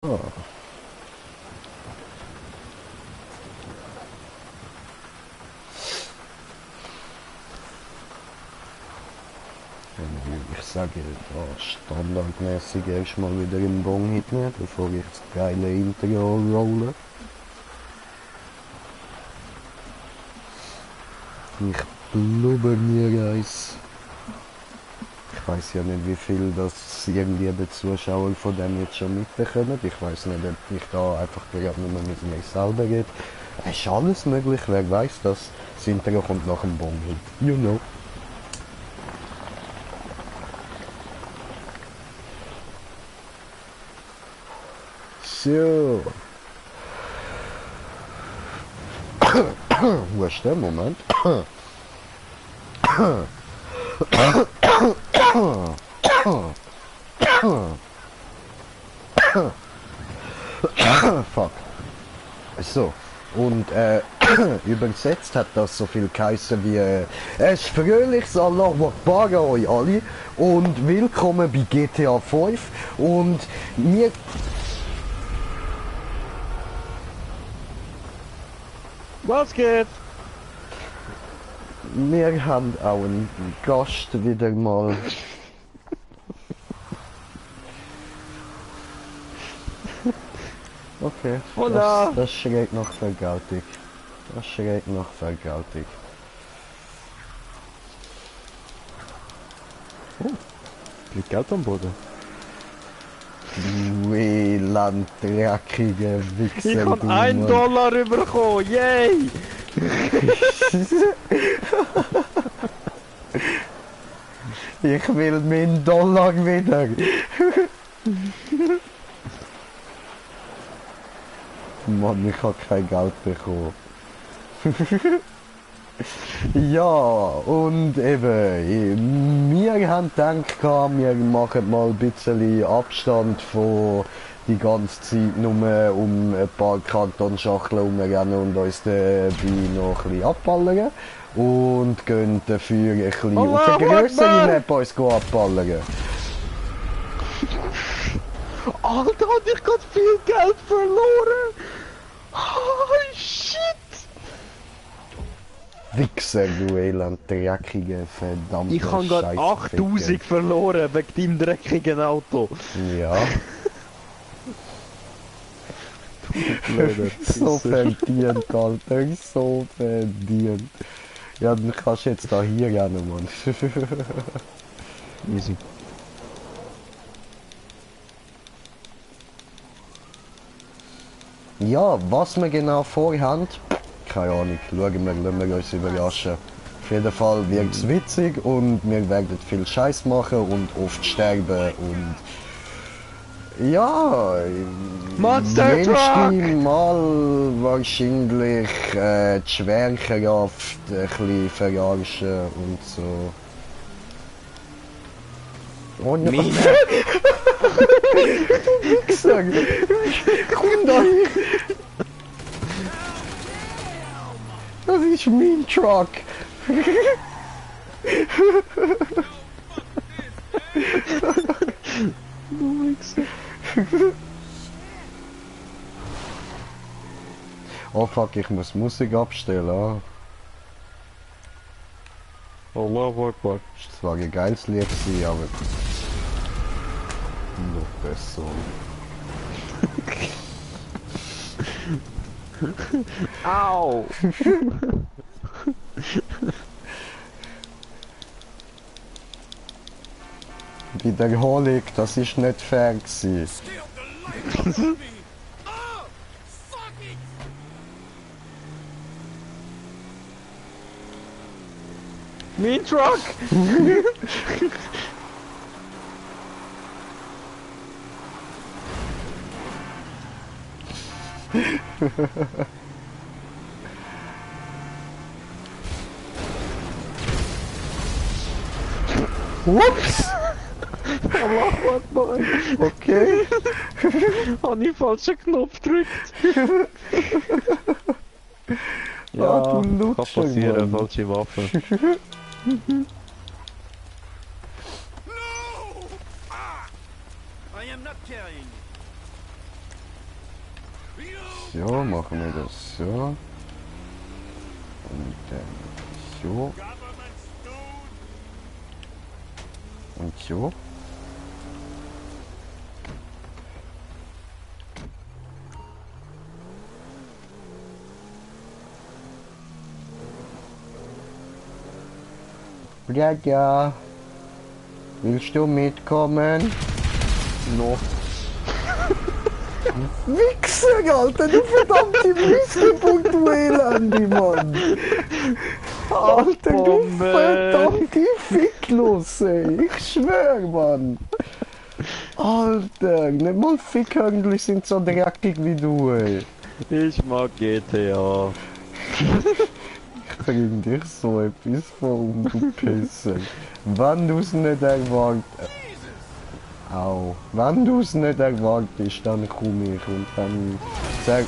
Oh. Ich sage, standardmäßig erstmal wieder im Bong mitnehmen, bevor ich das geile Intro rolle. Ich blubber mir eins. Ich weiß ja nicht, wie viel das irgendwie die Zuschauer von dem jetzt schon mitbekommen. Ich weiß nicht, ob ich da einfach gerade nur mit mir selber rede. Es ist alles möglich, wer weiß das. Das Intro kommt nach dem Bong-Hit. You know. So. Wo ist der Moment? Fuck. So. Und übersetzt hat das so viel geheißen wie es fröhliches Allahu Akbar an euch alle und willkommen bei GTA 5 und wir... Was geht? Wir haben auch einen Gast wieder mal. Okay, Hola. das schreit nach Vergeltung. Das schreit nach Vergeltung. Oh, liegt Geld am Boden. Du elenddreckige Wichser. Ich habe $1 bekommen, yay! Ich will meinen Dollar wieder. Mann, ich habe kein Geld bekommen. Ja, und eben, wir haben gedacht, wir machen mal ein bisschen Abstand von die ganze Zeit nur um ein paar Kartonschachteln rumrennen und uns dabei noch ein bisschen abballern. Und gehen dafür ein bisschen auf eine grössere Map uns abballern. Alter, hat ich gerade viel Geld verloren! Oh, shit! Wichser, du elend-dreckige, verdammte Ich habe gerade 8000 verloren wegen deinem dreckigen Auto. Ja. Blöder So Pisser. verdient, Alter, so verdient. Ja, dann kannst du jetzt da hier rennen, Mann. Easy. Ja, was wir genau vorhaben, keine Ahnung, schauen wir, lassen wir uns überraschen. Auf jeden Fall wird es witzig und wir werden viel Scheiß machen und oft sterben und... Ja, Monster Truck! Mal wahrscheinlich die Schwerkraft ein bisschen verarschen und so. Oh nein! Mine! Wichser! Komm da hin! Das ist mein Truck! Du Wichser. Oh fuck, ich muss Musik abstellen. Ah. Allahu Akbar. Das war ein geiles Lied gewesen, aber... Noch besser. Au! Wiederholung, das ist nicht fair gewesen. Mein Truck! Ups! Allahu Akbar! Okay. Habe ich falschen Knopf gedrückt? Ah, du Kann Lutscher, passieren, Mann. falsche Waffe. No! Ah! I am not carrying. So, machen wir das so. Und dann so. Und so. Ja, ja. Willst du mitkommen? Noch. Wichser, Alter, du verdammte Missgeburt, du Elende, Mann! Alter, du Bombe. verdammte Ficklose! Ich schwör, Mann! Alter, nicht mal Fickhörnchen sind so dreckig wie du, ey! Ich mag GTA. Ich bring dich so etwas vor, du Pisser! Wenn du's nicht erwartest... Au. Wenn du's nicht erwartest, dann komm ich und dann sag...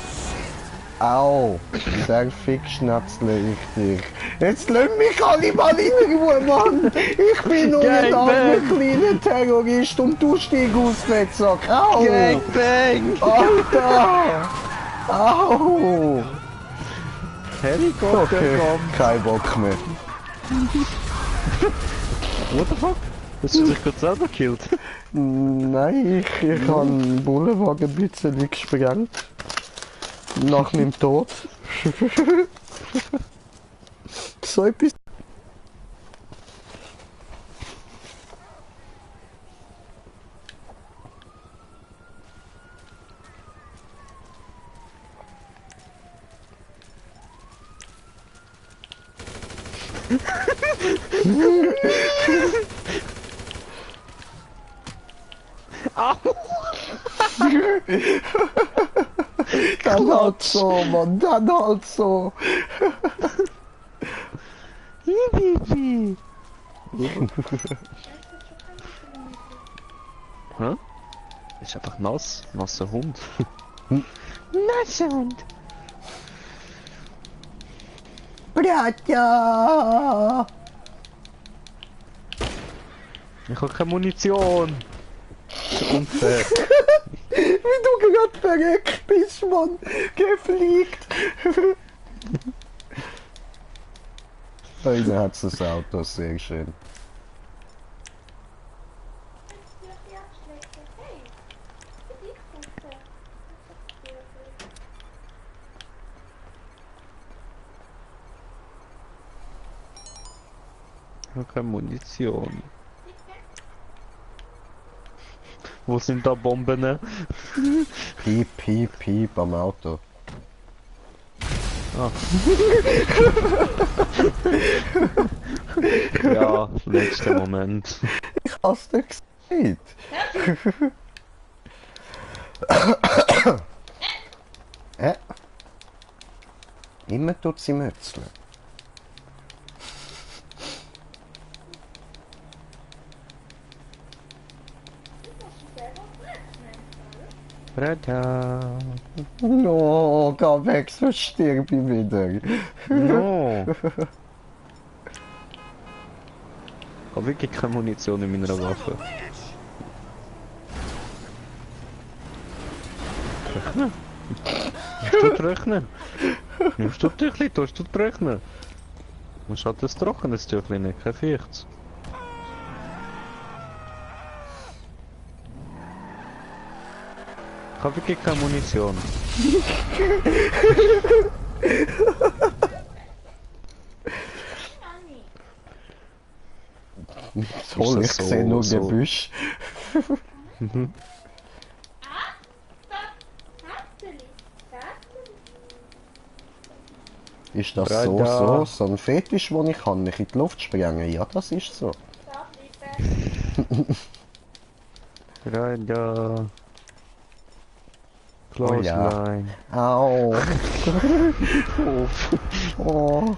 Au! Sag Fickschnatzle ich dich. Jetzt lass mich alle mal in Ruhe, Mann! Ich bin nur ein armer kleiner Terrorist und du steigst aus, Fettsack! Au! Gangbang! Alter! Au! Helikopter Okay, kommt! kein Bock mehr. What the fuck? Hast du dich gerade selber gekillt? Nein, ich habe den Bullenwagen ein bisschen gesprengt. Nach meinem Tod. So etwas. Dann halt so, Mann, dann halt so. Hä? Ist einfach nass. Nasser Hund. Nasser Hund. Bratja! Ich habe keine Munition. Das ist unfair. Wie du gerade verreckt bist, Mann. Gefliegt. Einer hat das Auto, sehr schön. Ich habe keine Munition. Wo sind da Bomben? Piep, piep, piep am Auto. Ah. Ja, letzter Moment. Ich hab's dir gesagt. Immer tut sie Mützle. Brada. No, geh weg, sonst stirb ich wieder. No. Ich habe wirklich keine Munition in meiner Waffe. Rechnen? Musst du rechnen? Nimmst du Tüchli, tust du rechnen? Du musst halt das trockenes Tüchli nicht, kein Fichts. Ich habe wirklich keine Munition. Toll, ich das so- sehe nur so? Gebüsch. Ist das Brada. so ein Fetisch, den ich kann, mich in die Luft sprengen? Ja, das ist so. Brada. Oh ja. Clothesline. Au. Uff. Oh.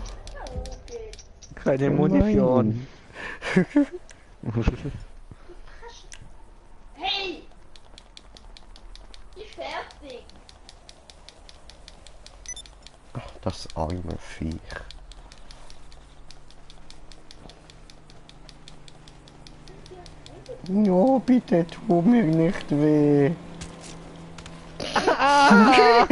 Keine Oh Munition. Hey! Ich fertig. Das arme Viech. No, bitte tu mir nicht weh. Ah!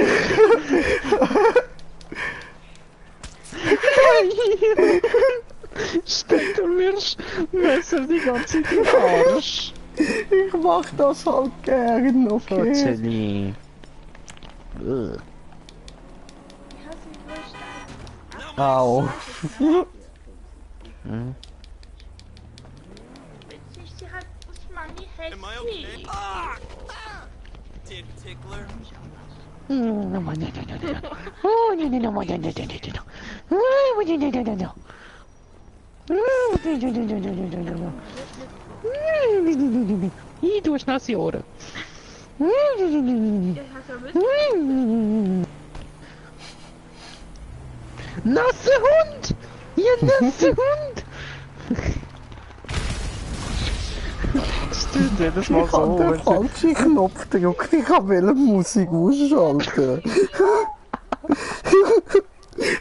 Steckt du mir das Messer die ganze Zeit im Arsch. Ich mach das halt gern, okay? Fotzeli. Ich hasse die Wurst. Au. Hm? Witzig, sie hat Usmani Am I okay? hässlich. Dick tickler. Ih, du hast nasse Ohren. Ich hasse Wurst. Nasse Hund! Ihr nasse Hund! Stimmt, jedes Mal Ich hab so, den wenn sie... falschen Knopf gedrückt, ich hab Musik ausschalten.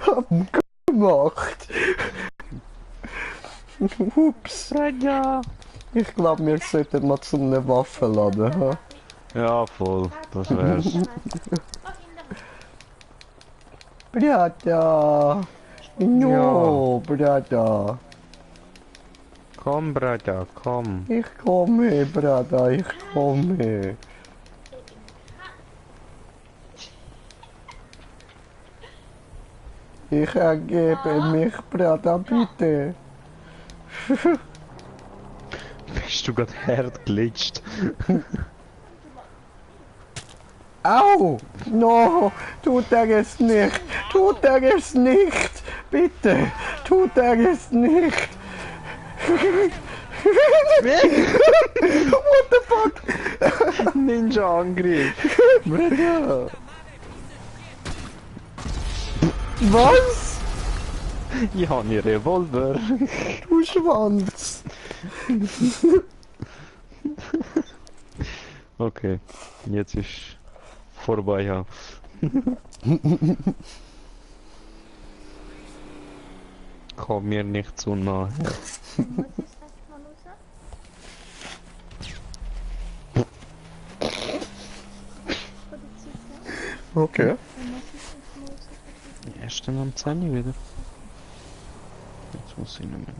Hab gemacht. Ups. Ja. Ich glaube, wir sollten mal zu einer Waffe laden. Ha? Ja, voll. Das wär's. Brata. No, Brata. Komm, Bruder, komm. Ich komme, Brata, ich komme. Ich ergebe mich, Brata, bitte. Bist du grad hart glitscht? Au! No! Tut er es nicht! Tut er es nicht! Bitte! Tut er es nicht! What the fuck? Ninja-Angriff! Bruder! Was? Ich hab einen Revolver. Du Schwanz! Okay, jetzt ist vorbei, ja. Komm mir nicht zu nahe. Was ist das, Manusa? Okay. Erst dann am 10 wieder. Jetzt muss ich nicht mehr.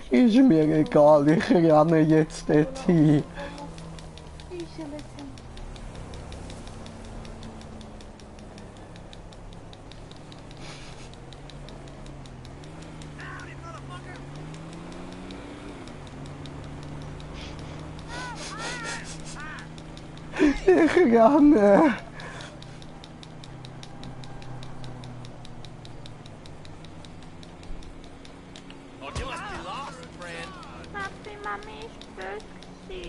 Ist mir egal, ich renne jetzt dorthin. Ich renne. Oh, you must be lost, friend. Papi, Mami ist böse.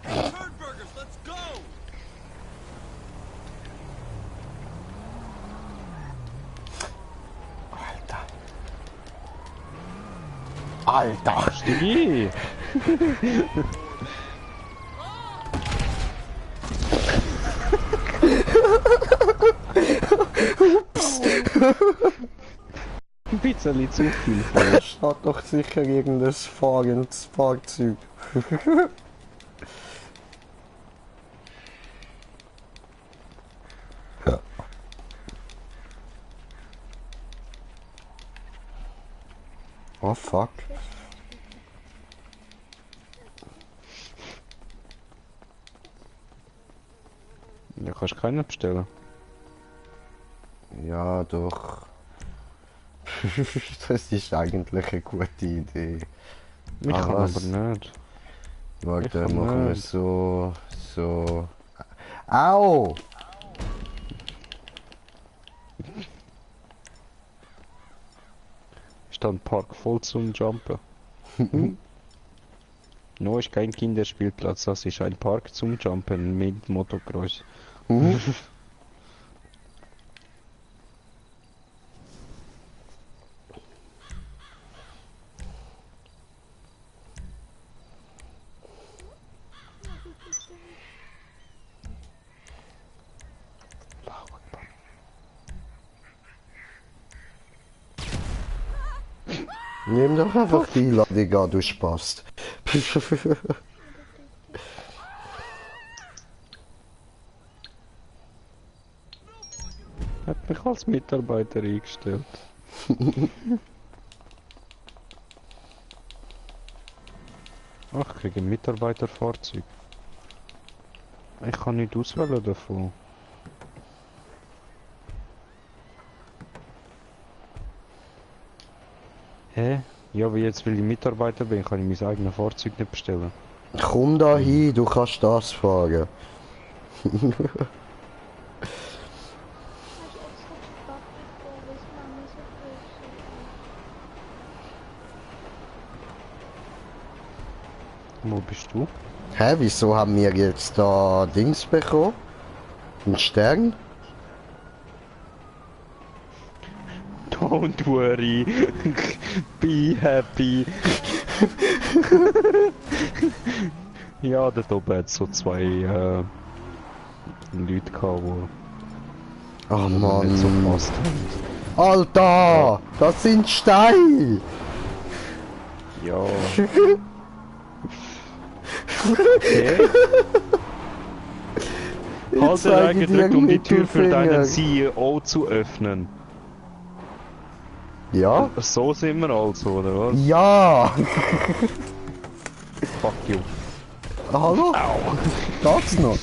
Turd burgers, let's go! Alter! Stigi! Ein bisschen zu viel. Da steht doch sicher irgendein fahrendes Fahrzeug. Oh fuck. Ja, kannst keinen bestellen. Ja, doch. Das ist eigentlich eine gute Idee. Ich Ah, kann was? aber nicht. Warte, Ich kann machen wir nicht. so. Au! Ist da ein Park voll zum Jumpen? No, ist kein Kinderspielplatz, das ist ein Park zum Jumpen mit Motocross. Nimm doch einfach die Einladung an, du Spast. Hat mich als Mitarbeiter eingestellt. Ach, ich kriege ein Mitarbeiterfahrzeug. Ich kann nicht auswählen davon. Hä? Ja, wie jetzt, weil ich Mitarbeiter bin, kann ich mein eigenes Fahrzeug nicht bestellen. Komm da hin, du kannst das fahren. Hast du extra gefragt, was Mami so böse? Wo bist du? Hä, wieso haben wir jetzt da Dings bekommen? Einen Stern? Don't worry. Be happy. Ja, dort oben hat so zwei Leute gehabt, Oh die nicht so Mann. gepasst haben. Alter, das sind Steine! Ja. Okay. Halt den zeige ich dir gedrückt, um die Tür für deinen Mittelfinger. CEO zu öffnen. Ja? So sind wir also, oder was? Ja! Fuck you. Hallo? Au. Geht's noch?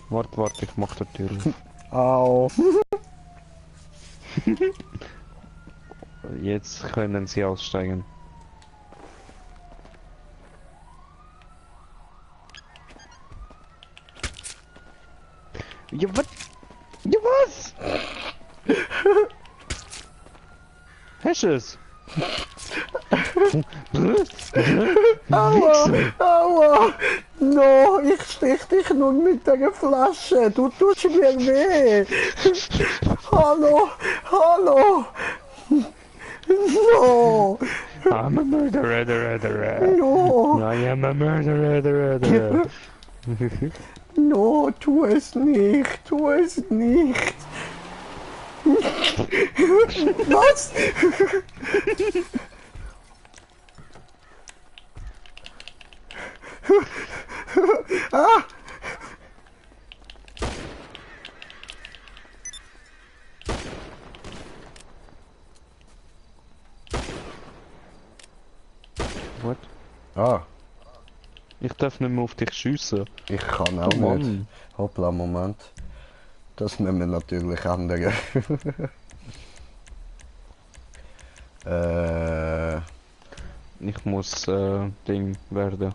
Warte, ich mach die Tür auf. Au. Jetzt können sie aussteigen. Ja, was? Ja, was? Hast du es? Aua! Aua! No, ich stich dich nur mit der Flasche. Du tust mir weh. Hallo! Hallo! No! I'm a murderer. No! I am a murderer. No, tu es nicht! Tu es nicht! Was? Ah! What? Ah, Ich darf nicht mehr auf dich schiessen. ich kann auch Oh nicht. Mann. Hoppla, Moment. Das müssen wir natürlich ändern. Ich muss Ding werden.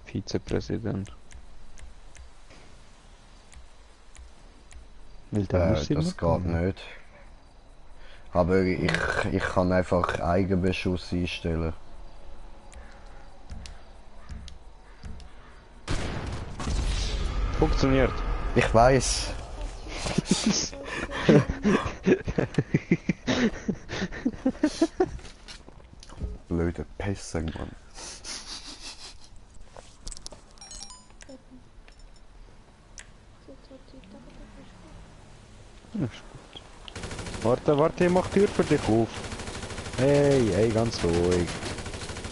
Vizepräsident. Weil der muss immer das geht kommen. nicht. Aber ich kann einfach Eigenbeschuss einstellen. Funktioniert. Ich weiß. Blöde Pisser, Mann. Warte, ich mach die Tür für dich auf. Hey, ganz ruhig.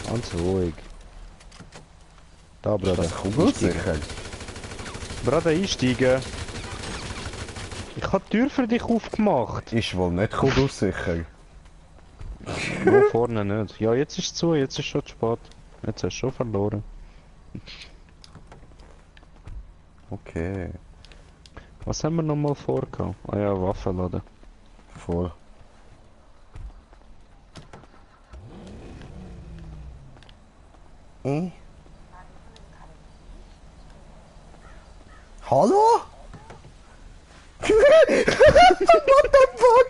Ganz ruhig. Da, Bruder. Das kugelsicher. Bruder, einsteigen. Ich hab die Tür für dich aufgemacht. Ist wohl nicht kugelsicher. Wo vorne nicht. Ja, jetzt ist es zu, jetzt ist schon zu spät. Jetzt hast du schon verloren. Okay. Was haben wir noch mal vorgehabt? Ah ja, Waffenladen. Voll. Hallo? What the fuck?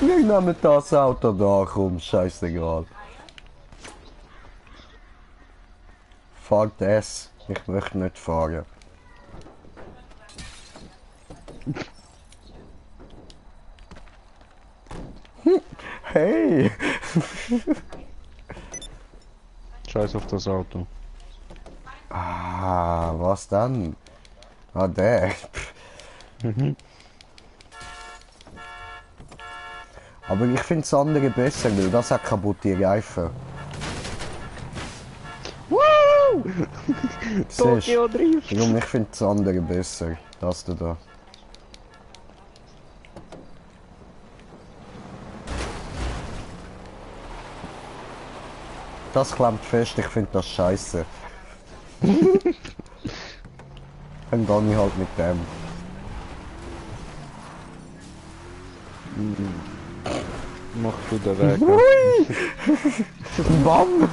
Wir nehmen das Auto da, komm, scheißegal. Fahr das, ich möchte nicht fahren. Hey! Scheiß auf das Auto. Ah, was dann? Ah, der. Aber ich finde das andere besser, weil das hat kaputte Reifen. Woo! Siehst Tokyo du? Drift! Darum, ich finde das andere besser. Das da. Das klemmt fest, ich finde das scheiße. Dann gehe ich halt mit dem. Mach du den Weg. Bam!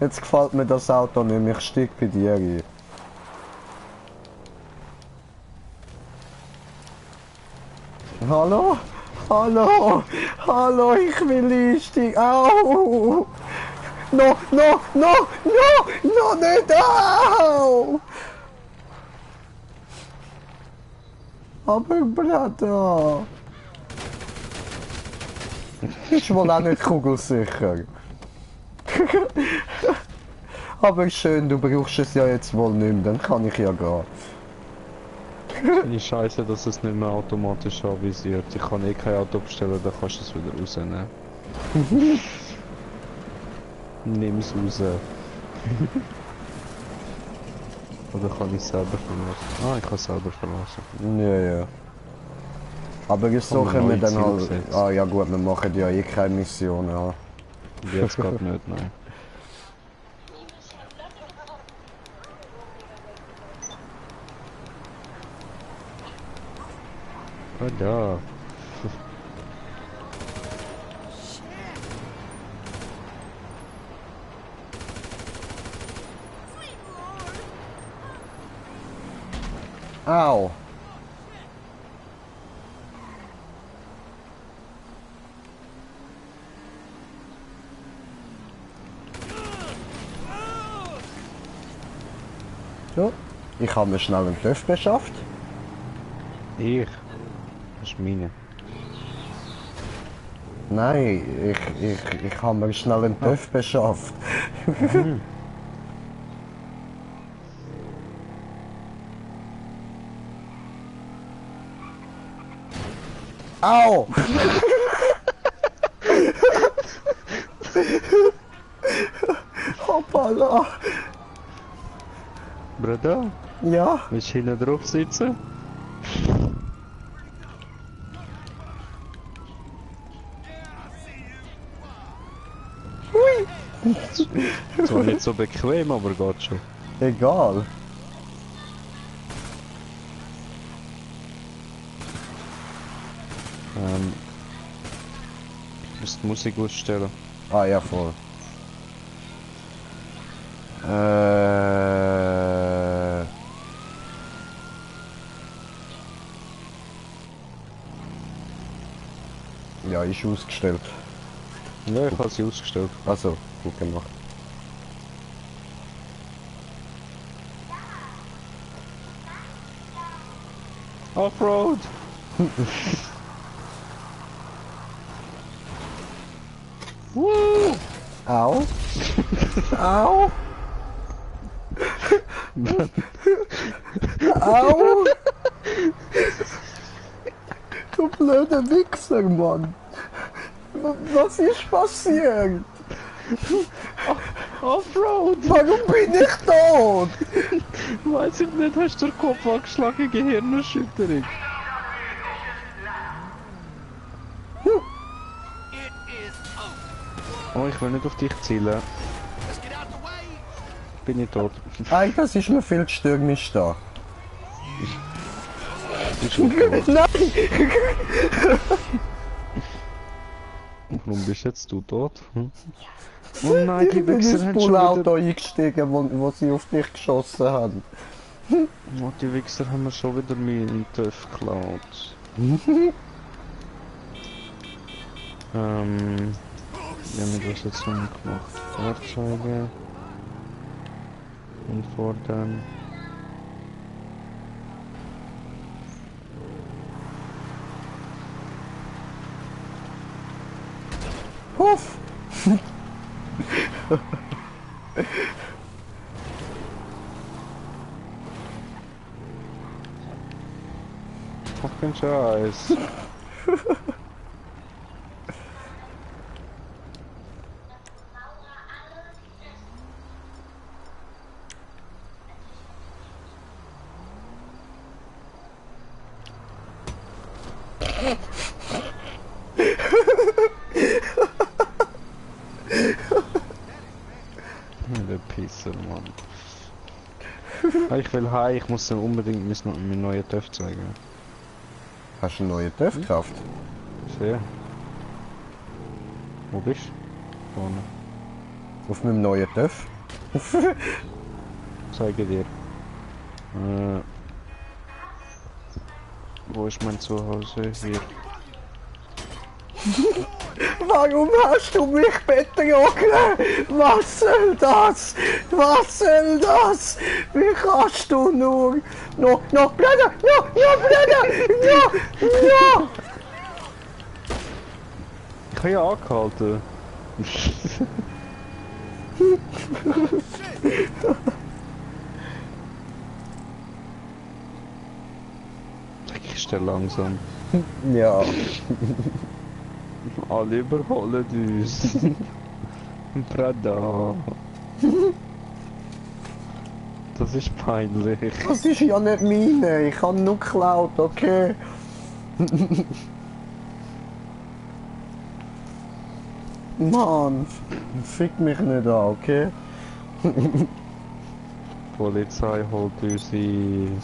Jetzt gefällt mir das Auto nicht mehr, ich steig bei dir ein. Hallo? Hallo? Hallo, ich will einsteigen. Au! No, no, no, no, no, nicht! Au! Aber Bruder! Ist wohl auch nicht kugelsicher. Aber schön, du brauchst es ja jetzt wohl nicht mehr, dann kann ich ja gehen. Finde ich scheiße, dass es nicht mehr automatisch anvisiert. Ich kann eh kein Auto bestellen, dann kannst du es wieder rausnehmen. Nimm es raus. Oder kann ich es selber verlassen? Ah, ich kann es selber verlassen. Ja, ja. Aber so Aber können wir neue dann Ziele halt... gesetzt. Ah ja gut, wir machen ja eh keine Mission, ja. Jetzt geht nicht, nein. Ah, da. Au! So, ich habe mir schnell einen Töpf beschafft. Ich? Das ist meine. Nein, ich habe mir schnell einen Töpf beschafft. Au! Hoppala! Bruder, Ja? willst du hinten drauf sitzen? Zwar nicht so bequem, aber geht schon. Egal. Ich muss die Musik ausstellen. Ah ja, voll. Ja, ist ausgestellt. Ja, ich habe sie ausgestellt. Also, gut gemacht. Offroad! Woo! Au! Au! Au! Du blöder Wichser, Mann! Was ist passiert? Offroad! Warum bin ich tot? Weiß ich nicht, hast du den Kopf angeschlagen, Gehirnerschütterung? It is over. Oh, ich will nicht auf dich zielen. Let's get out the way. Bin ich tot. Ey, das ist mir viel zu stürmisch da. Bist du tot? Nein! Warum bist jetzt du tot? Hm? Oh nein, die Ich bin Wichser ins haben schon Bullauto wieder... eingestiegen, wo sie auf dich geschossen haben. Oh, die Wichser haben mir schon wieder meinen TÜV geklaut. Wie haben wir das jetzt umgemacht? Fahrzeuge. Und fordern. Puff! Fucking Scheiß. Der Pisser, Mann. Ich will heim, ich muss dir unbedingt mein neuen TÜV zeigen. Hast du einen neuen TÜV gekauft? Sehr. Wo bist du? Vorne. Auf meinem neuen TÜV? Zeige dir. Wo ist mein Zuhause? Hier. Warum hast du mich betrogen? Was soll das? Was soll das? Wie kannst du nur? No, Bruder! No, Bruder! No! Ich habe ja angehalten. Ist der langsam. Ja. Alle überholen uns. Prada. Das ist peinlich. Das ist ja nicht meine. Ich habe nur geklaut, okay? Mann, fick mich nicht an, okay? Die Polizei holt uns ein.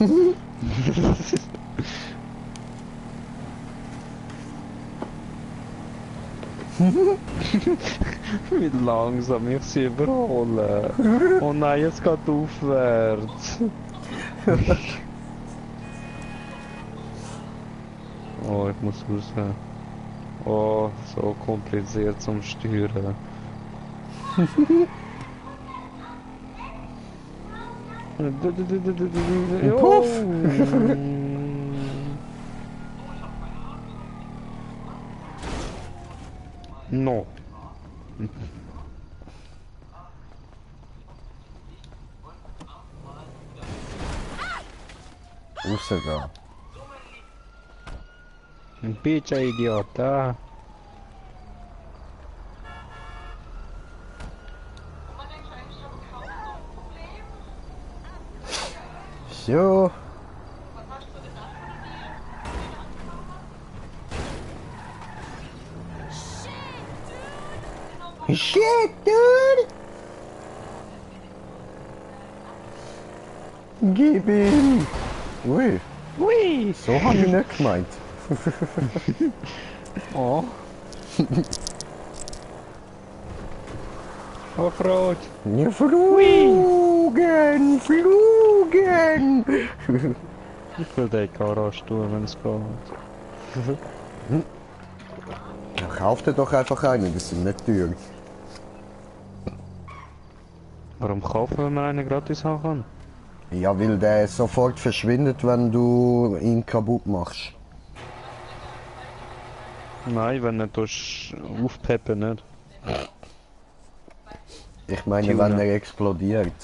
Wie langsam ich sie überhole. Oh nein, es geht aufwärts. Oh, ich muss raus. Oh, so kompliziert zum Steuern. Puff. No. Raus da. Ein bisschen Idiot, da. So. Shit, dude! Gib ihm! Ui, Ui! so habe ich nicht gemeint. Oh. Oh, Frot. Ja, flugen! Flugen! Ich will den Garage tun, wenn es geht. Ja, kauf dir doch einfach einen, das sind nicht teuer. Warum kaufen wir einen gratis haben kann? Ja, weil der sofort verschwindet, wenn du ihn kaputt machst. Nein, wenn du aufpeppen nicht. Ich meine, Tunen. wenn er explodiert.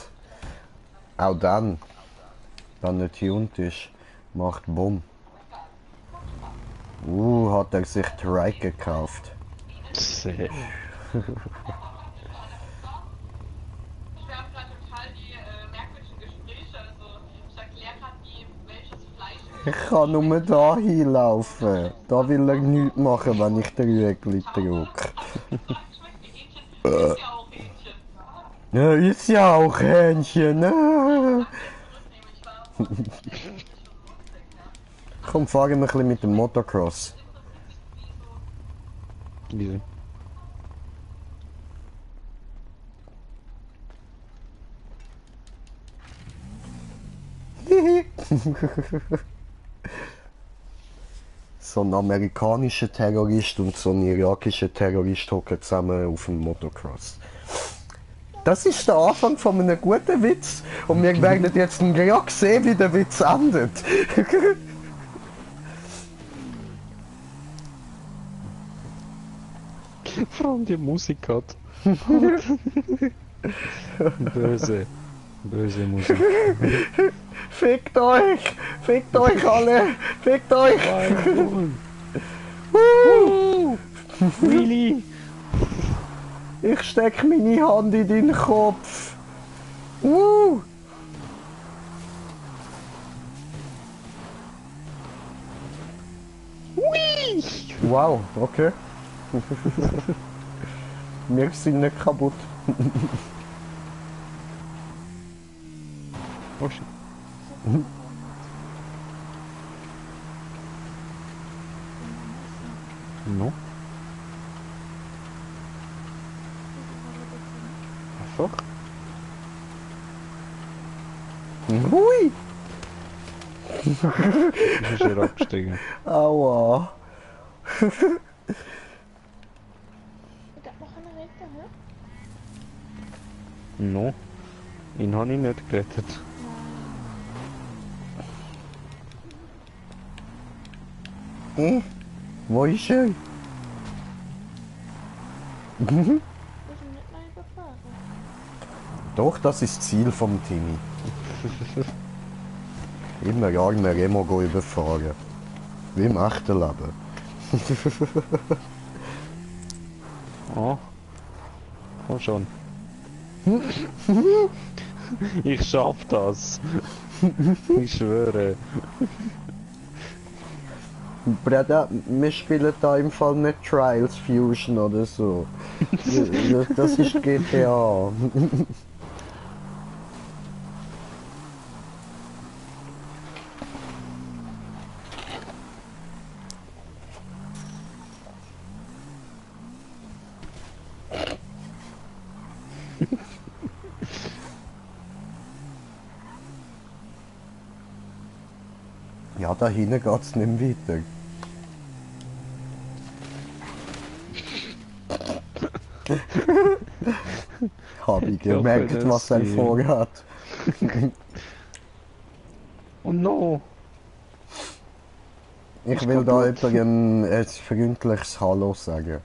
Auch dann. Wenn er tuned ist, macht Bumm. Hat er sich Trike gekauft. Sehr. Wir haben gerade total die merkwürdigen Gespräche. Also ich erkläre gerade, welches Fleisch Ich kann nur da hinlaufen. Da will er nichts machen, wenn ich den Rüegli drücke. schmeckt wie Hähnchen. Ist ja auch Hähnchen. Ja, ist ja auch Hähnchen, ne? Komm, fahren wir ein bisschen mit dem Motocross. Wieso? So ein amerikanischer Terrorist und so ein irakischer Terrorist hocken zusammen auf dem Motocross. Das ist der Anfang von einem guten Witz und wir werden jetzt gerade sehen, wie der Witz endet. Vor allem die Musik hat. Böse. Böse Musik. Fickt euch! Fickt euch alle! Fickt euch! Really? Ich steck meine Hand in deinen Kopf! Wow, okay. Wir sind nicht kaputt. Oh shit. No? Einfach? Hui! Ich bin hier abgestiegen. Aua! Ich hab noch eine Retter, ne? No? Ihn habe ich nicht gerettet. Wo ist er? Wir sind nicht mal überfahren. Doch, das ist das Ziel vom Timmy. Immer irgendein Remo überfahren. Wie im echten Leben. Oh. Komm schon. Ich schaff das. Ich schwöre. Bruder, wir spielen da im Fall nicht Trials Fusion oder so. Das ist GTA. Ja, da hinten geht's nicht mehr weiter. Hab ich gemerkt, hoffe, was er dass sie- vorhat. Oh no! Ich will da jemandem ein freundliches Hallo sagen.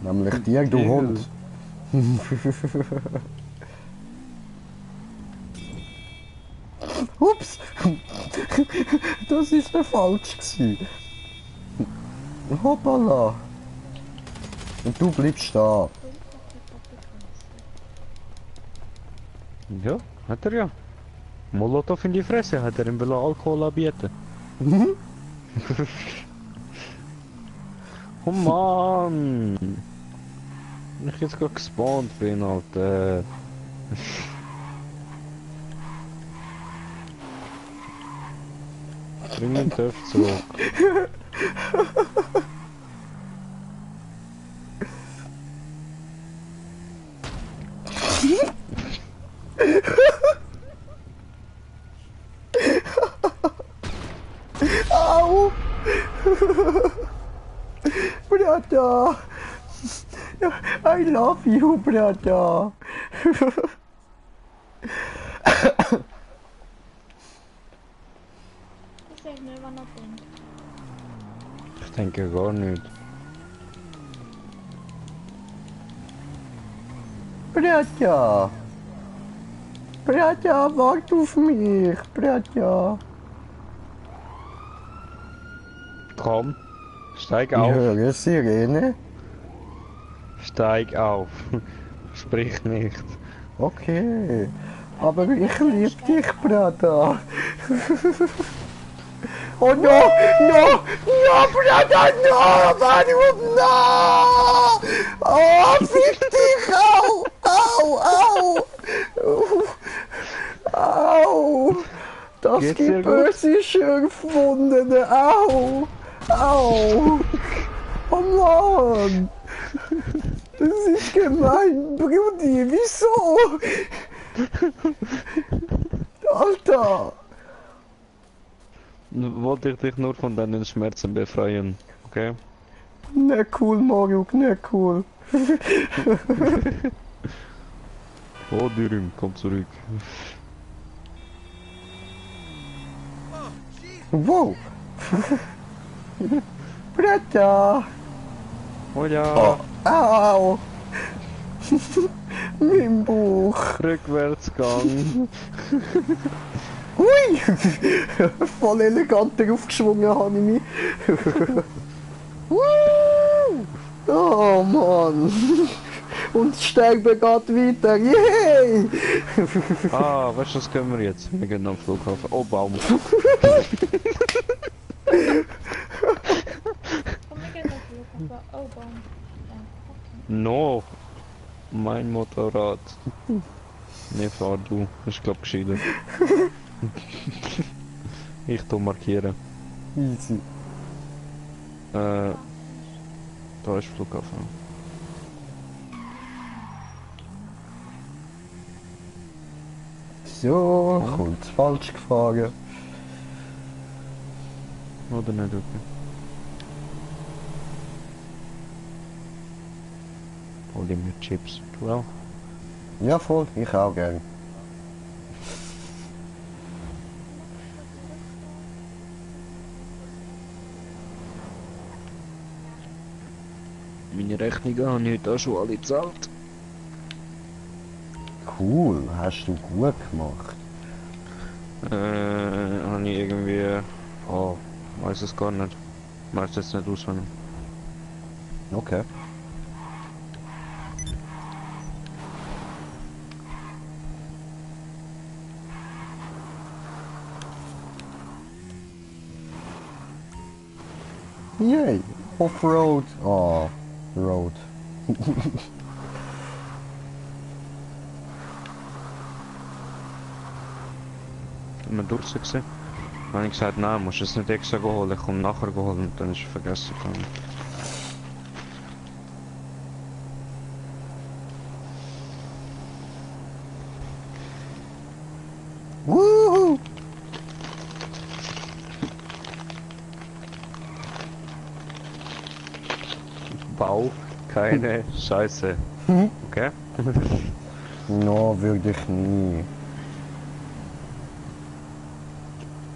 Nämlich dir, du Hund. Ups! Das ist der falsch gewesen. Hoppala! Und du bleibst da. Ja, hat er ja. Molotow in die Fresse, hat er ihm will Alkohol anbieten. Oh Mann! Wenn ich jetzt gerade gespawnt bin, Alter. Bring den Töpf zurück. Au! Brother! I love you, brother! Ich sag mir, wann er denkt. Ich denke gar nicht. Brother! Brother, wart auf mich! Brother! Komm, steig Ich auf. höre Sirene. Steig auf. Sprich nicht. Okay. Aber ich liebe dich, Brother. Oh no! No! No, Brother! No! Warum? No! Oh, fick dich! Au! Au! Au! Au! Das Geht's dir gibt gut? böse Schürfwunden! Au! Au! Oh Mann! Das ist gemein, Brudi! Wieso? Alter! Wollte ich dich nur von deinen Schmerzen befreien, okay? Ne cool, Mario, ne cool. Oh, Dürüm, komm zurück. Wow! Britta! Oh ja, Oh. Au! Mein Bauch! Rückwärtsgang. Hui! Voll elegant aufgeschwungen habe ich mich. Woo! Oh Mann! Und das Sterben geht weiter! Yay! Ah, weißt du, was können wir jetzt? Wir gehen am Flughafen. Oh, Baum. Komm, wir gehen auf Flughafen. Oh, Baum. Ja, okay. No! Mein Motorrad. Ne, fahr du. Das ist glaub gescheiter. Ich tu markieren. Easy. Da ist Flughafen. So, kommt falsch gefahren. Oder nicht, okay. Hol dir mir Chips. Du auch? Ja voll, ich auch gern. Meine Rechnungen habe ich heute auch schon alle gezahlt. Cool, hast du gut gemacht. Habe ich irgendwie... Oh, weiß es gar nicht. Weiß jetzt nicht auswendig. Okay. Yay, Offroad. Oh, Road. Sind wir draussen gewesen? Dann habe ich gesagt, nein, musst du es nicht extra holen, ich komme nachher holen und dann ist es vergessen gegangen. Woohoo! Bau keine Scheiße. Okay? No, würde ich nie.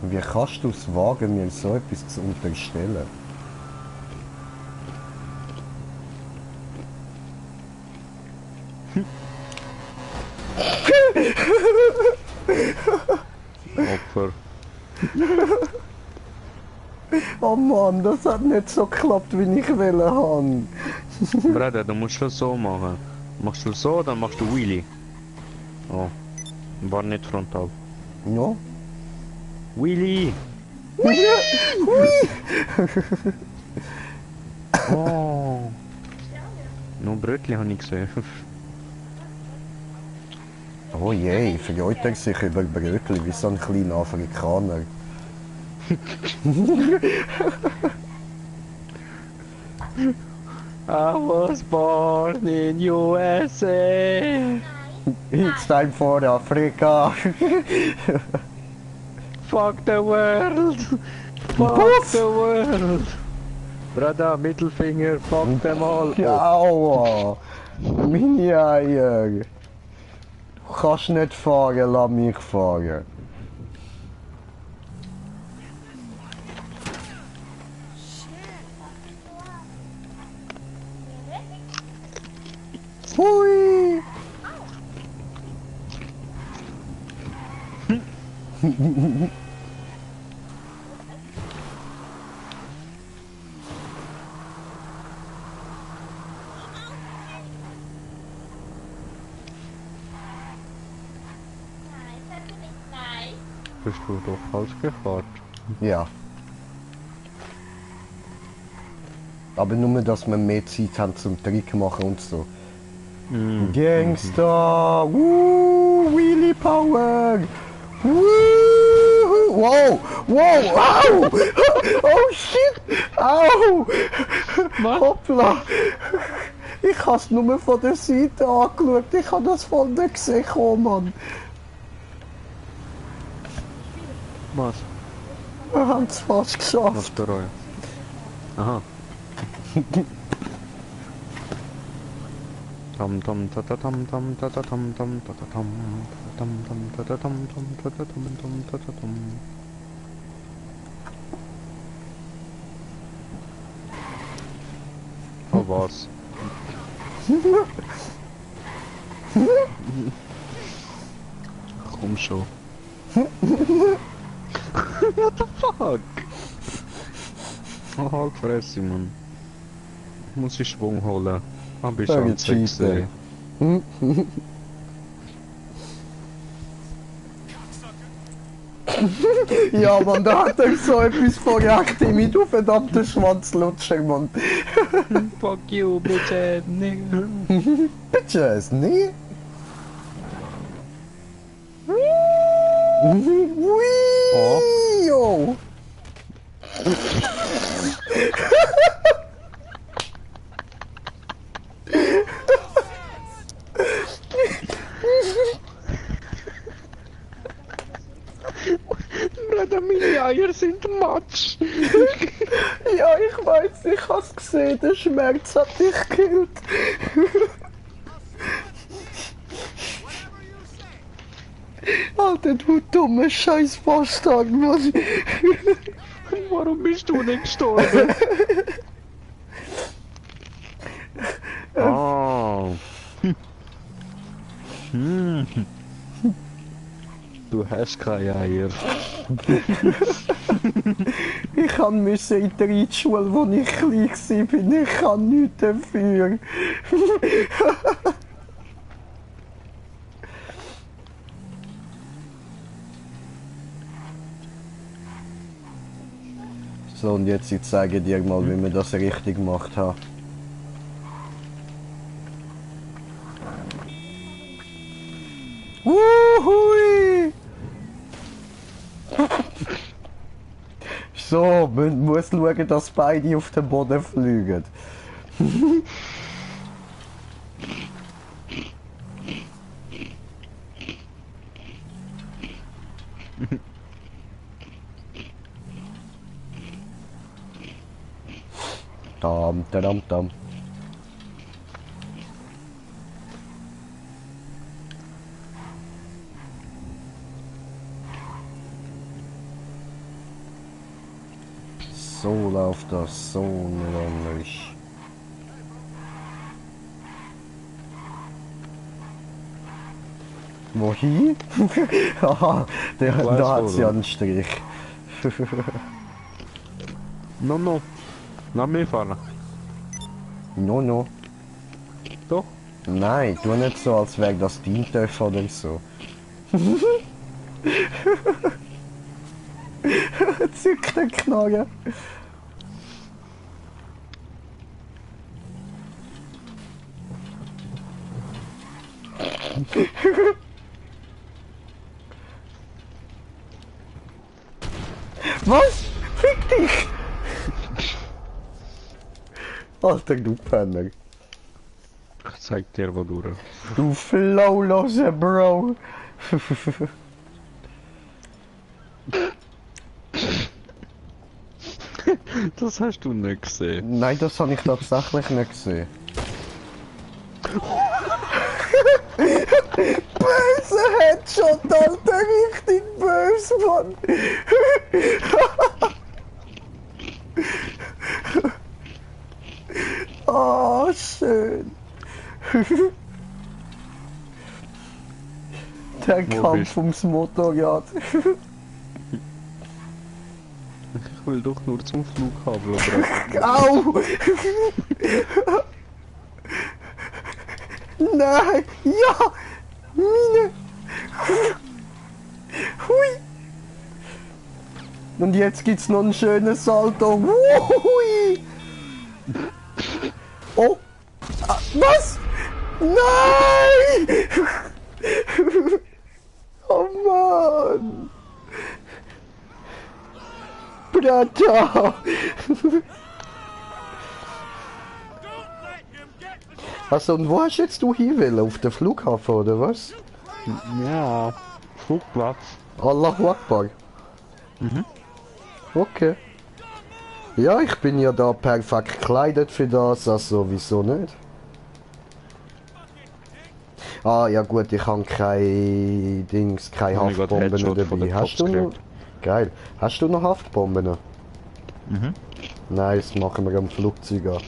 Wie kannst du es wagen, mir so etwas zu unterstellen? Opfer. Oh Mann, das hat nicht so geklappt, wie ich wollte haben. Bruder, du musst das so machen. Machst du so, dann machst du Wheelie. Oh. War nicht frontal. No? Wheelie! Oh. Nur Brötchen habe ich gesehen. Oh je, freut er sich über Brötchen wie so ein kleiner Afrikaner. I was born in USA. It's time for Africa. Fuck the world. Fuck Puff. the world. Brother, Mittelfinger, fuck them all. Aua! Meine Eier! Du kannst nicht fahren, lass mich fahren. Hui! Bist du doch falsch gefahren? Ja. Aber nur, dass wir mehr Zeit haben zum Trick machen und so. Mm. Gangster! Woo! Wheelie Power! Woo! Wow! Wow! Au! Oh shit! Au! Hoppla! Ich hab's nur von der Seite angeschaut. Ich hab das voll nicht gesehen, oh Mann. Was? Wir haben es fast geschafft. Was bereue? Aha. Tam tam ta ta tam tam ta ta tam tam ta ta tam tam tam ta ta tam tam ta ta tam tam ta ta tam. Oh was? Komm schon. What the fuck? Oh, halt Fresse, Mann. Muss ich Schwung holen. Hab ich schon gesehen. Ja, Mann, da hat er so etwas verjagt mit du verdammter Schwanzlutscher, Mann. Fuck you, bitch, nigga. Bitches, ne? Oh. Jo! Bruder, meine Eier sind Matsch. Ja, ich weiß, ich hab's gesehen, der Schmerz hat dich gekillt. Alter, du dumme Scheiß-Bastard, Mann. Warum bist du nicht gestorben? Oh. Du hast keine Eier. Ich musste in die Reitschule, wo ich klein war. Ich kann nichts dafür. So, und jetzt ich zeige dir mal, wie wir das richtig gemacht haben. Wuhui! So, man muss schauen, dass beide auf den Boden fliegen. Dam, dam, dam. So läuft das, so nämlich. Wohin? Haha, da hat sie einen Strich. No. Lass mich fahren. No. Doch. Nein, tu nicht so, als wäre das dein Töpf oder so. Zück den Knarre. Was? Fick dich! Alter, du Penner. Ich zeig dir, wo du. Du flawlose Bro. Das hast du nicht gesehen. Nein, das habe ich tatsächlich nicht gesehen. Böse Headshot, Alter, richtig böse, Mann. Oh, schön. Der Kampf ums Motorrad. Ich will doch nur zum Flughafen, oder? Au! Nein! Ja! Mine! Hui! Und jetzt gibt's noch einen schönen Salto. Hui! Oh! Ah, was? Nein! Oh Mann! Brata! Also, und wo hast jetzt du hin wollen? Auf den Flughafen oder was? Ja, Flugplatz. Allahu Akbar. Okay. Ja, ich bin ja da perfekt gekleidet für das, also wieso nicht? Ah, ja gut, ich habe keine Dings, keine Oh mein Gott, Haftbomben Headshot von dabei. der Hast du noch? Cops Geil. Hast du noch Haftbomben? Mhm. Nein, das machen wir am Flugzeug an.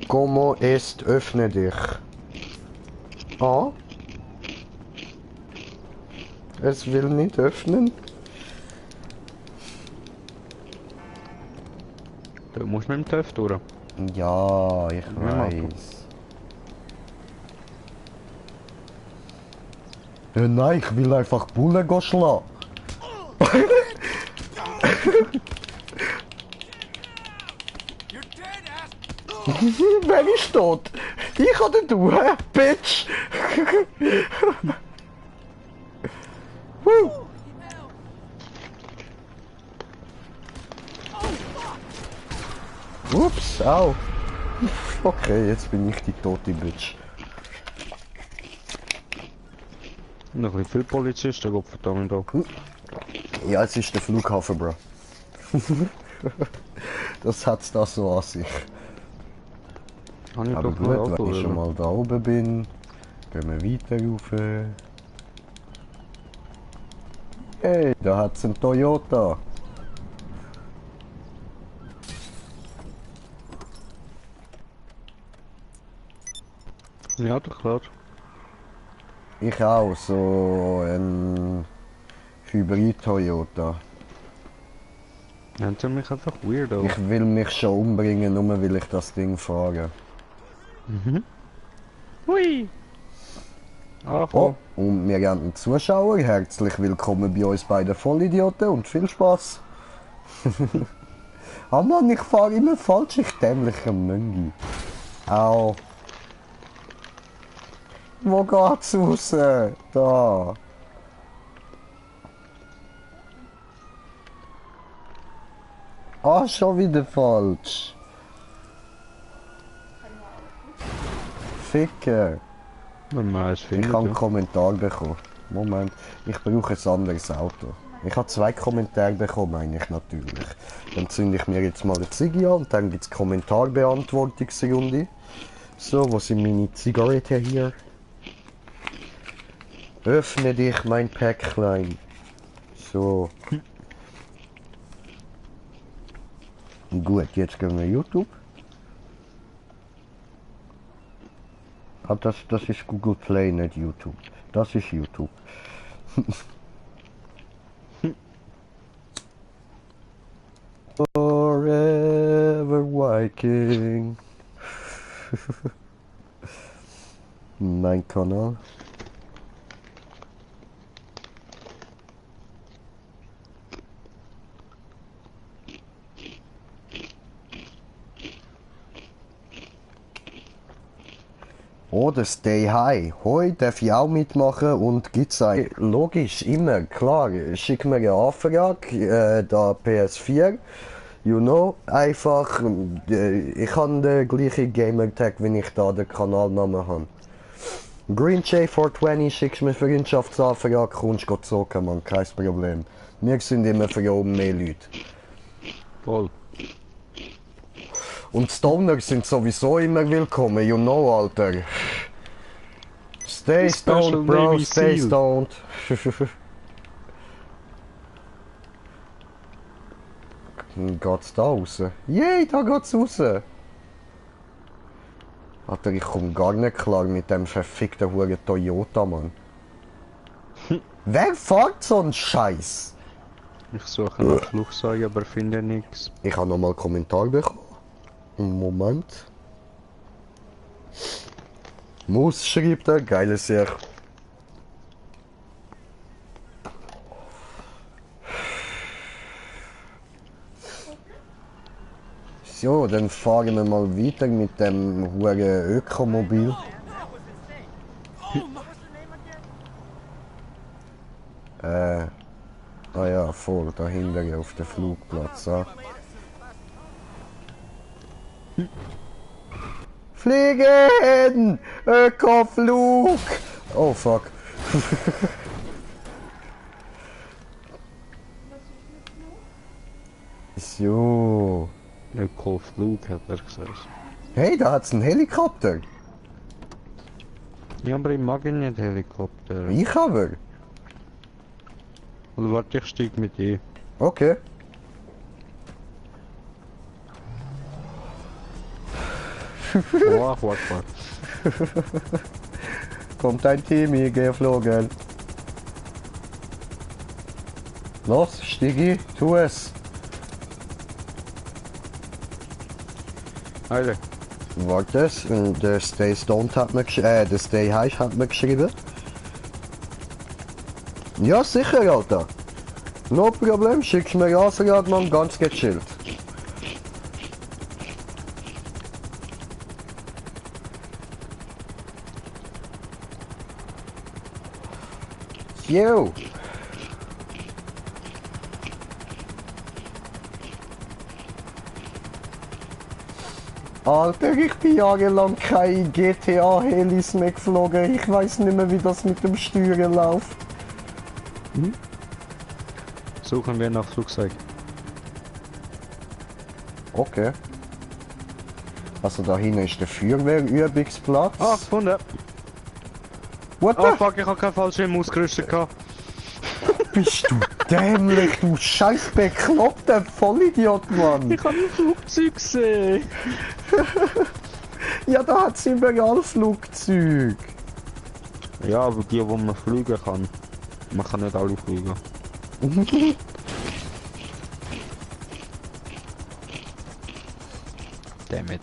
Como ist, öffne dich. Ah? Es will nicht öffnen. Da musst du mit dem TÜV durch. Ja, ich Marco. weiß. Nein, ich will einfach Bullen gehen schlagen. You're dead, ass. Wer ist tot? Ich oder du, hä? Bitch! Woo. Ups, au. Okay, jetzt bin ich die tote Bitch. Noch ein bisschen viele Polizisten, Gott verdammt da. Ja, es ist der Flughafen, Bro. Das hat's da so an sich. Habe ich Aber doch gut, mal wenn ich schon Auto. mal da oben bin, gehen wir weiter rauf. Hey, da hat's einen Toyota. Ja, doch klar. Ich auch, so ein Hybrid-Toyota. Nennt er mich einfach weirdo. Ich will mich schon umbringen, nur will ich das Ding fahren. Hui! Ah, Oh, und wir haben einen Zuschauer. Herzlich willkommen bei uns bei den Vollidioten und viel Spaß. Ah Mann, ich fahre immer falsch, ich dämlicher Möngi. Au. Wo geht's raus? Da. Ah, schon wieder falsch. Ficker. wenn man es Ich findet. habe einen Ja. Kommentar bekommen. Moment, ich brauche ein anderes Auto. Ich habe 2 Kommentare bekommen, meine ich natürlich. Dann zünde ich mir jetzt mal eine Ziege an und dann gibt es Kommentarbeantwortungsrunde. So, wo sind meine Zigaretten hier? Öffne dich, mein Päcklein. So. Gut, jetzt gehen wir YouTube. Ah, das ist Google Play, nicht YouTube. Das ist YouTube. Forever Viking. Mein Kanal. Oder Stay High. Hoi, darf ich auch mitmachen und gibt's ein. Logisch, immer, klar. Schick mir eine Anfrage, da PS4. You know, einfach, ich habe den gleichen Gamertag, wenn ich da den Kanalnamen habe. Green J420, schickst mir Freundschaftsanfrage, kommst du zocken, man, kein Problem. Wir sind immer froh um mehr Leute. Voll. Und Stoner sind sowieso immer willkommen, you know, Alter. Stay Special stoned, bro, Navy stay Seal. stoned. Geht's da raus? Yay, da geht's raus! Alter, ich komm gar nicht klar mit dem verfickten Huren Toyota, Mann. Wer fährt so einen Scheiß? Ich suche nach Flugzeug, aber finde nichts. Ich habe nochmal einen Kommentar bekommen. Moment. Muss schreibt er, geiles Jahr. So, dann fahren wir mal weiter mit dem huren Ökomobil. Ah ja, voll, da hinten auf dem Flugplatz. Ah. Fliegen! Ökoflug! Oh fuck. So. Öko-Flug hat er gesagt. Hey, da hat's einen Helikopter. Ja, aber ich mag ihn nicht Helikopter. Ich aber. Oder warte, ich steig mit dir. Okay. Oh, warte. Kommt ein Team geflogen. Los, Stigi, tu es. Alter, Warte, der Stay Stoned hat mir der Stay High hat mir geschrieben. Ja, sicher, Alter. No Problem, schickst mir Anfrage, Mann, ganz gechillt. Yo! Alter, ich bin jahrelang kein GTA-Helis mehr geflogen. Ich weiß nicht mehr, wie das mit dem Steuern läuft. suchen wir nach Flugzeug. Okay. Also da hinten ist der Feuerwehrübungsplatz. Ah, gefunden! What Oh the fuck, ich hab keinen Fallschirm ausgerüstet gehabt. bist du dämlich, du scheiß bekloppter Vollidiot, Mann! Ich hab ein Flugzeug gesehen. Ja, da hat's überall Flugzeug. Ja, aber die, wo man fliegen kann. Man kann nicht alle fliegen. Damn it.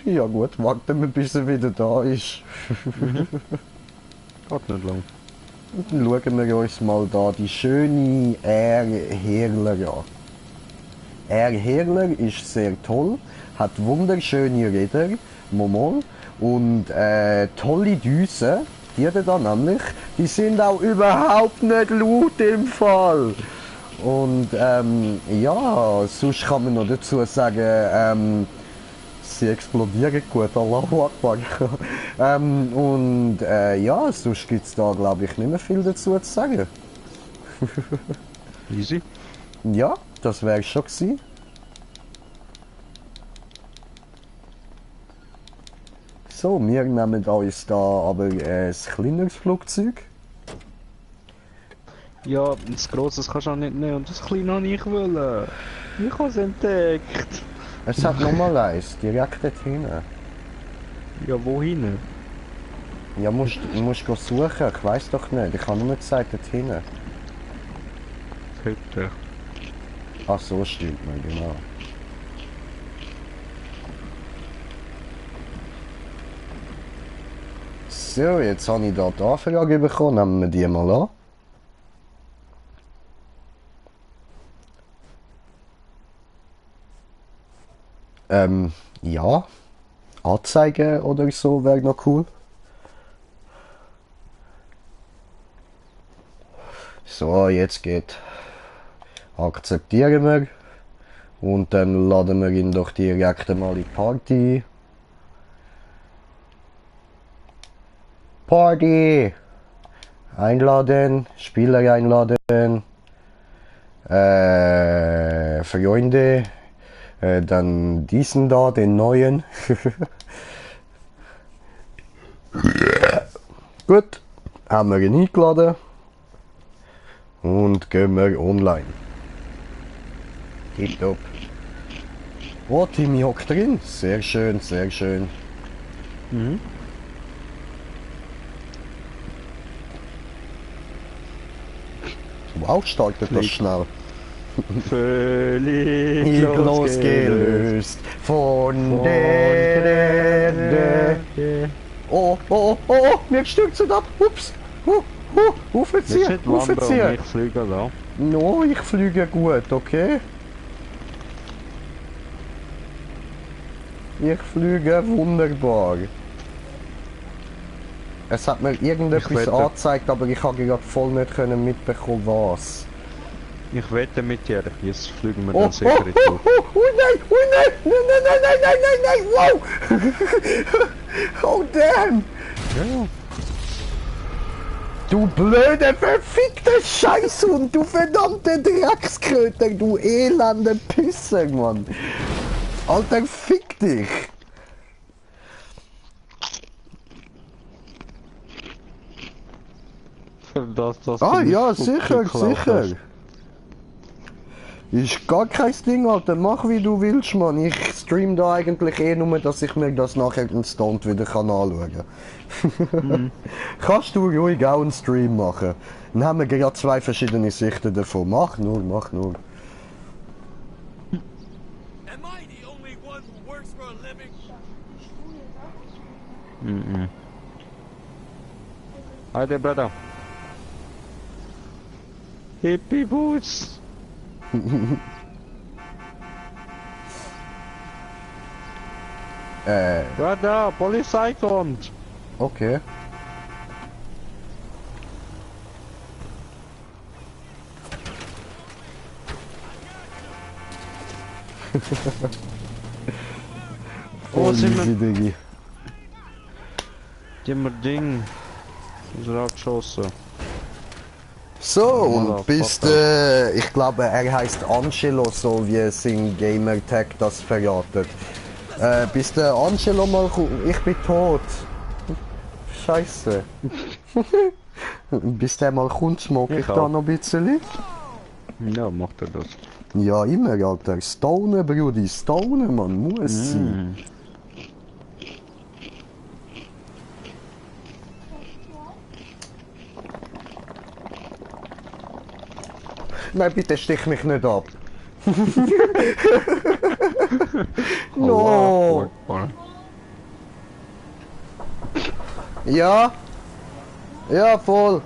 Ja gut, warten wir bis er wieder da ist. Geht nicht lang. Dann schauen wir uns mal da die schöne Air Herler an. Air Herler ist sehr toll, hat wunderschöne Räder, Momon, und tolle Düsen. Die da nämlich, die sind auch überhaupt nicht laut im Fall. Und ja, sonst kann man noch dazu sagen, sie explodieren gut, Allahu Akbar. Und ja, sonst gibt es da glaube ich nicht mehr viel dazu zu sagen. Easy. Ja, das wäre schon gewesen. So, wir nehmen uns da aber ein kleineres Flugzeug. Ja, das Grosses kannst du auch nicht nehmen und das Kleine habe ich wollen. Ich habe es entdeckt. Es hat nochmal eins, direkt dort hinten. Ja, wohin? Ja, musst gehen suchen, ich weiß doch nicht. Ich habe nur gesagt, dort hinten. Heute. Ach so, stimmt mir, genau. So, jetzt habe ich da die Anfrage bekommen, nehmen wir die mal an. Ja, anzeigen oder so wäre noch cool. So, jetzt geht. Akzeptieren wir. Und dann laden wir ihn doch direkt mal in die Party. Party! Einladen, Spieler einladen. Freunde. Dann diesen da, den neuen. Gut, haben wir ihn eingeladen. Und gehen wir online. Tipptopp. Oh, Timmy hockt drin. Sehr schön, sehr schön. Mhm. Wow, startet das schnell. Völlig Losgelöst von der. Oh, oh, oh, oh, mir stürzt ab. Ups. Aufziehen, Nicht wandern, aufziehen. ich fliege da. No, ich fliege gut, okay? Ich fliege wunderbar. Es hat mir irgendetwas wette. angezeigt, aber ich habe gerade voll nicht können mitbekommen, was. Ich wette mit dir, jetzt fliegen wir Oh, dann sicher in die Luft. nein, nein, wow! Oh damn! Ja. Du blöde, verfickte Scheißhund, du verdammte Dreckskröter, du elende Pisser, Mann. Alter, fick dich. Das Ah, du mich ja, so sicher, geklaut sicher. hast. Ist gar kein Ding, Alter. Mach wie du willst, Mann. Ich stream da eigentlich eh nur, dass ich mir das nachher in Stunt wieder kann anschauen kann. Kannst du ruhig auch einen Stream machen. Dann haben wir gerade zwei verschiedene Sichten davon. Mach nur, mach nur. Am I the only one who works for a living? Hi there, brother. Hippie Boots. Brother, Polizei kommt. Okay. Oh, sind wir... Easy, Diggi. Die haben wir Ding. Ist abgeschossen. So, und Motherfucker. ich glaube, er heißt Angelo, so wie sein Gamertag das verratet. Bis der Angelo mal ich bin tot. Scheiße. Bis der mal kommt, smoke ich Ich da auch. noch ein bisschen. Ja, macht er das. Ja, immer, Alter. Stoner, Brudi. Stoner, man. Muss sein. Nein, bitte stich mich nicht ab. No. Ja. Ja, voll.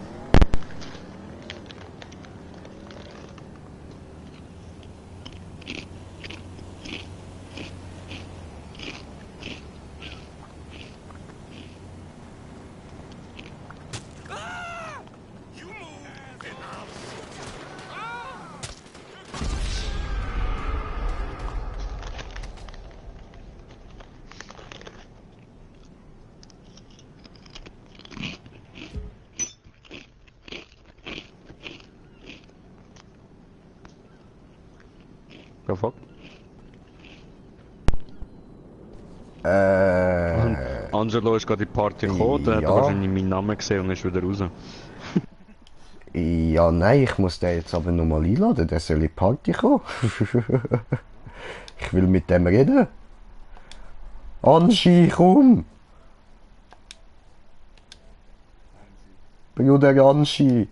You move and I'll... The fuck? Angelo ist gerade in die Party gekommen, der hat Ja. wahrscheinlich meinen Namen gesehen und ist wieder raus. Ja, nein, ich muss den jetzt aber noch mal einladen, der soll in die Party kommen. Ich will mit dem reden. Anschi, komm! Bruder Anschi.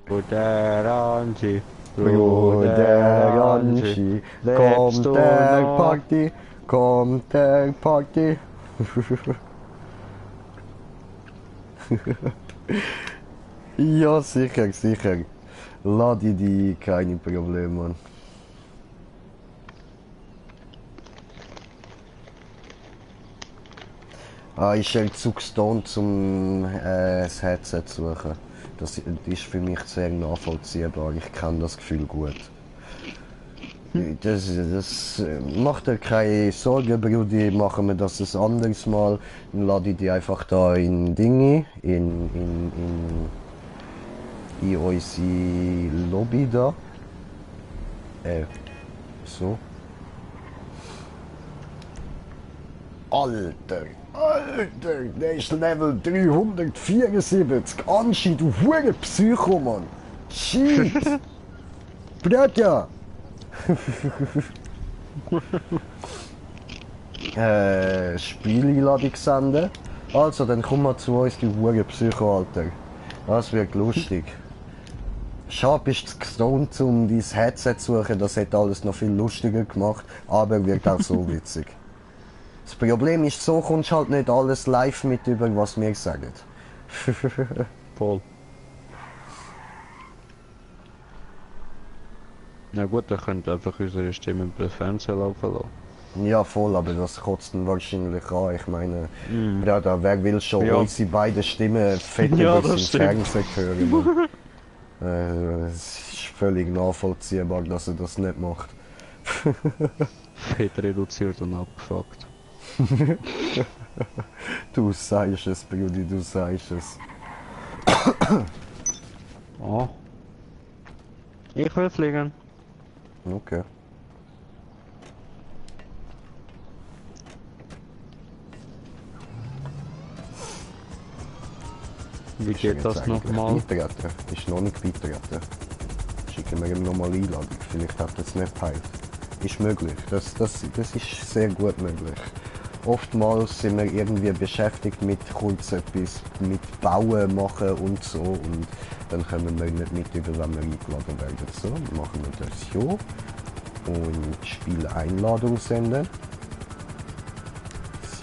Bruder Angie. Bruder Anschi. Kommt lebst du der noch? Party, kommt der Party. Ja, sicher, sicher. Lade die, keine Probleme, Mann. Ich bin zu gestoned, um das Headset zu suchen. Das ist für mich sehr nachvollziehbar. Ich kenne das Gefühl gut. Das macht dir keine Sorgen, Brudi. Machen wir das ein anderes Mal. Dann lade ich die einfach da in Dinge, in unsere Lobby da. So. Alter, Alter, der ist Level 374. Anschi, du hure Psycho, Mann. Shit. Bruder. Spieleinladung senden. Also, dann komm mal zu uns, du hure Psycho, Alter. Das wird lustig. Schade, bist du gestoned, um dein Headset zu suchen. Das hätte alles noch viel lustiger gemacht, aber wird auch so witzig. Das Problem ist, so kommst du halt nicht alles live mit über, was wir sagen. Voll. Na gut, dann könnt ihr einfach unsere Stimme über den Fernseher laufen lassen. Ja, voll, aber das kotzt ihn wahrscheinlich an. Ich meine, Bruder, wer will schon Ja. unsere beiden Stimmen fett Ja, über das seinen stimmt. Fernseher hören? Es ist völlig nachvollziehbar, dass er das nicht macht. Fett reduziert und abgefuckt. Du sagst es, Brudi, du sagst es. Oh. Ich will fliegen. Okay. Wie geht das nochmal? Beitreten. Ist noch nicht beitreten. Schicken wir ihm nochmal Einladung. Vielleicht hat er es nicht geheilt. Ist möglich. Das ist sehr gut möglich. Oftmals sind wir irgendwie beschäftigt mit kurz etwas mit Bauen machen und so und dann kommen wir nicht mit über, wenn wir eingeladen werden. So, machen wir das hier und Spiel Einladung senden.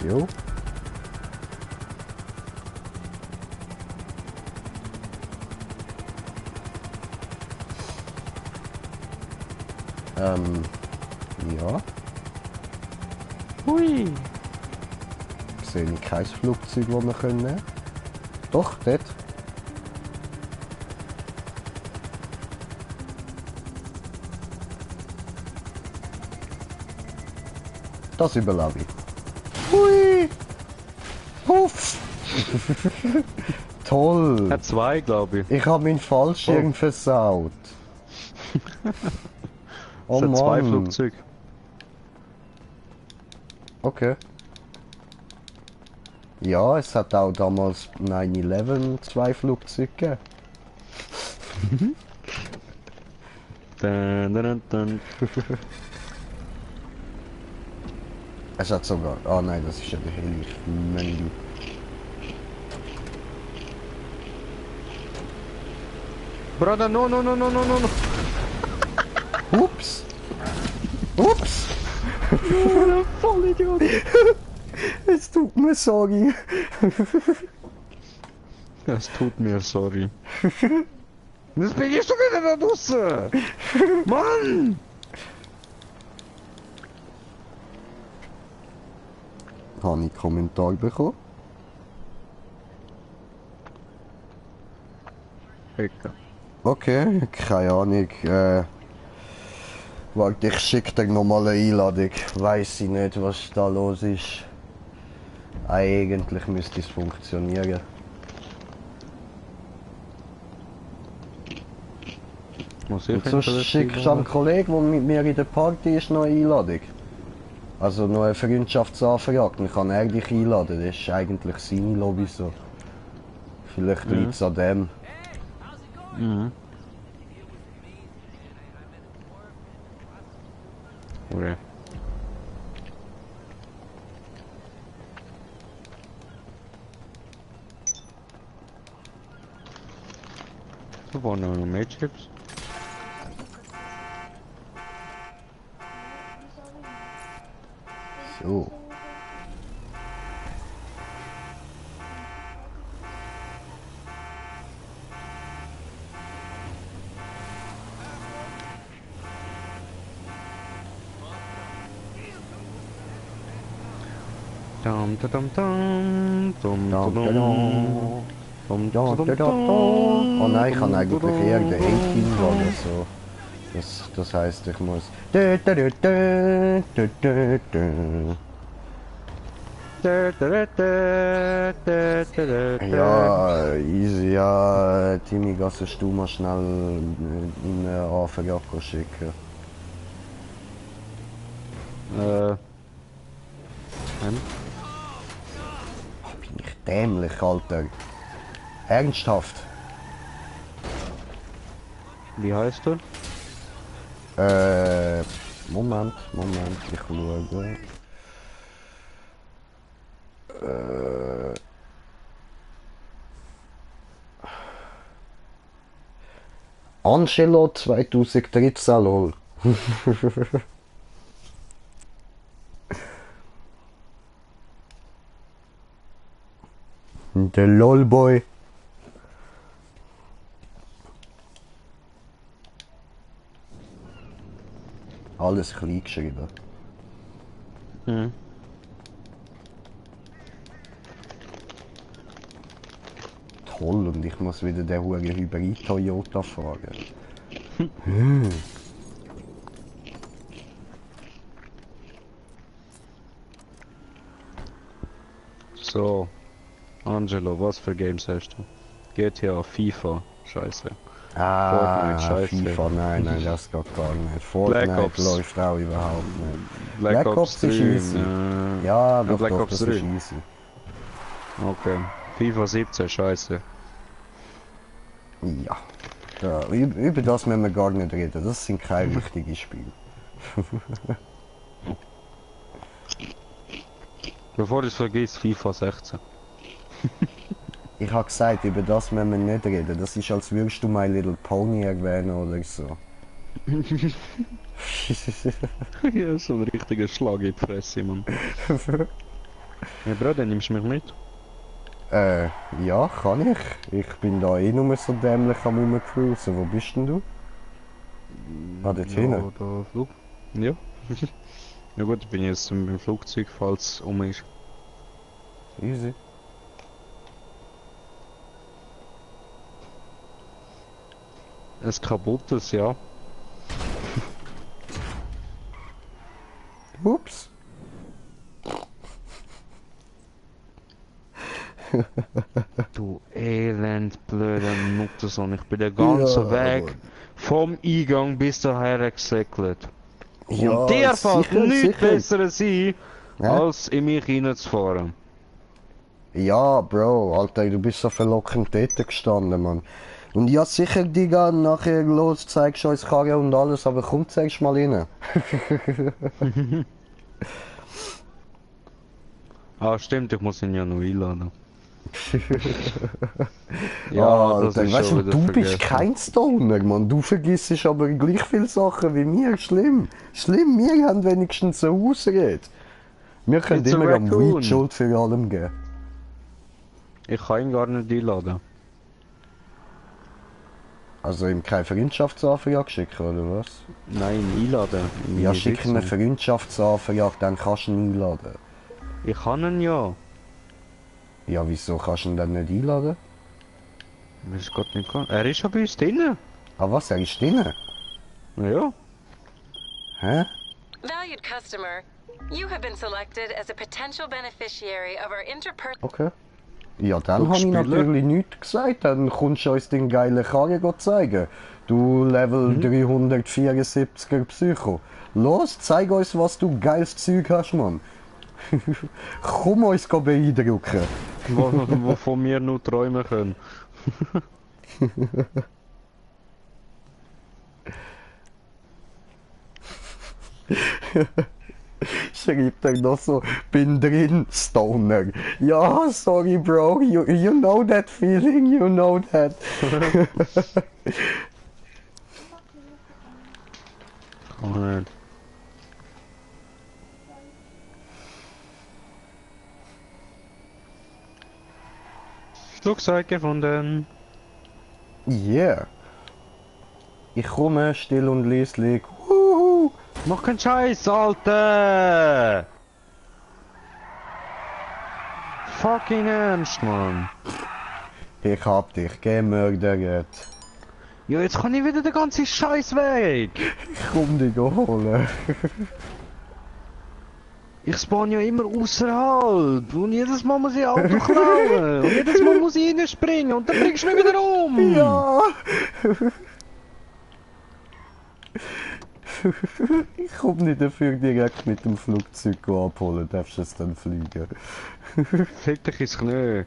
So. Ja. Hui. Sehe ich kein Flugzeug, das wir können nehmen. Doch, dort. Das überlebe ich. Hui! Huff! Toll! Hat zwei, glaube ich. Ich habe meinen Fallschirm versaut. Oh Es hat zwei Mann. Flugzeuge. Okay. Ja, es hat auch damals 9/11 zwei Flugzeuge gegeben. Dun, dun, dun. Es hat sogar... Ah nein, das ist ja der Heli. Menü. Bruder, no, no, no, no, no, no, no. Ups! Ups! Vollidiot. Es tut mir sorry. Es tut mir sorry. Das bin ich schon wieder da draussen. Mann! Habe ich einen Kommentar bekommen? Egal. Okay, keine Ahnung. Warte, ich schicke dir nochmal eine Einladung. Weiß ich nicht, was da los ist. Eigentlich müsste es funktionieren. Muss Und so schickst du einem Kollegen, der mit mir in der Party ist, noch eine Einladung. Also noch eine Freundschaftsanfrage. Dann kann er dich einladen. Das ist eigentlich seine Lobby so. Vielleicht liegt es an dem. Mhm. Okay. Da waren noch mehr Chips. So. Dum dum dum dum Ja, dum genau. dum Ja, dum da, da, da. Oh nein, ich kann eigentlich eher den 18 sagen, so. Das heisst, ich muss... Da, da, da, da, da, da, da. Ja, easy, ja. Timmy, kannst du mal schnell in eine Anfrage schicken? Bin ich dämlich, Alter. Ernsthaft? Wie heißt du? Moment, ich schaue. Angelo 2013, lol. Der LOL-Boy. Alles klein geschrieben. Mhm. Toll, und ich muss wieder den hohen Hybrid Toyota fahren. So. Angelo, was für Games hast du? GTA, FIFA, scheiße. Fortnite, scheiße. FIFA, nein, das geht gar nicht. Fortnite Ops. läuft auch überhaupt nicht. Black Ops 3. ist easy. Ja, doch, Black doch, Ops das 3. ist easy. Okay. FIFA 17, scheiße. Ja. Ja, über das müssen wir gar nicht reden, das sind keine richtigen Spiele. Bevor ich es vergiss, FIFA 16. Ich habe gesagt, über das müssen wir nicht reden, das ist, als würdest du My Little Pony erwähnen oder so. Ja, so ein richtiger Schlag in die Fresse, Mann. Ja, Bruder, nimmst du mich mit? Ja, kann ich. Ich bin da eh nur so dämlich am rumcruisen. Wo bist denn du? Ah, dort hinten? Da Flug. Ja. Ja gut, ich bin jetzt im Flugzeug, falls es um ist. Easy. Ein kaputtes, ja. Ups. Du elend blöder Nuttersohn, ich bin den ganzen Ja, Weg aber- vom Eingang bis daher gesäckelt. Ja, Und dir fällt sicher, nichts sicher. Besseres ein, Ja? als in mich hineinzufahren. Ja, Bro, Alter, du bist so verlockend dort gestanden, Mann. Und ja, sicher, Digga, nachher los, zeigst du uns Karre und alles, aber komm, zeigst mal rein. Ah, stimmt, ich muss ihn ja noch einladen. Alter, ist weißt schon du, wieder du bist vergessen. kein Stoner, Mann. Du vergisst aber gleich viele Sachen wie mir. Schlimm. Schlimm, wir haben wenigstens eine Ausrede. Wir können It's a immer am raccoon. Weed Schuld für allem geben. Ich kann ihn gar nicht einladen. Also ihm keine Freundschaftsanfrage schicken, oder was? Nein, einladen. In Ja, meine schick ihm eine Sitzung. Freundschaftsanfrage, dann kannst du ihn einladen. Ich kann ihn ja. Ja, wieso kannst du ihn dann nicht einladen? Weiß Gott nicht kann. Er ist ja bei uns drinnen. Ah was, er ist drin? Ja. Hä? Valued customer, you have been selected as a potential beneficiary of our interpersonal. Okay. Ja, dann Du habe ich Spieler? natürlich nichts gesagt. Dann kommst du uns den geilen Karren zeigen. Du Level 374er Psycho. Los, zeig uns, was du geiles Zeug hast, Mann. Komm uns beeindrucken. Wovon wir nur träumen können. Schreibt er noch so, bin drin, Stoner. Ja, sorry, Bro, you know that feeling, you know that. Kann nicht. Flugzeug gefunden. Yeah. Ich komme still und leislich. Wuhu. Mach keinen Scheiß, Alter! Fucking ernst, Mann. Ich hab dich gemördert. Ja, jetzt kann ich wieder den ganzen Scheiß weg. Ich komm dich holen. Ich spawn ja immer außerhalb und jedes Mal muss ich Auto klauen und jedes Mal muss ich reinspringen und dann bringst du mich wieder um. Ja. Ich komm nicht dafür direkt mit dem Flugzeug abholen, darfst du es dann fliegen. Fick dich ins Knie.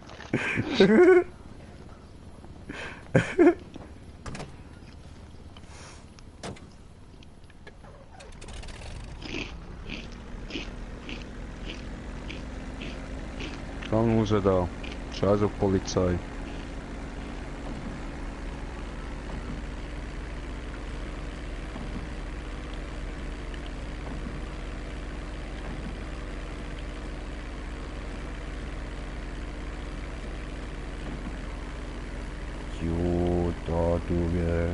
Gang raus da. Scheiß auf Polizei. Jo, da durch.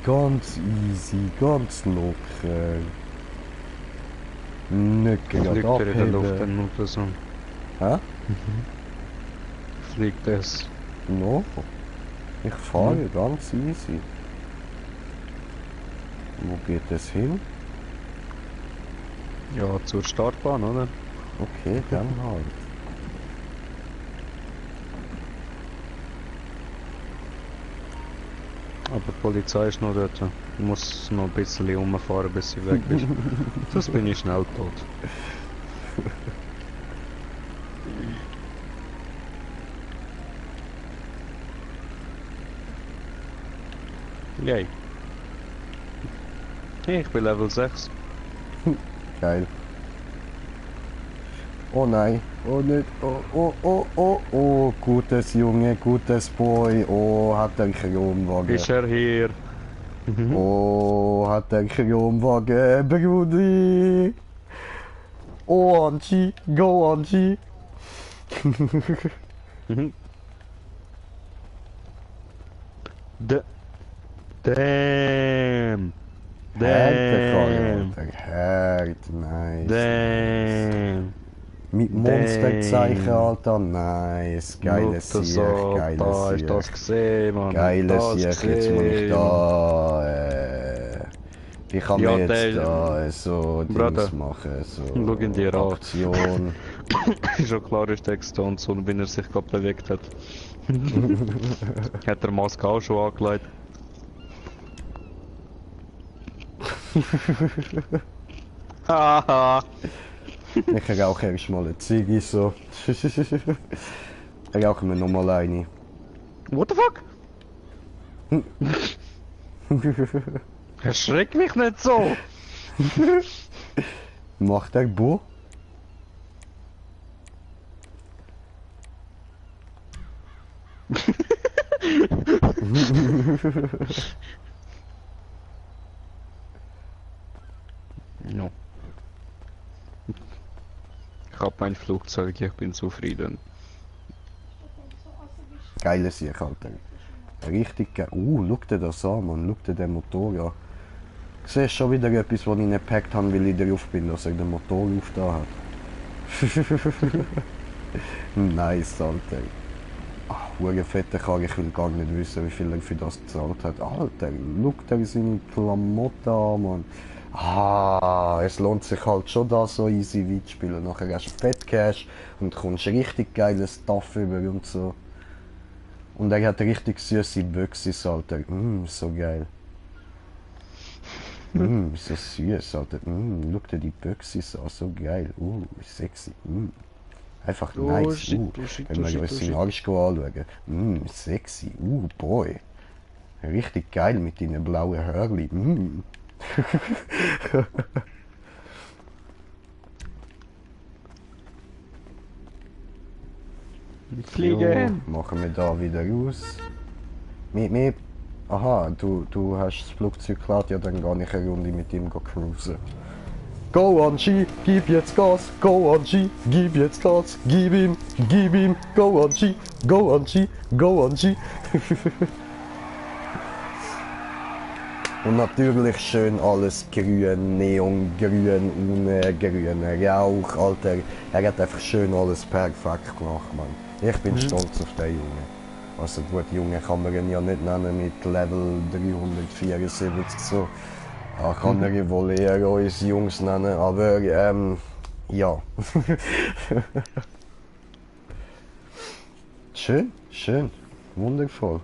Ganz easy, ganz locker. Nicht gerade Fliegt er in der Luft abheben. dann oder so? Hä? Fliegt es? No. Ich fahre ganz easy. Wo geht es hin? Ja, zur Startbahn, oder? Okay, dann halt. die Polizei ist noch dort. Ich muss noch ein bisschen rumfahren, bis sie weg ist. Sonst bin ich schnell tot. Yay. Ich bin Level 6. Geil. Oh nein, oh nicht, oh, gutes Junge, gutes Boy, oh, hat er einen Kronwagen. Ist er hier? Oh, hat er einen Kronwagen, Brudi. Oh, Anchi, go Anchi. Damn! Damn! Damn! Hart, nice. Damn! Mit Monsterzeichen, Alter, nice. Geiles Schau das Sieg, an, geiles da Sieg. ist das gesehen, Mann. Geiles Das Sieg, jetzt muss ich gesehen, da, ich kann Ja, mir der- jetzt da so Brother, Dings machen, so schau ihn dir an. Aktion. Schon klar ist der gestanden, so wenn er sich gerade bewegt hat. Hat der Maske auch schon angelegt. Haha! Ich rauche erst mal eine Ziege, so. Rauchen wir nochmal eine. What the fuck? Erschreck mich nicht so! Macht der Bo? No. Ich hab mein Flugzeug, ich bin zufrieden. Geiles Sieg, Alter. Richtig geil. Schau dir das an, man. Schau dir den Motor an. Du siehst schon wieder etwas, was ich nicht gepackt habe, weil ich darauf bin, dass er den Motor aufgetan hat. Nice, Alter. Ach, hure fette Karre, ich will gar nicht wissen, wie viel er für das gezahlt hat. Alter, schau dir seine Klamotten an, Mann. Ah, es lohnt sich halt schon, da so easy weit zu spielen. Nachher hast du Fett Cash und kommst richtig geiles Stuff über und so. Und er hat richtig süße Büchsis, Alter. So geil. So süß, Alter. Schau dir die Büchsis an, so geil. Sexy. Einfach nice. shit, Wenn wir uns seinen Arsch anschauen. Sexy. Boy. Richtig geil mit deinen blauen Hörli. Fliegen! Jo, machen wir da wieder raus. Miep. Aha, du hast das Flugzeug geklaut, ja dann gar nicht eine Runde mit ihm cruisen. Go on G, gib jetzt Gas, go on G, gib jetzt Gas, gib ihm, go on G, go on G, go on G. Und natürlich schön alles grün, neongrün, ohne grünen Rauch, Alter. Er hat einfach schön alles perfekt gemacht, Mann. Ich bin stolz auf den Jungen. Also gut, Junge kann man ihn ja nicht nennen mit Level 374 so. Ja, kann er wohl eher uns Jungs nennen, aber ja. Schön, wundervoll.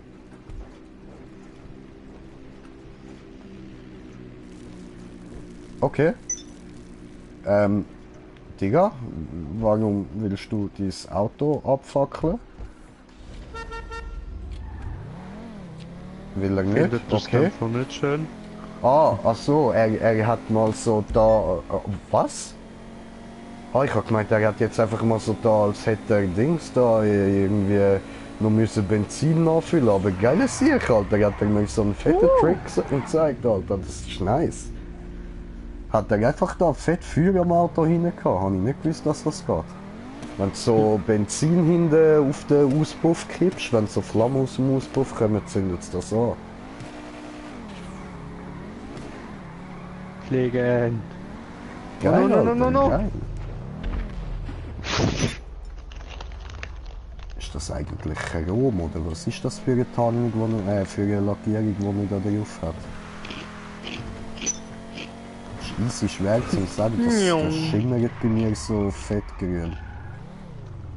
Okay. Digga, warum willst du dein Auto abfackeln? Will er nicht? Findet das Okay. einfach nicht schön? Ach so, er hat mal so da... was? Ah, ich hab gemeint, er hat jetzt einfach mal so da, als hätte er Dings da irgendwie noch müssen Benzin nachfüllen, aber geiles Sieg, Alter. Er hat mir so einen fetten Trick gezeigt, Alter. Das ist nice. Hat er einfach da fett Feuer am Auto hinten gehabt? Habe ich nicht gewusst, dass das geht. Wenn du so Benzin hinten auf den Auspuff kippst, wenn so Flammen aus dem Auspuff kommen, zündet es das an. Fliegen! Geil, no, Alter, no. geil. Ist das eigentlich Chrom oder was ist das für eine Tarnung, für eine Lackierung, die man da drauf hat? Das ist easy schwer zu sagen, das schimmert bei mir so fettgrün.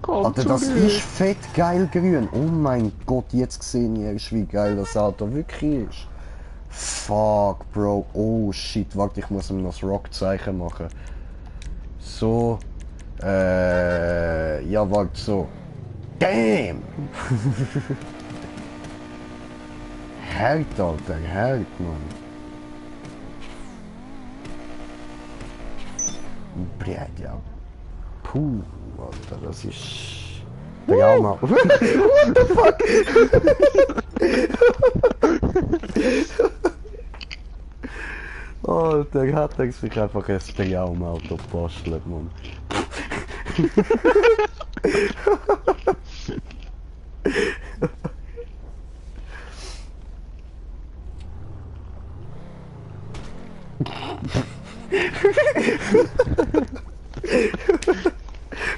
Alter, das ist fett geil grün. Oh mein Gott, jetzt sehe ich erst, wie geil das Auto wirklich ist. Fuck, Bro. Oh shit, warte, ich muss ihm noch das Rock-Zeichen machen. So. Ja, warte, so. Damn! Hart, Alter, hart, Mann. Blöd, ja. Puh, Alter, das ist... Drama. What the fuck? Alter, hat er sich einfach ein Traumauto gebastelt, Mann.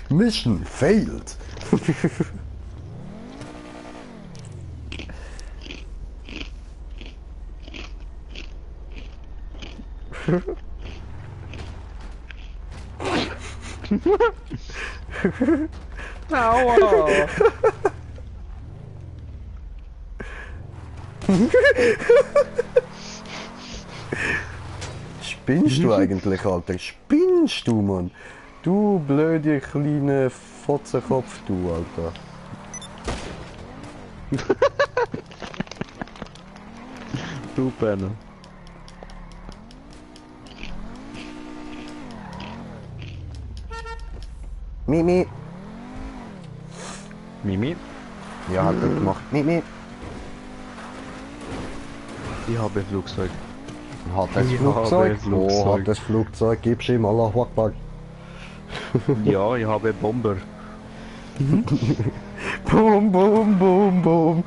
Mission failed. Aua! Spinnst du eigentlich, Alter? Spinnst du, Mann? Du blöde kleine Fotzenkopf, du, Alter. Du Penner. Mimi. Mimi, Ja, hat er gemacht. Mimi. ich habe ein Flugzeug. Hat das Ich Flugzeug? habe ein Oh, Flugzeug. hat das Flugzeug? Gib's ihm Allah Akbar. Ja, ich habe Bomber. Boom, boom, boom, boom.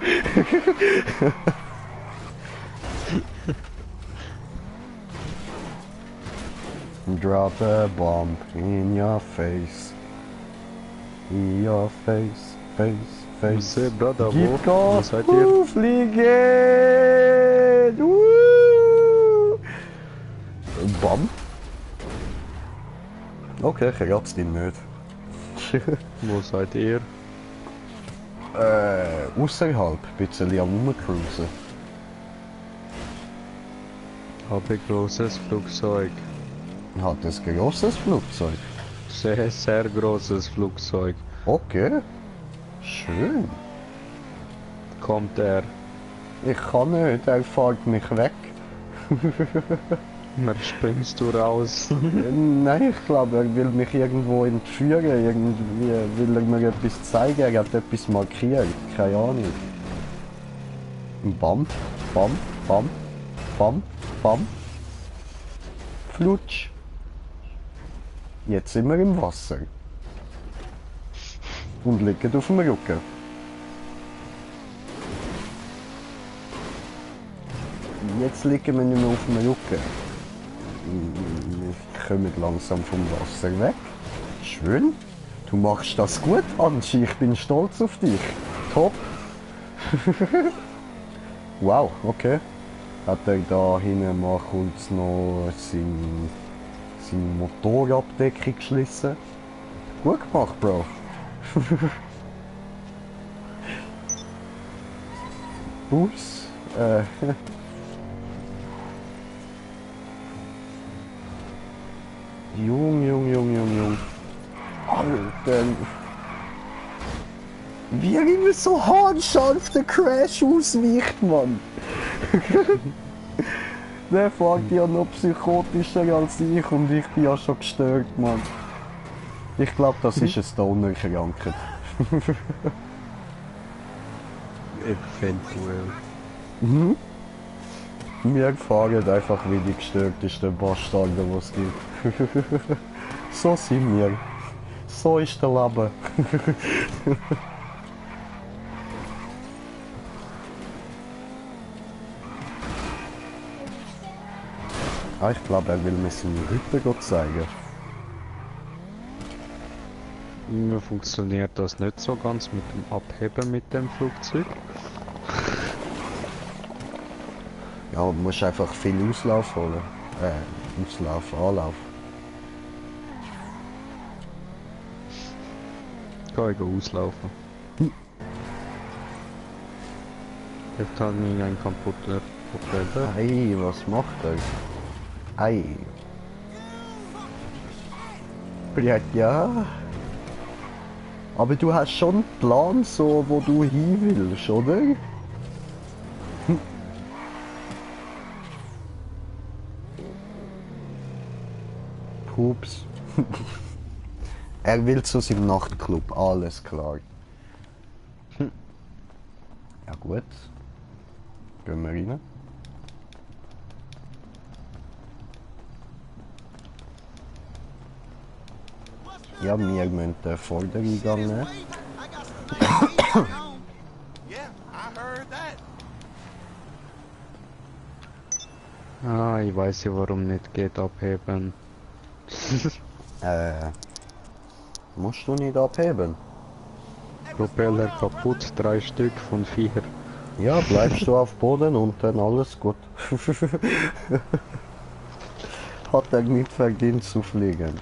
Drop a bomb in your face. In your face, face, face. Você, brother, Gib wo Gas, seid ihr? fliegen! Bam. Okay, ich rat's dich nicht. Wo seid ihr? Außerhalb, ein bisschen am Rumcruisen. Habe ein großes Flugzeug. Hat ein grosses Flugzeug. Sehr, sehr großes Flugzeug. Okay. Schön. Kommt er? Ich kann nicht, er fährt mich weg. Dann springst du raus. Nein, ich glaube, er will mich irgendwo entführen. Irgendwie will er mir etwas zeigen. Er hat etwas markiert. Keine Ahnung. Bam, bam, bam, bam, bam. Flutsch. Jetzt sind wir im Wasser. Und liegen auf dem Rücken. Jetzt liegen wir nicht mehr auf dem Rücken. Wir kommen langsam vom Wasser weg. Schön. Du machst das gut, Anschi. Ich bin stolz auf dich. Top. Wow, okay. Hat er da hinten mal kurz noch seine Motorabdeckung geschlossen. Gut gemacht, Bro. Bus. Jung. Alter. Wie er immer so haarscharf den Crash ausweicht, Mann. Der fährt ja noch psychotischer als ich und ich bin ja schon gestört, Mann. Ich glaube, das ist ein Stoner-Krankheit. Eventuell. Wir fahren einfach wie die gestörtesten Bastarde, die es gibt. So sind wir. So ist der Leben. Ah, ich glaube, er will mir seine Hütte zeigen. Mir funktioniert das nicht so ganz mit dem Abheben mit dem Flugzeug. Ja, du musst einfach viel Auslauf holen. Auslauf, Anlauf. Kann ich auslaufen. Jetzt habe ich einen kaputten Okay, da. Ei, was macht er? Ei. Ja. Aber du hast schon einen Plan, so, wo du hin willst, oder? Pups. Er will zu seinem Nachtclub, alles klar. Ja gut. Gehen wir rein. Ja, wir müssen den Vordereingang nehmen. Yeah, I heard that. Ah, ich weiß ja, warum nicht geht abheben. Musst du nicht abheben? Propeller kaputt, 3 Stück von 4. Ja, bleibst du auf Boden und dann alles gut. Hat er nicht verdient zu fliegen.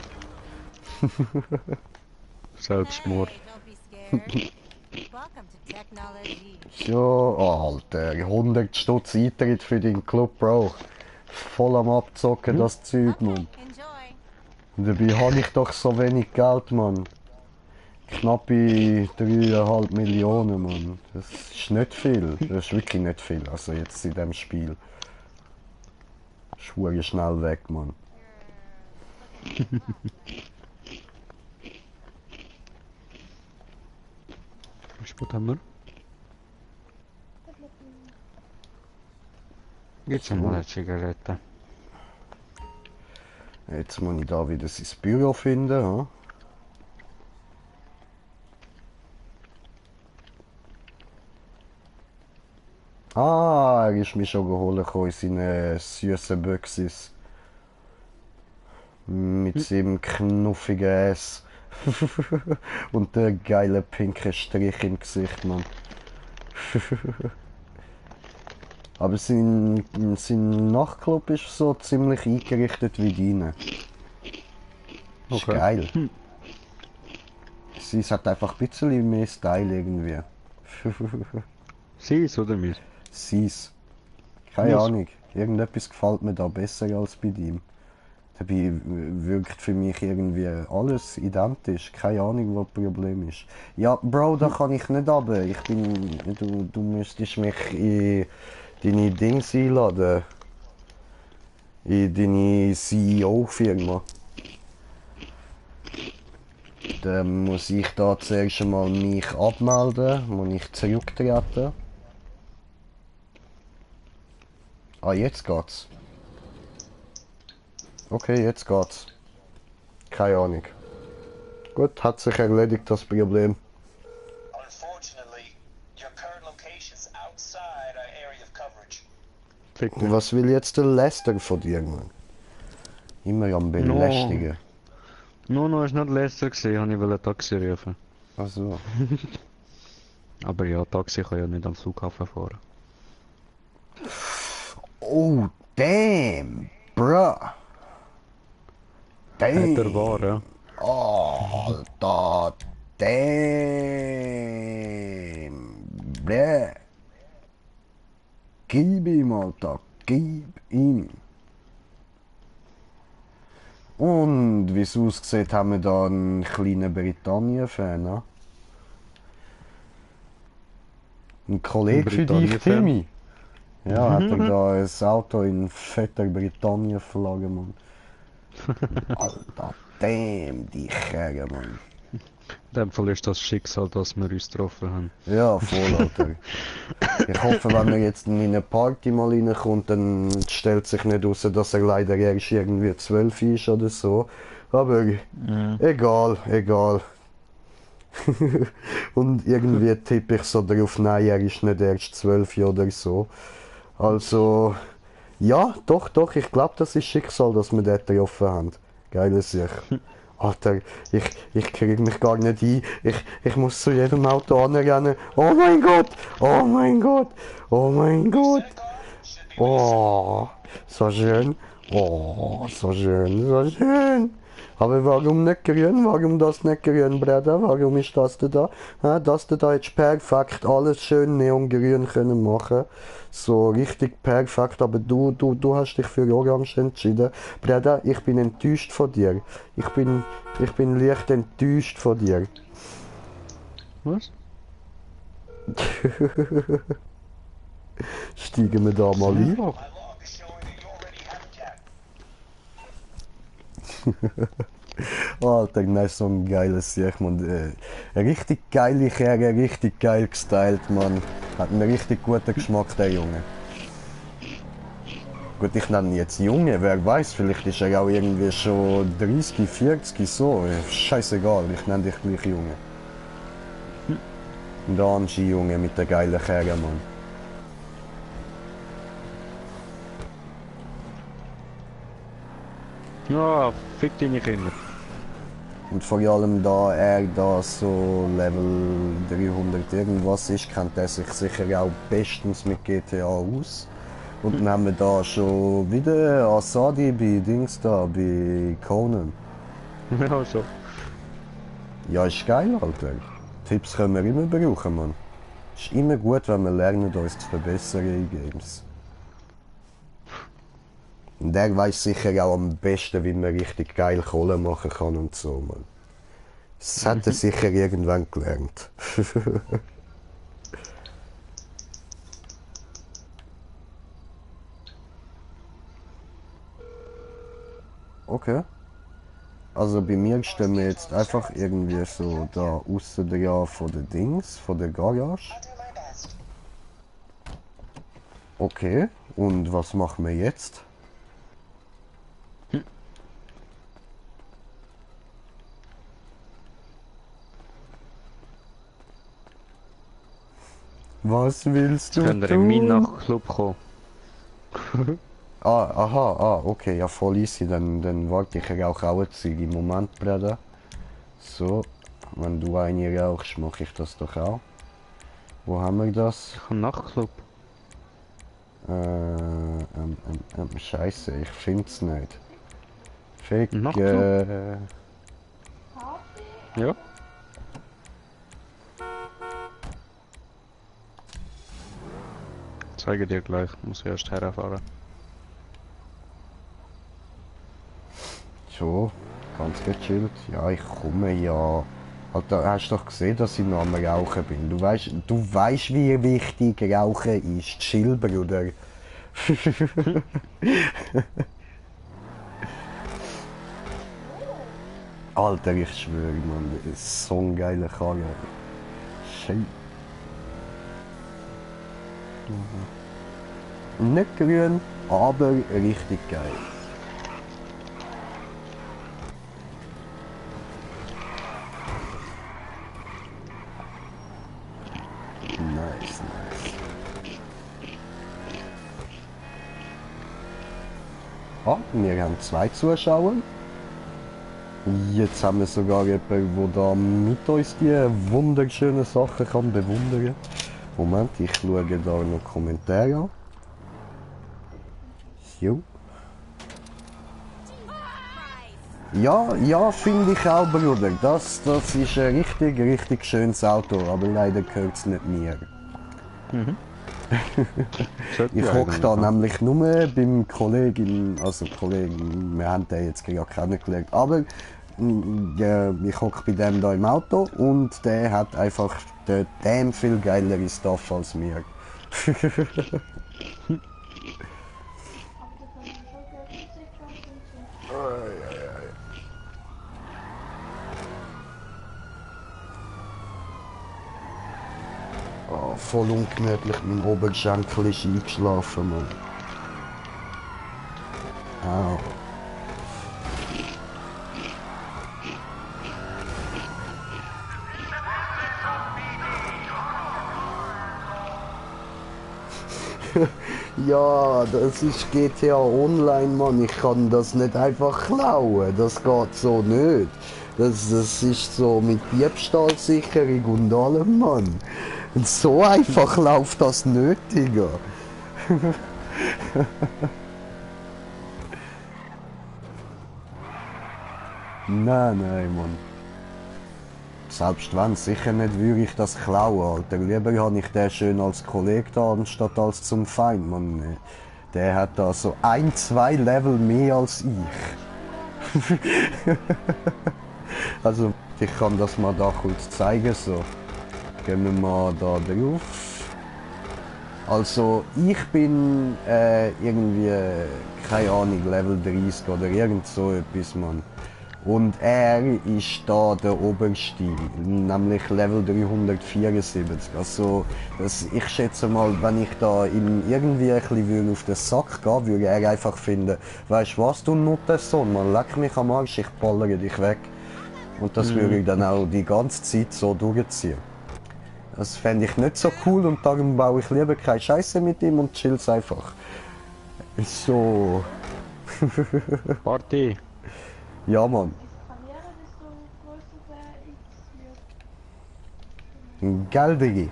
Selbstmord. Hey, don't be scared. Welcome to technology. Ja, oh, Alter, 100 Stutz Eintritt für den Club, Bro. Voll am Abzocken, das Zeug, Mann. Enjoy. Dabei habe ich doch so wenig Geld, Mann. Knappe 3,5 Millionen, Mann. Das ist nicht viel. Das ist wirklich nicht viel. Also jetzt in dem Spiel. Schwur schnell weg, Mann. Was haben wir? Gibt's mal eine Zigarette? Jetzt muss ich da wieder sein Büro finden, ha? Ah, er ist mich schon geholt in seine süßen Büchsis. Mit seinem knuffigen Ass. Und der geile pinke Strich im Gesicht, Mann. Aber sein Nachtclub ist so ziemlich eingerichtet wie deine. Ist Okay. geil. Sie hat einfach ein bisschen mehr Style irgendwie. Sie's oder mir? Sie's. Keine Mies. Ahnung. Irgendetwas gefällt mir da besser als bei ihm. Dabei wirkt für mich irgendwie alles identisch. Keine Ahnung, was das Problem ist. Ja, Bro, da kann ich nicht runter. Ich bin... Du müsstest mich in deine Dings einladen. In deine CEO-Firma. Dann muss ich da zuerst einmal mich abmelden. Muss ich zurücktreten. Ah, jetzt geht's. Okay, jetzt geht's. Keine Ahnung. Gut, hat sich erledigt, das Problem. Unfortunately, your current location's outside our area of coverage. Fick Und dich. was will jetzt der Lester von dir, Mann? Immer am Belästigen. No, ist nicht Lester gesehen, habe ich ein Taxi rufen. Ach so. Aber ja, Taxi kann ja nicht am Flughafen fahren. Oh, damn, bruh. Hat er Damn. wahr, ja? Alter, damn. Bläh. Gib ihm, Alter, gib ihm. Und wie es aussieht, haben wir da einen kleinen Britannien-Fan, ne? Ein Kollege für dich, Britannien-Fan? Timmy. Ja, hat er da ein Auto in fetter Britannien-Flagge, Mann. Alter, damn, die Kerre, Mann. In dem Fall ist das Schicksal, dass wir uns getroffen haben. Ja, voll, Alter. Ich hoffe, wenn er jetzt in eine Party mal reinkommt, dann stellt sich nicht raus, dass er leider erst irgendwie 12 ist oder so. Aber egal, egal. Und irgendwie tippe ich so drauf, nein, er ist nicht erst 12 oder so. Also, ja, doch, ich glaube, das ist Schicksal, dass wir dort getroffen haben. Geile Sache. Alter, ich krieg mich gar nicht ein. Ich muss zu jedem Auto anrennen. Oh mein Gott! Oh mein Gott! Oh mein Gott! Oh, so schön. Oh, so schön, so schön. Aber warum nicht grün? Warum das nicht grün, Bruder? Warum ist das da? Ja, das da jetzt perfekt alles schön neongrün können machen. So richtig perfekt, aber du hast dich für Orange entschieden. Bruder, ich bin enttäuscht von dir. Ich bin leicht enttäuscht von dir. Was? Steigen wir da mal ein? My log is showing that you already have a jack. Alter, nein, so ein geiles Sieg, man. Richtig geile Kerle, richtig geil gestylt, man. Hat einen richtig guten Geschmack, der Junge. Gut, ich nenne ihn jetzt Junge, wer weiß, vielleicht ist er auch irgendwie schon 30, 40, so. Scheißegal, ich nenne dich gleich Junge. Der Angie Junge mit der geilen Kerle, Mann. Ja, fick deine Kinder. Und vor allem da er da so Level 300 irgendwas ist, kennt er sich sicher auch bestens mit GTA aus. Und dann haben wir da schon wieder Asadi bei Dings da, bei Conan. Ja, so. Ja, ist geil, Alter. Tipps können wir immer brauchen, Mann. Ist immer gut, wenn wir lernen, uns zu verbessern in Games. Und der weiß sicher auch am besten, wie man richtig geil Kohle machen kann und so, Mann. Das hat er sicher irgendwann gelernt. Okay. Also bei mir stehen wir jetzt einfach irgendwie so da aussen dran von den Dings, von der Garage. I'll do my best. Okay, und was machen wir jetzt? Was willst du Könnt ihr in meinen tun? Nachtclub kommen? Okay, ja voll easy, dann warte ich ja auch im Moment, Bruder. So, wenn du eine rauchst, mache ich das doch auch. Wo haben wir das? Ich habe einen Nachtclub. Scheiße, ich find's nicht. Fick, Nachtclub? Ja? Zeige dir gleich, muss ich erst herfahren. So, ganz gechillt. Ja, ich komme ja. Alter, hast du doch gesehen, dass ich noch am Rauchen bin. Du weißt, wie wichtig Rauchen ist. Chill, Bruder. Alter, ich schwöre, Mann, das ist so ein geiler Karre. Shit. Nicht grün, aber richtig geil. Nice. Ah, wir haben 2 Zuschauer. Jetzt haben wir sogar jemanden, der da mit uns die wunderschönen Sachen kann bewundern. Moment, ich schaue da noch Kommentare an. Jo. Ja, finde ich auch, Bruder. Das ist ein richtig schönes Auto, aber leider gehört es nicht mir. Ich hocke da nämlich nur beim Kollegen, wir haben den jetzt gerade kennengelernt, aber ja, ich hocke bei dem da im Auto und der hat einfach damn viel geilere Stuff als mir. Oh, voll ungemütlich, mein Oberschenkel ist eingeschlafen, Mann. Au. Ja, das ist GTA Online, Mann. Ich kann das nicht einfach klauen. Das geht so nicht. Das ist so mit Diebstahlsicherung und allem, Mann. Und so einfach läuft das nicht, Digga. Nein, Mann. Selbst wenn, sicher nicht würde ich das klauen, Alter. Lieber habe ich den schön als Kollege da, anstatt als zum Feind, Mann. Der hat da so 2 Level mehr als ich. Also, ich kann das mal da kurz zeigen, so. Gehen wir mal da drauf. Also, ich bin irgendwie, keine Ahnung, Level 30 oder irgend so etwas, Mann. Und er ist da der Oberste, nämlich Level 374. Also, ich schätze mal, wenn ich da ihm irgendwie ein bisschen auf den Sack gehen würde, er einfach finden, weißt du was, du Nuttensohn, man, leck mich am Arsch, ich ballere dich weg. Und das würde ich dann auch die ganze Zeit so durchziehen. Das fände ich nicht so cool und darum baue ich lieber keine Scheiße mit ihm und chill's einfach. So. Party. Ja, Mann. Karriere, desto größer der X wird. Gell, Digi?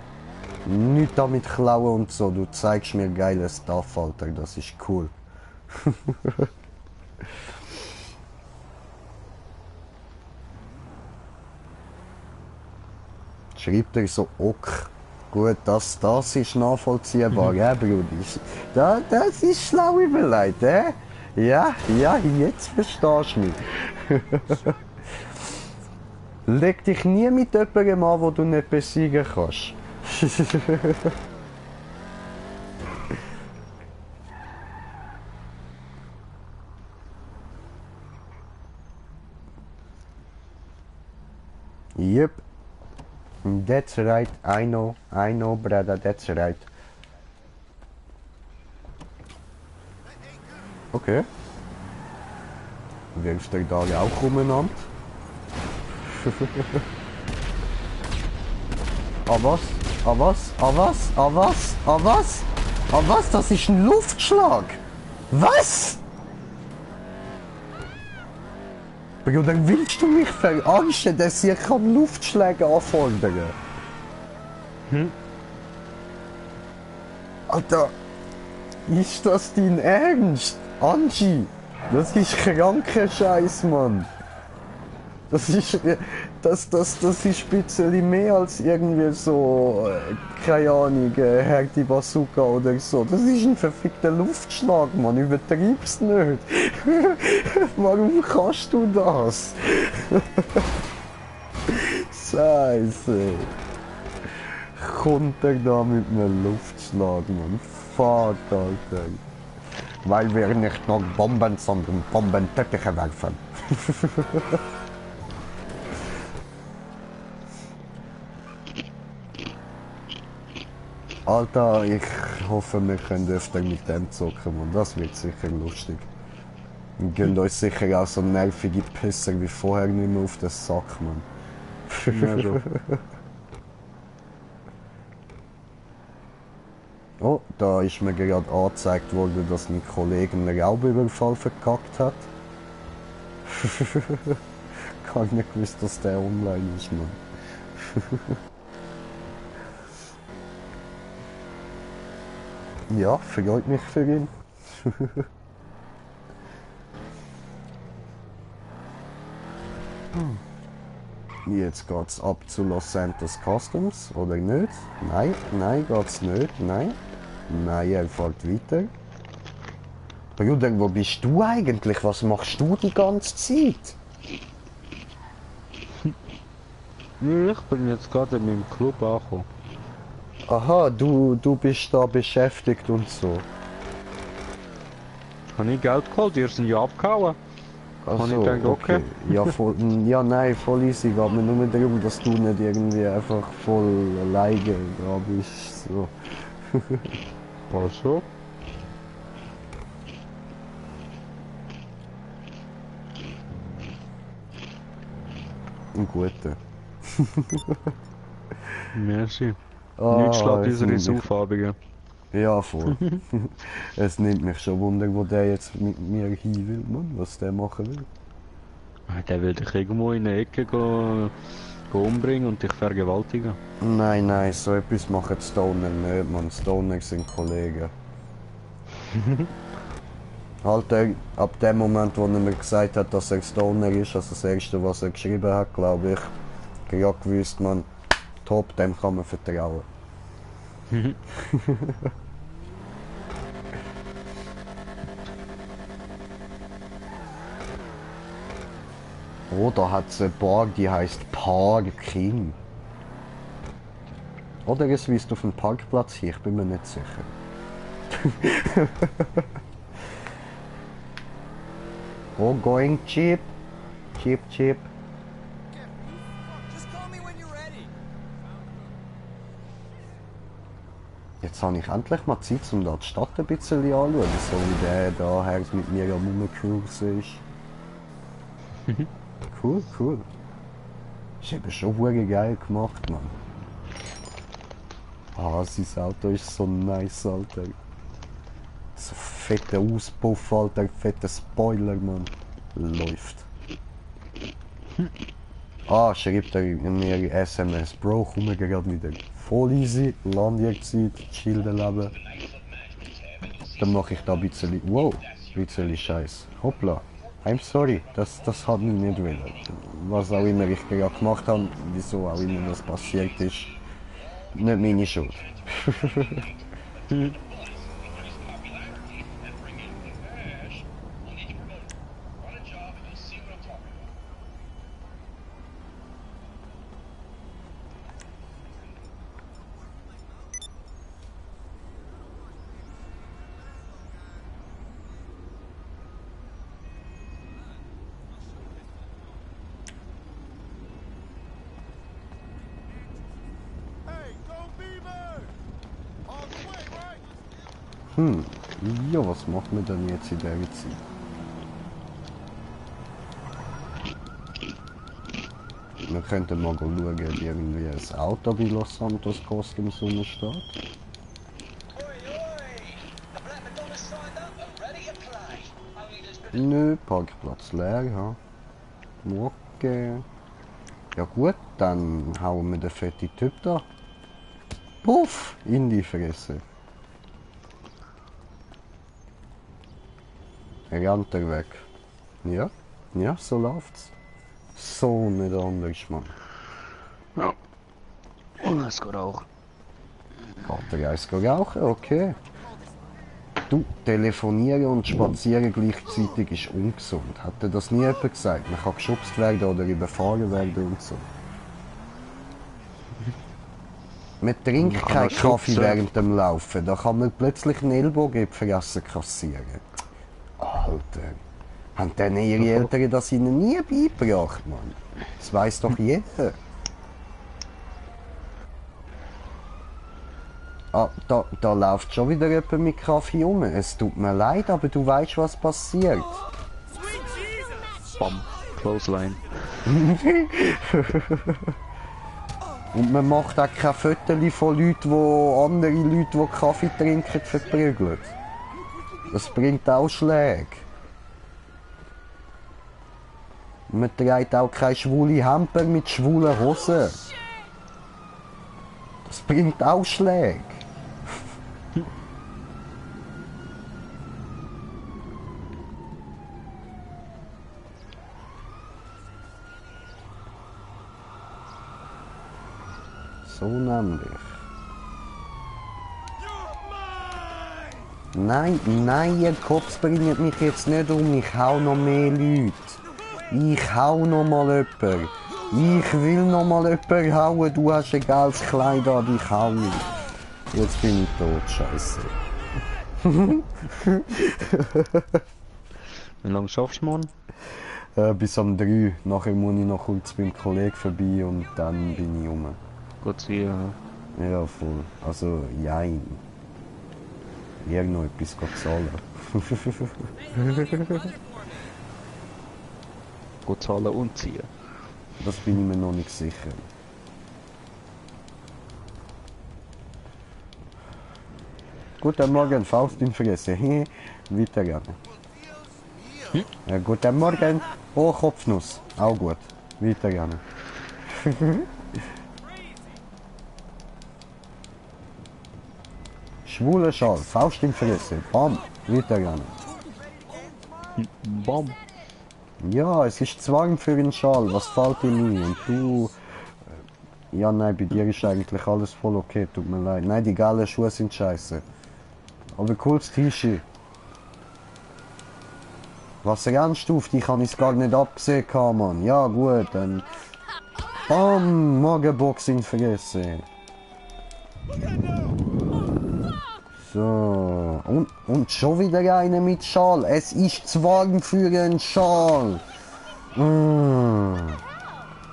Nicht damit klauen und so, du zeigst mir geiles Stuff, Alter, das ist cool. Schreibt er so, ok. Gut, das ist nachvollziehbar, ja, Brudi. Das ist schlau überlegt, Ja, jetzt verstehst du mich. Leg dich nie mit jemandem an, wo du nicht besiegen kannst. Yep. That's right, I know, brother, that's right. Okay. Wirfst du da auch umeinander? Ah was? Ah was? Ah was? Ah was? Ah was? Ah was? Das ist ein Luftschlag! Was? Bruder, willst du mich verarschen, dass ich Luftschläge anfordern? Alter, ist das dein Ernst? Angie, das ist kranker Scheiß, Mann. Das ist ein bisschen mehr als irgendwie so, keine Ahnung, Härte Bazooka oder so. Das ist ein verfickter Luftschlag, Mann, übertreib's nicht. Warum kannst du das? Scheiße. Kommt er da mit einem Luftschlag, Mann? Fuck, Alter. Weil wir nicht nur Bomben, sondern Bombenteppiche werfen. Alter, ich hoffe, wir können öfter mit dem zocken, und das wird sicher lustig. Und gehen uns sicher auch so nervige Pisser wie vorher nicht mehr auf den Sack, Mann. Ja, so. Oh, da ist mir gerade angezeigt worden, dass ein Kollege einen Raubüberfall verkackt hat. Gar nicht gewusst, dass der online ist, Mann. Ja, freut mich für ihn. Jetzt geht's ab zu Los Santos Customs, oder nicht? Nein, geht's nicht, nein. Nein, er fährt weiter. Bruder, wo bist du eigentlich? Was machst du die ganze Zeit? Ich bin jetzt gerade in meinem Club angekommen. Aha, du bist da beschäftigt und so. Habe ich Geld geholt? Ihr sind ja abgehauen. Ach so, ich gedacht, okay. Ja, ja, nein, voll easy. Geht mir nur darum, dass du nicht irgendwie einfach voll alleine da bist. So. Also? Ein guter. Merci. Ah, Nicht schlägt es unsere nimmt mich- Saufarbigen. Ja, voll. Es nimmt mich schon Wunder, wo der jetzt mit mir hin will, Mann, was der machen will. Der will dich irgendwo in eine Ecke go umbringen und dich vergewaltigen. Nein, so etwas machen die Stoner nicht, Mann. Stoner sind Kollegen. Halt ab dem Moment, wo er mir gesagt hat, dass er Stoner ist, also das erste, was er geschrieben hat, glaube ich, gerade gewusst, man, top, dem kann man vertrauen. Oh, da hat es eine Bar, die heißt Parking. Oder es weist auf einen Parkplatz hier, ich bin mir nicht sicher. Oh, going cheap. Cheap, cheap. Just call me when you're ready. Jetzt habe ich endlich mal Zeit, um da die Stadt ein bisschen anzuschauen, so wie der da her mit mir am Rumcruisen ist. Cool, cool. Ist eben schon wirklich geil gemacht, Mann. Ah, sein Auto ist so nice, Alter. So fetter Auspuff, Alter, fetter Spoiler, Mann. Läuft. Ah, schreibt er mir SMS. Bro, komm mir gerade wieder. Voll easy, Landjagdzeit, chillen Leben. Dann mache ich da ein bisschen, wow, ein bisschen Scheiß. Hoppla. I'm sorry, das hat mich nicht wollen. Was auch immer ich gerade gemacht habe, wieso auch immer das passiert ist, nicht meine Schuld. Hey, go Beaver! On the way, right? Ja, was macht man denn jetzt in der Zeit? Wir könnten mal schauen, ob irgendwie ein Auto bei Los Santos Customs rumsteht. Oi, oi! The Black Madonna signed up and ready to play. Only there's been Nö, Parkplatz leer, ja. Okay. Ja gut, dann hauen wir den fetten Typ da. Puff! In die Fresse. Rennt er weg. Ja, ja, so läuft's. So nicht anders, Mann. Ja. Oh, es geht auch. Geht er eins rauchen? Okay. Du, telefonieren und spazieren gleichzeitig ist ungesund. Hat dir das nie jemand gesagt? Man kann geschubst werden oder überfahren werden und so. Man trinkt Man kann keinen auch Kaffee schubsen. während dem Laufen. Da kann man plötzlich einen Ellbogen in die Fresse kassieren. Alter. Haben denn ihre Eltern das ihnen nie beigebracht, Mann? Das weiss doch jeder. Ah, da läuft schon wieder jemand mit Kaffee rum. Es tut mir leid, aber du weißt, was passiert. Sweet Jesus! Bam. Clothesline. Und man macht auch kein Fotos von Leuten, die andere Leute, die Kaffee trinken, verprügeln. Das bringt auch Schläge. Man trägt auch keine schwule Hemper mit schwulen Hosen. Das bringt auch Schläge. So nämlich. Nein, nein, ihr Cops bringen mich jetzt nicht um. Ich hau noch mehr Leute. Ich hau noch mal jemanden. Ich will noch mal jemanden hauen. Du hast ein geiles Kleid an, dich hau ich. Jetzt bin ich tot, scheiße. Wie lange schaffst du morgen? Bis um 3. Nachher muss ich noch kurz beim Kollegen vorbei und dann bin ich rum. Gut, sie, Ja, voll. Also, jein. Irgendwo etwas zahlen. gut zahlen und ziehen. Das bin ich mir noch nicht sicher. Guten Morgen, Faust in Fresse. Weiter gerne. Ja, guten Morgen. Oh, Kopfnuss. Auch gut. Weiter gerne. Schwuler Schal. Faust in Fresse. Bam. Weiter gerne. Bam. Ja, es ist Zwang für den Schal, was fällt dir nie? Und du... Ja, nein, bei dir ist eigentlich alles voll okay, tut mir leid. Nein, die gelben Schuhe sind scheiße. Aber cooles T-Shirt. Was rennst du auf dich? Habe ich es gar nicht abgesehen, Mann. Ja, gut, dann... Bam! Magenboxing vergessen. So. Und schon wieder eine mit Schal. Es ist zu warm für einen Schal.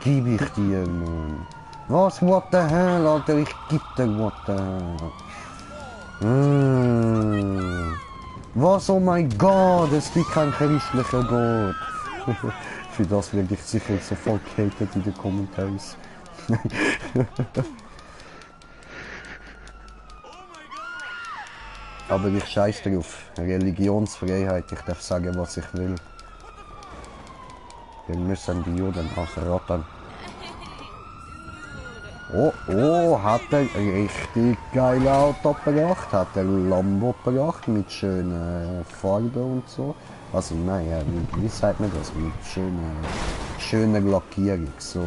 Gib ich dir, Mann. Was, what the hell, Alter? Ich geb dir, what the hell. Was, oh mein Gott, es gibt keinen christlichen Gott. Für das werde ich sicher sofort gehatet in den Kommentaren. Aber ich scheiß drauf. Religionsfreiheit, ich darf sagen, was ich will. Wir müssen die Juden ausrotten. Oh, hat er richtig geile Auto gebracht, hat er Lambo gebracht mit schönen Farben und so. Also nein, wie sagt man das? Mit schöner Lackierung, so.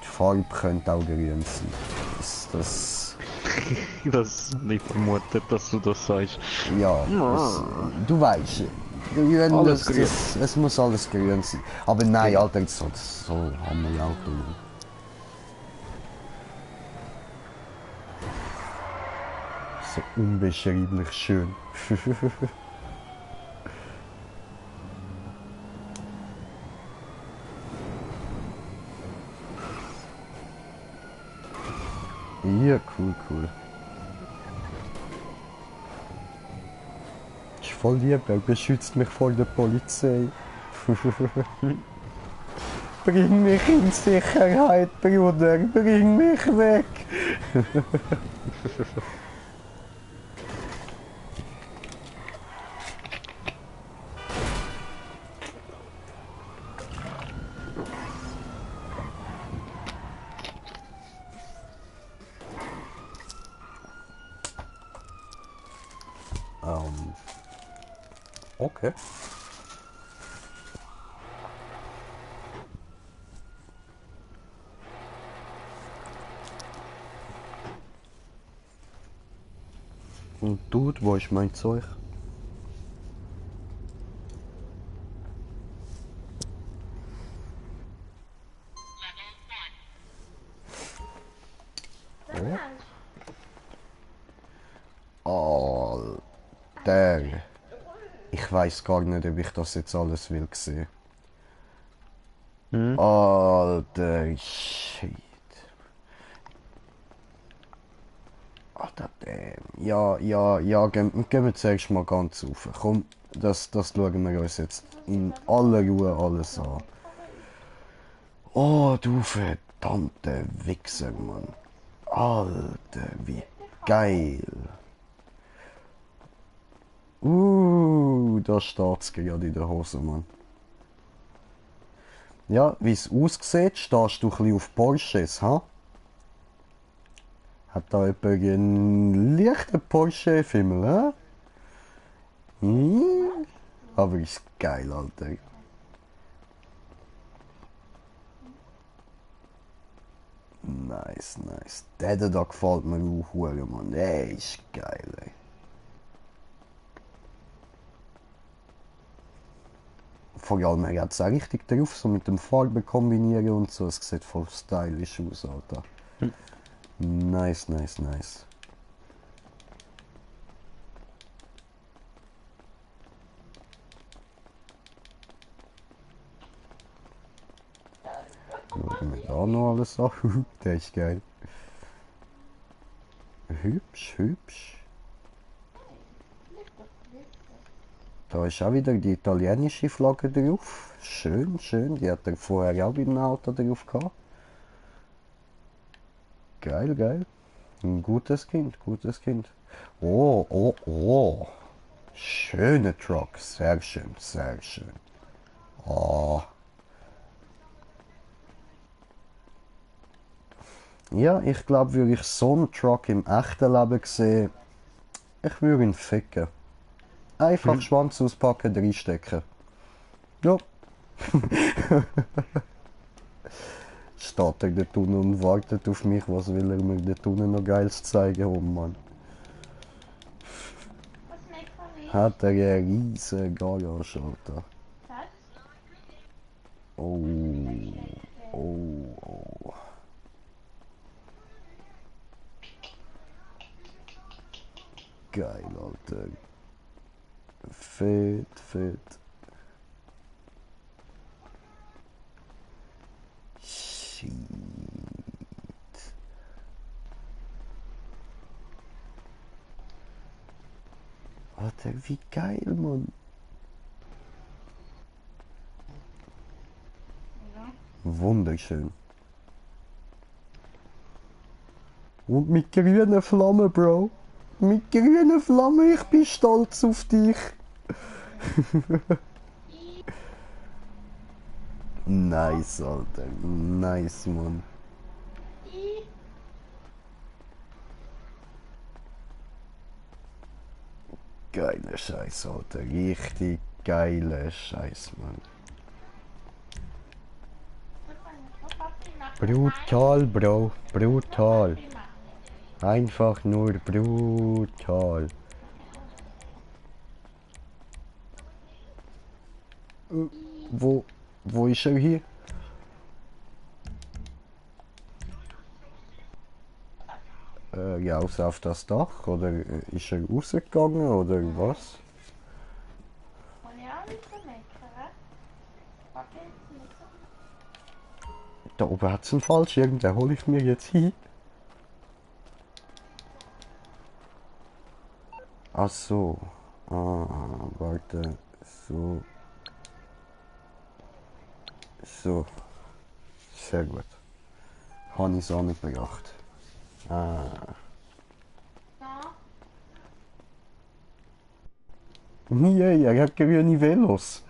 Die Farbe könnte auch grün sein. Das nicht vermutet, dass du das sagst. Ja, du weißt, grün, Alles grün. es muss alles grün sein. Aber nein, Alter, so haben wir Auto. So unbeschreiblich schön. Ja, cool. Ist voll lieb, er beschützt mich vor der Polizei. Bring mich in Sicherheit, Bruder, bring mich weg. Okay. Und Dude, wo ist mein Zeug? Alter. Ich weiß gar nicht, ob ich das jetzt alles will sehen. Alter, shit. Alter, damn. Ja, gehen wir zuerst mal ganz auf. Komm, das schauen wir uns jetzt in aller Ruhe alles an. Oh, du verdammte Wichser, Mann. Alter, wie geil. Da steht's gerade in der Hose, Mann. Ja, wie es aussieht, stehst du ein bisschen auf Porsches, ha? Hat da jemand einen leichten Porsche-Fimmel, ha? Aber ist geil, Alter. Nice. Der da gefällt mir auch, Mann. Der ist geil, ey. Vor allem, er hat es auch richtig drauf, so mit dem Farben kombinieren und so. Es sieht voll stylisch aus, Alter. Nice. Schauen wir da noch alles an. Der ist geil. Hübsch. Da ist auch wieder die italienische Flagge drauf. Schön. Die hat er vorher auch beim Auto drauf gehabt. Geil. Ein gutes Kind. Oh. Schöner Truck. Sehr schön. Oh. Ja, ich glaube, würde ich so einen Truck im echten Leben sehen, ich würde ihn ficken. Einfach Schwanz auspacken, reinstecken. Ja. Steht er dort unten und wartet auf mich, was will er mir dort unten noch Geiles zeigen, oh Mann. Was macht man nicht? Hat er einen riesen Garage, Alter. Was? Oh, oh. Geil, Alter. Fett. Shit. Alter, wie geil, Mann. Wunderschön. Und mit grüner Flamme, Bro. Mit grüner Flamme, ich bin stolz auf dich. Nice, Alter. Nice, Mann. Geiler Scheiß, Alter. Richtig geiler Scheiß, Mann. Brutal, Bro. Brutal. Einfach nur brutal. Wo ist er hier? Raus auf das Dach? Oder ist er rausgegangen? Oder was? Da oben hat es einen Fallschirm, den hole ich mir jetzt hin. Ach so. Ah, warte. So. So. Sehr gut. Habe ich es auch nicht bedacht. Ah. Nee, er hat grüne Velos.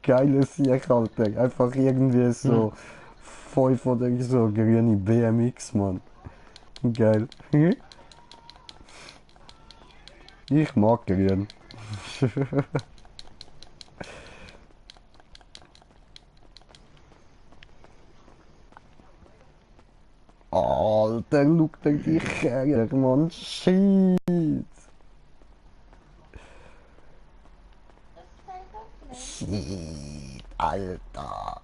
Geiles Sieg, Alter. Einfach irgendwie so 5 oder so grüne BMX, Mann. Geil. Ich mag grün. Alter, schau dir die her, Mann. Shit. Shit, Alter.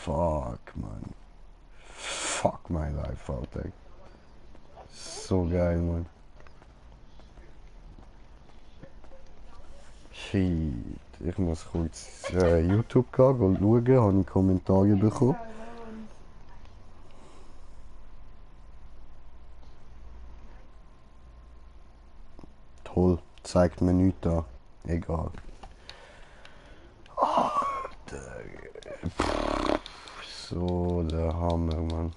Fuck, man. Fuck my life, Alter. So geil, man. Shit. Ich muss kurz YouTube gehen und schauen, habe ich Kommentare bekommen. Toll, zeigt mir nichts an. Egal. Alter. So, der Hammer, Mann.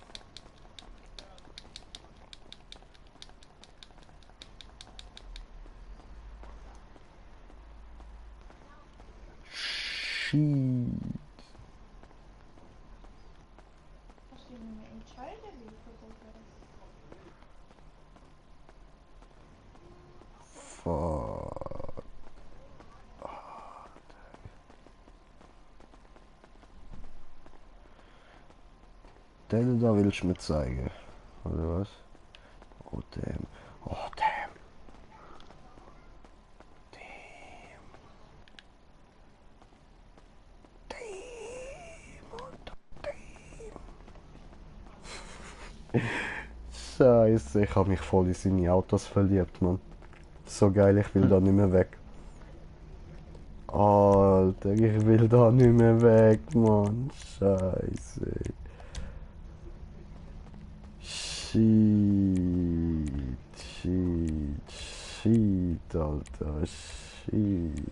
Shit. Fuck. Den da willst du mir zeigen, oder was? Oh damn. Oh damn. Scheiße, ich habe mich voll in seine Autos verliebt, Mann. So geil, ich will da nicht mehr weg. Alter, ich will da nicht mehr weg, Mann. Scheiße. Shit, Alter, shit.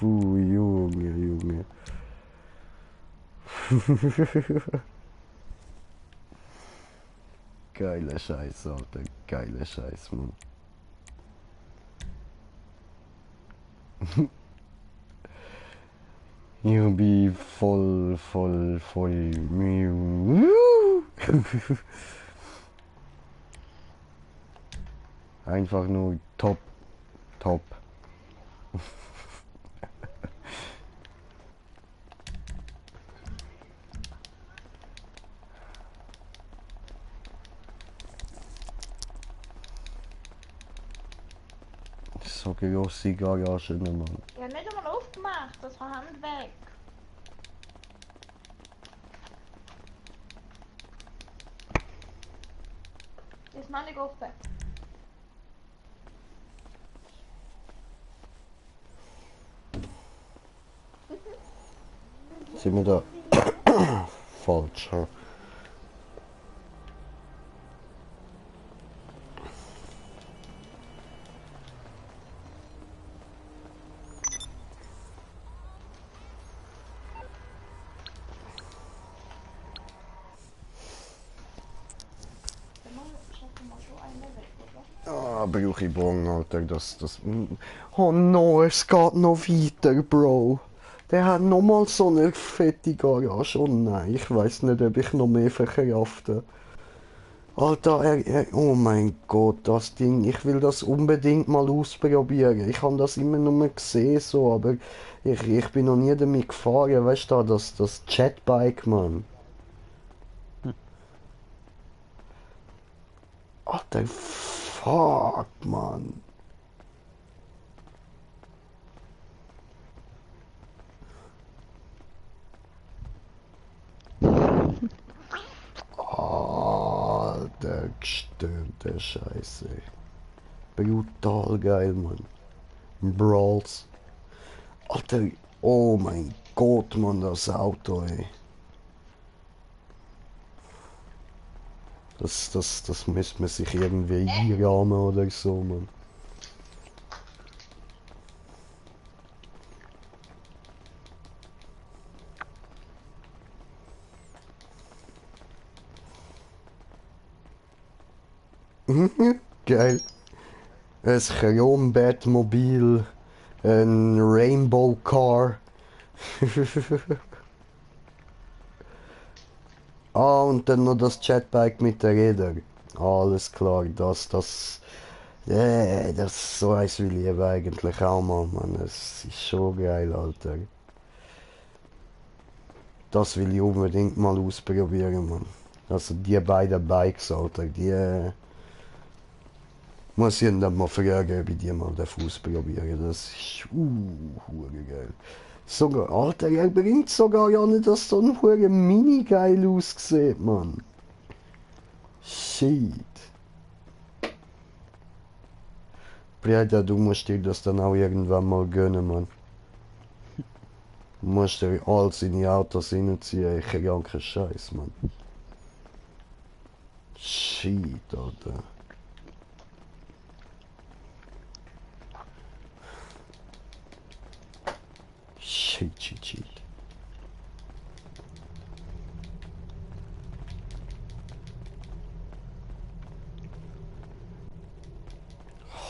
Junge. Geiler Scheiß, Alter, geiler Scheiß, Mann. Ich bin voll. Einfach nur top. So grosse Garage, Mann. Ja, nicht einmal aufgemacht, das war Hand weg. Ist noch nicht offen. Sind wir da falsch? Ja? Ah, brauche ich Bon, Alter, das... Oh no, es geht noch weiter, Bro. Der hat nochmal so eine fette Garage. Oh nein, ich weiß nicht, ob ich noch mehr verkrafte. Alter, oh mein Gott, das Ding, ich will das unbedingt mal ausprobieren. Ich habe das immer nur gesehen, so, aber ich bin noch nie damit gefahren, weißt du, das Jetbike, Mann. Alter, fuck, Mann. Alter, gestörte Scheiße. Brutal geil, Mann. Brawls. Alter, oh mein Gott, Mann, das Auto, ey. Das müsste man sich irgendwie einrahmen oder so, Mann. Geil. Ein Chrom-Batmobil, ein Rainbow Car. Ah, und dann noch das Jetbike mit der Räder. Alles klar, das, so eins will ich eben eigentlich auch mal, Mann. Es ist schon geil, Alter. Das will ich unbedingt mal ausprobieren, Mann. Also die beiden Bikes, Alter, die... Muss ich dann mal fragen, ob ich die mal ausprobieren. Das ist hure geil. Sogar, Alter, er bringt sogar ja nicht, dass so ein hure Mini geil aussieht, Mann. Shit. Bruder, du musst dir das dann auch irgendwann mal gönnen, Mann. Du musst dir all seine Autos hinziehen, ich kann keinen Scheiß, Mann. Shit, Alter. Shit.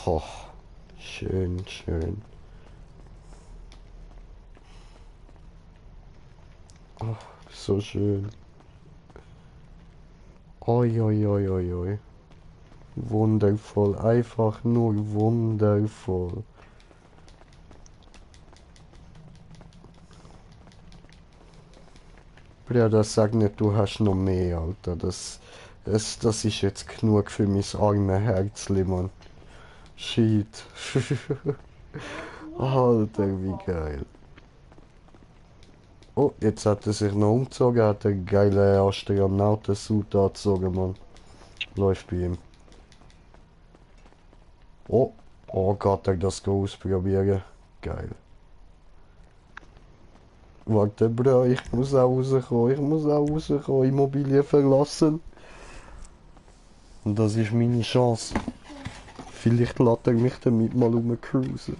Oh, schön. Oh, so schön. Oi. Wundervoll, einfach nur wundervoll. Ja, das sag nicht, du hast noch mehr, Alter. Das ist jetzt genug für mein arme Herzli, Mann. Shit. Alter, wie geil. Oh, jetzt hat er sich noch umgezogen, hat einen geilen Astronauten-Suit angezogen, Mann. Läuft bei ihm. Oh, geht er das ausprobieren? Geil. Warte, Bro, ich muss auch rauskommen, Immobilien verlassen. Und das ist meine Chance. Vielleicht lässt er mich damit mal rumcruisen.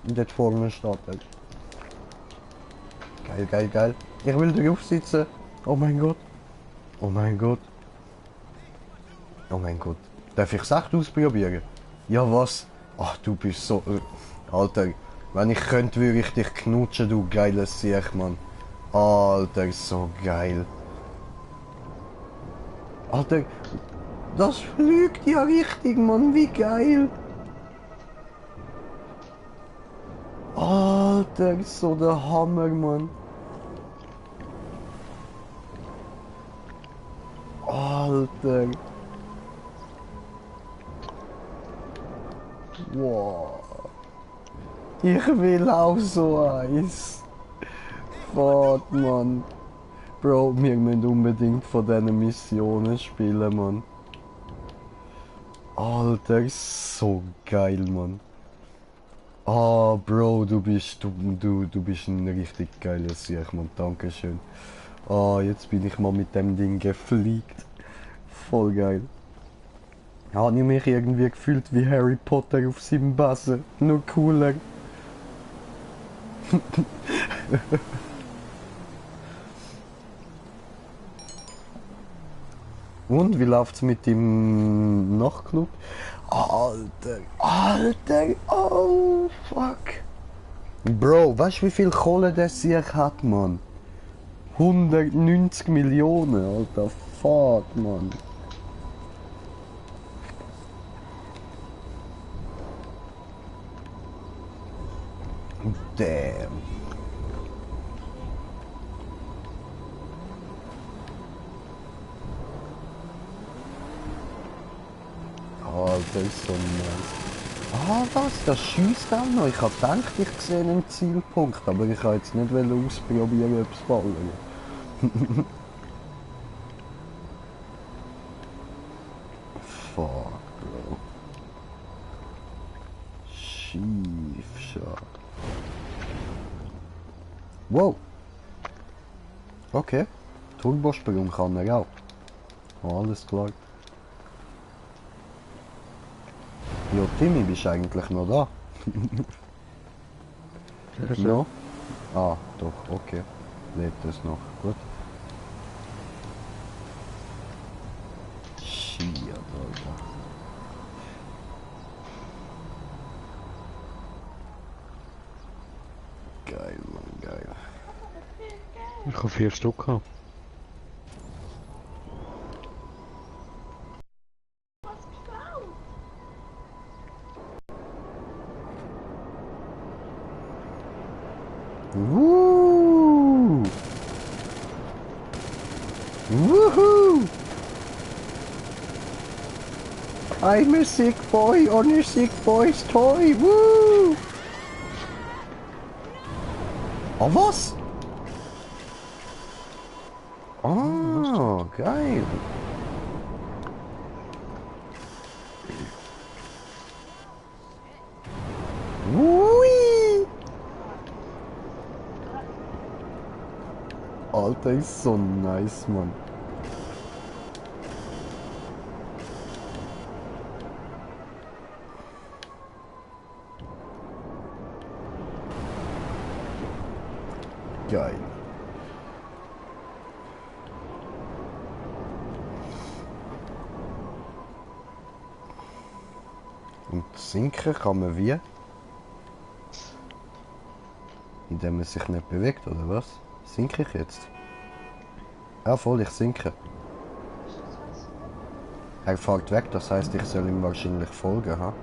Dort vorne steht er. Geil. Ich will drauf sitzen. Oh mein Gott. Darf ich es echt ausprobieren? Ja, was? Ach, du bist so... Alter, wenn ich könnte, würde ich dich knutschen, du geiles Siech, Mann. Alter, so geil. Alter, das fliegt ja richtig, Mann, wie geil. Alter, so der Hammer, Mann. Alter. Wow. Ich will auch so eins. Fuck, Mann. Bro, wir müssen unbedingt von diesen Missionen spielen, Mann. Alter, so geil, Mann. Ah, Bro, du bist ein richtig geiler Sieg, Mann. Dankeschön. Ah, jetzt bin ich mal mit dem Ding gefliegt. Voll geil. Habe ich mich irgendwie gefühlt wie Harry Potter auf seinem Buzzer. Nur cooler. Und wie läuft's mit dem Nachtclub? Alter, Alter, oh fuck. Bro, weißt du wie viel Kohle der sich hat, Mann? 190 Millionen, Alter, fuck, Mann. Damn. Alter, ist so nice. Ah, was? Das schießt auch noch. Ich hab gedacht, ich sehe einen Zielpunkt, aber ich kann jetzt nicht ausprobieren, ob es fallen. Fuck, Bro. Schiefschlag. Wow. Okay. Turbosprung kann er auch. Oh, alles klar. Jo, Timmy, bist du eigentlich noch da? No? Ah, doch, okay. Lebt es noch, gut. Shit, Alter. Geil, Mann, geil. Ich habe 4 Stück gehabt. Woo! Woohoo! I'm a sick boy on a sick boy's toy. Woo! Oh, was? Oh, geil. Wui! Alter, ist so nice, Mann. Geil. Und sinken kann man wie? Indem man sich nicht bewegt, oder was? Sinke ich jetzt? Ja, voll, ich sinke. Er fährt weg, das heißt, ich soll ihm wahrscheinlich folgen, ha?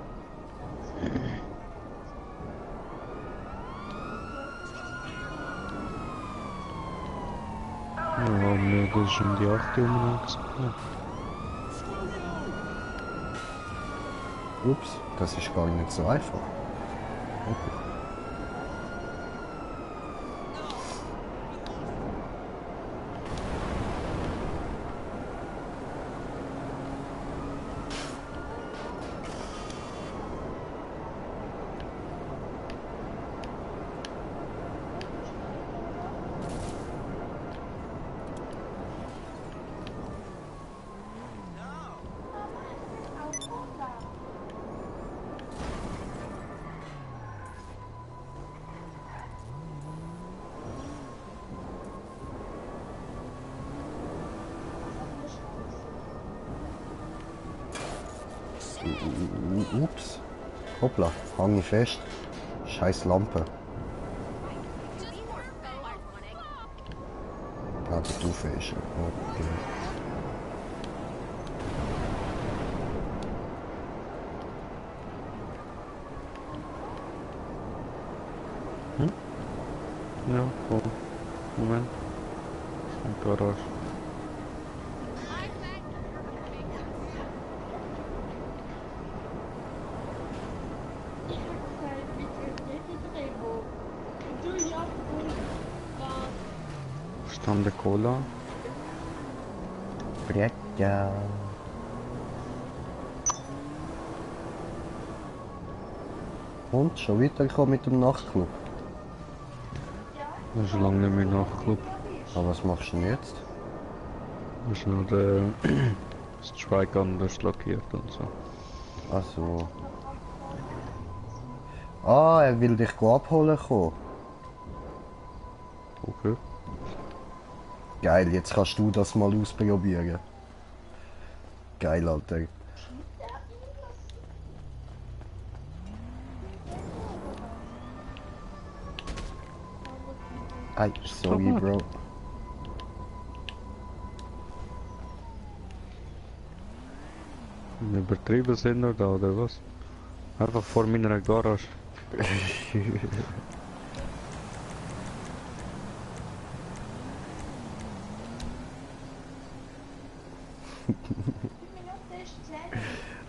Ja, nee, das ist um die 8 Uhr unterwegs. Ups, das ist gar nicht so einfach. Okay. Ups. Hoppla, hang ich fest. Scheiß Lampe. Ah, die Stufe ist. Okay. Ja, komm. Moment. Ein Garage. Stand der Cola. Bretter. Und schon weitergekommen mit dem Nachtclub. Das ist lange nicht mehr Nachtclub. Aber was machst du denn jetzt? Das ist nur der Strike anders lackiert und so. Also. Ah, er will dich abholen kommen. Okay. Geil, jetzt kannst du das mal ausprobieren. Geil, Alter. Ay, sorry, Bro. Übertrieben sind wir da, oder was? Einfach vor meiner Garage.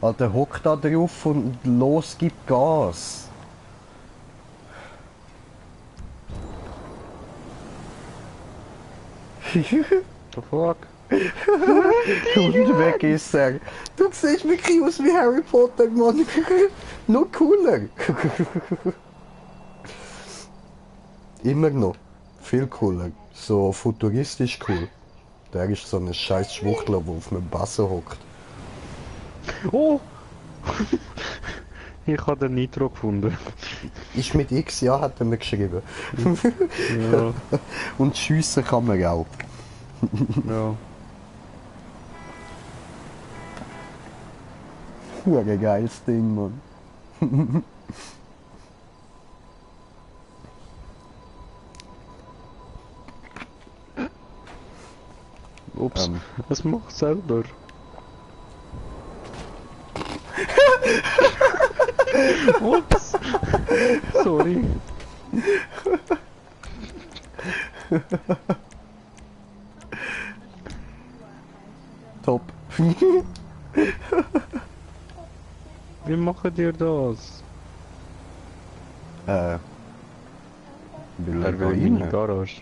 Alter, hock da drauf und los, gib Gas. The fuck? Und weg ist er. Du siehst wirklich aus wie Harry Potter, Mann. Noch cooler. Immer noch. Viel cooler. So futuristisch cool. Der ist so ein scheiß Schwuchtler, der auf einem Bassen hockt. Oh! Ich habe den Nitro gefunden. Ist mit X, ja, hat er mir geschrieben. Ja, Und schiessen kann man auch. ja. Ein geiles Ding, Mann. Ups, es macht selber. Ups! Sorry. Top. Wie machen ihr das? Will Er er will in meine rein? Garage.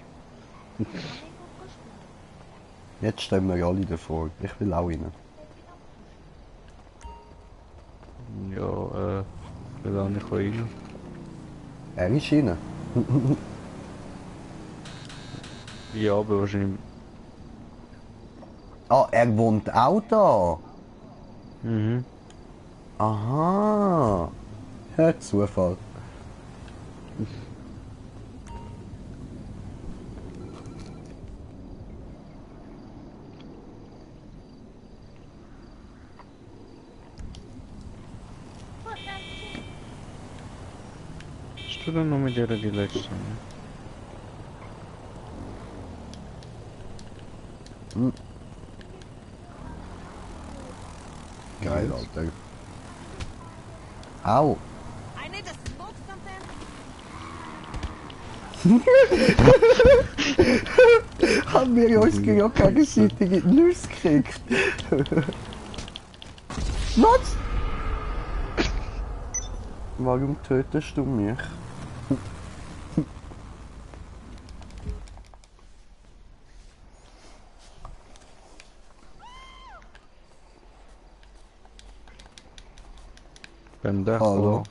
Jetzt stehen wir alle davor. Ich will auch rein. Ja, ich will auch nicht rein. Er ist rein. Ja, aber wahrscheinlich. Ah, er wohnt auch da. Mhm. Aha. Ja, Zufall. Hast du dann noch mit ihr die letzte? Geil, Alter. Au. I need to smoke something. Haben wir uns ja gegenseitig in die Nüsse gekriegt. Was? Warum tötest du mich? Pendejo. Hallo.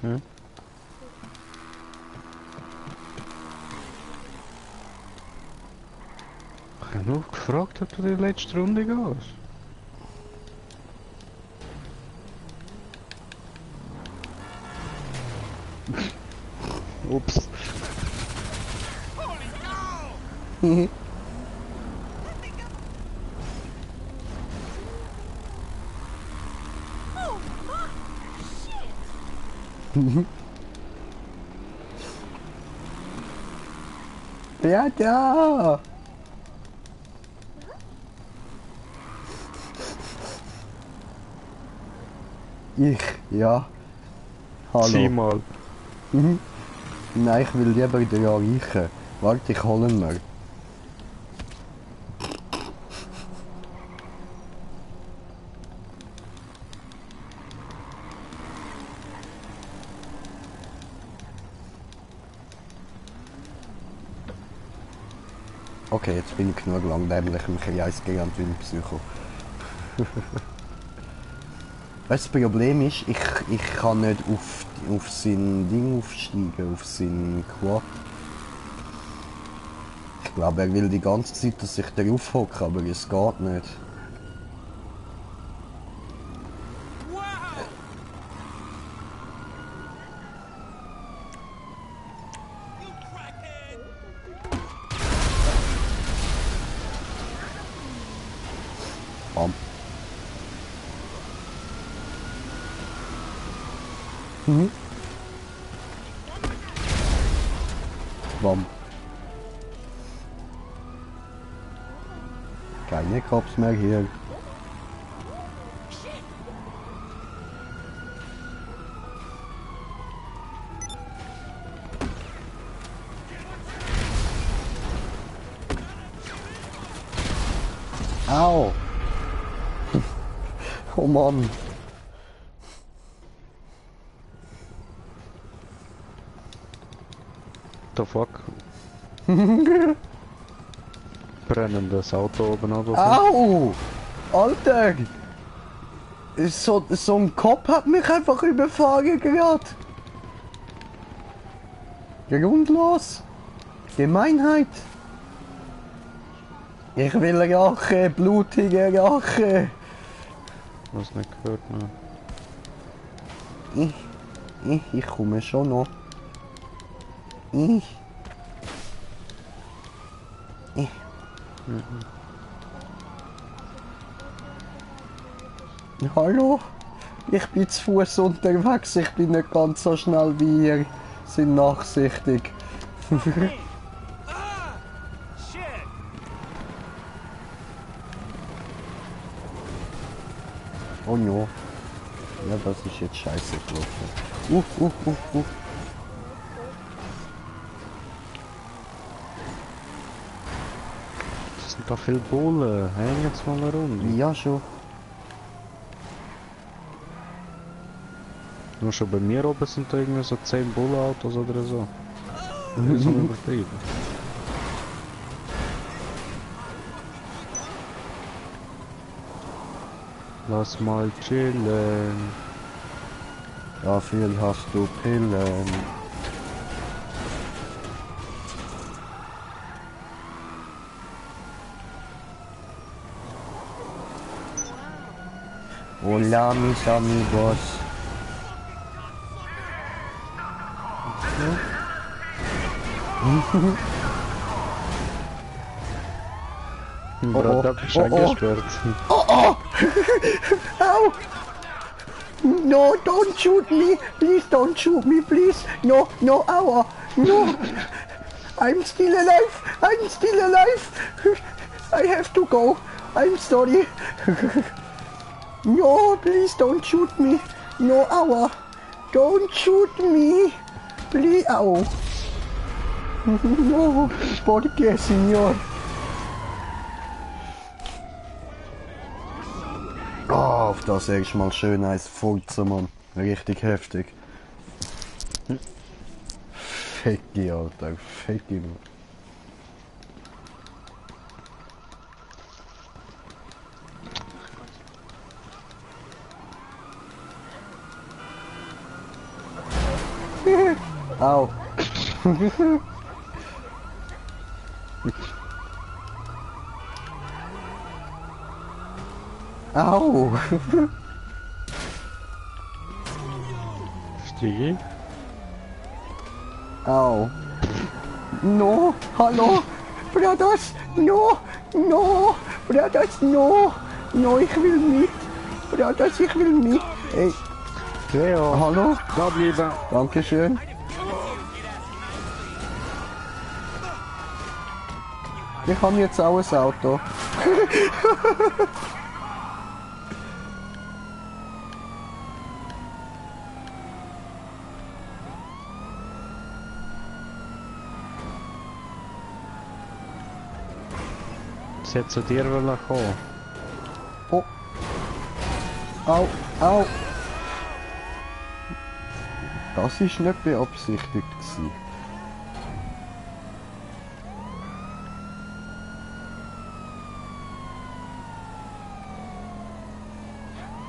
Hm? Ich habe nur gefragt, ob du die letzte Runde gehst. Ups. Ja, da! Ja. Hallo. Zieh mal. Nein, ich will lieber den erreichen. Warte, ich hole ihn mal. Okay, jetzt bin ich genug langweilig im Kreis gegangen wie ein Psycho. Weißt du, das Problem ist, ich kann nicht auf sein Ding aufsteigen, auf sein Quad. Ich glaube, er will die ganze Zeit, dass ich darauf hocke, aber es geht nicht. Bam. Bam. Keine Cops mehr hier. Au! Oh Mann! The fuck? Brennendes Auto oben oder so. Au! Alter! So ein Kopf hat mich einfach überfahren gerade. Grundlos. Gemeinheit. Ich will Rache, blutige Rache. Was nicht gehört, ne? Ich komme schon noch. Ich. Hallo? Ich bin zu Fuß unterwegs, ich bin nicht ganz so schnell wie ihr. Sind nachsichtig. Oh no. Ja, das ist jetzt scheiße gelaufen. Das sind da viele Bullen. Häng jetzt mal eine Runde. Ja, schon. Nur schon bei mir oben sind da irgendwie so 10 Bullenautos oder so. Das ist übertrieben. Lass mal chillen. Dafür hast du Pillen. Hola, mis amigos. Bro, da bist du eingesperrt. Ow! No, don't shoot me! Please don't shoot me, please! No, no, aua! No! I'm still alive! I'm still alive! I have to go! I'm sorry! No, please don't shoot me! No, aua! Don't shoot me! Please, ow! No, ¿por qué, señor? Oh, auf das erstmal schön eins Furzen, Mann. Richtig heftig. Fecki, Alter. Fecki, Mann. Au. Au. Stiegi? Au. No, hallo. Brothers, no, no. Brothers, no. No, ich will mit. Brothers, ich will mit. Ey. Leo, Hallo? da bleiben. Dankeschön. Ich habe jetzt auch ein Auto. Sie hat zu dir wollen kommen. Oh. Au, au. Das ist nicht beabsichtigt gewesen.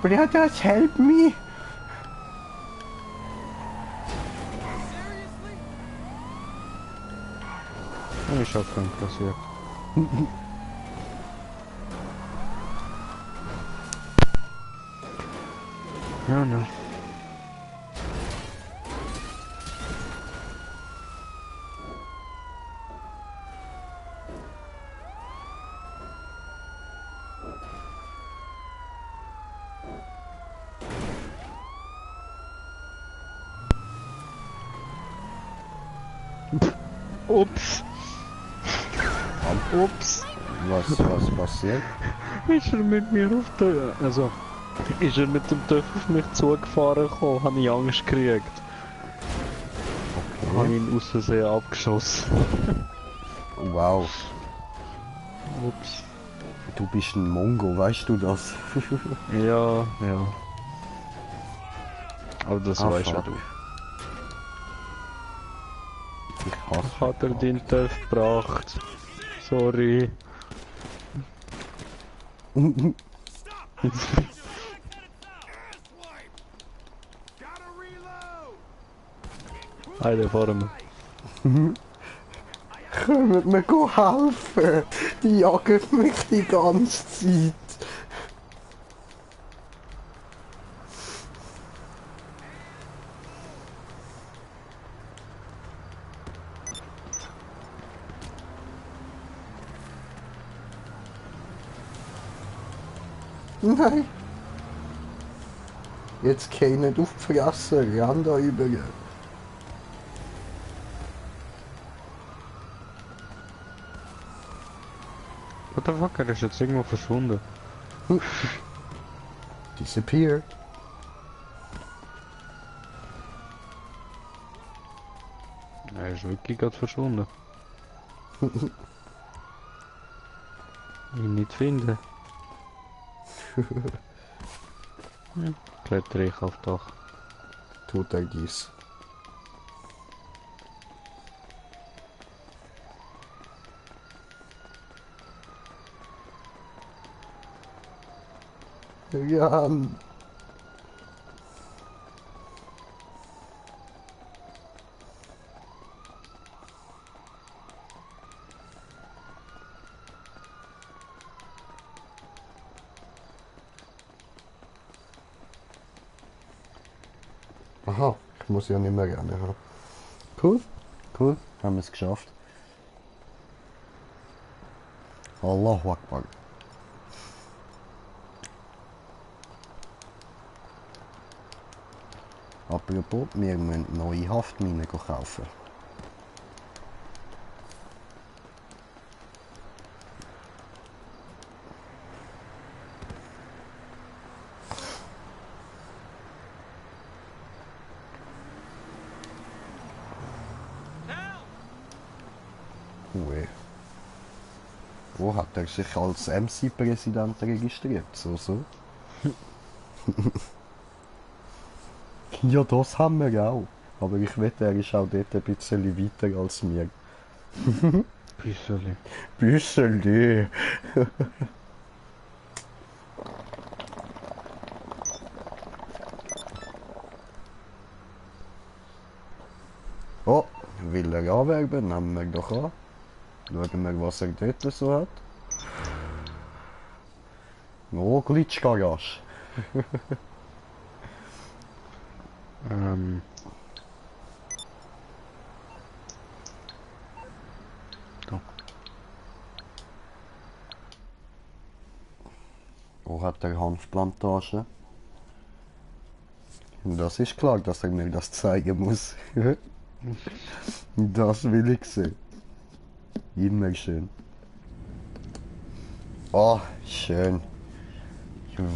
Brothers, help me! Ich hab keinen kassiert. Ja, ne. Ups. Ups. Was passiert? Ist er mit mir auf der... Also... Ist er mit dem TÜV auf mich zugefahren gekommen, habe ich Angst gekriegt. Okay. Habe ihn aus Versehen abgeschossen. Wow, Ups. du bist ein Mongo, weißt du das? Ja, ja. Aber das Ah, weißt ja fuck. du. Ich hasse Hat er den TÜV gebracht? Sorry. Heide vor mir. Könnt mir helfen? Die jagen mich die ganze Zeit. Nein. Jetzt geh nicht auf die Fresse, renn da über. What the fuck, er ist jetzt irgendwo verschwunden. Disappear. Er ist wirklich gerade verschwunden. Ihn nicht finden. Ja, klettere ich auf Dach. Tut er dies. Ja. Aha, ich muss ja nicht mehr gerne haben. Cool, cool, haben wir es geschafft. Allahu Akbar. Apropos, wir müssen neue Haftminen kaufen. Ui. Wo hat er sich als MC-Präsident registriert? So. Ja, das haben wir auch. Aber ich wette, er ist auch dort ein bisschen weiter als wir. Büsseli. Büsseli. Oh, will er anwerben? Nehmen wir doch an. Schauen wir, was er dort so hat. Oh, Glitchgarage. Da. Wo hat er Hanfplantage? Das ist klar, dass er mir das zeigen muss. Das will ich sehen. Immer schön. Oh, schön.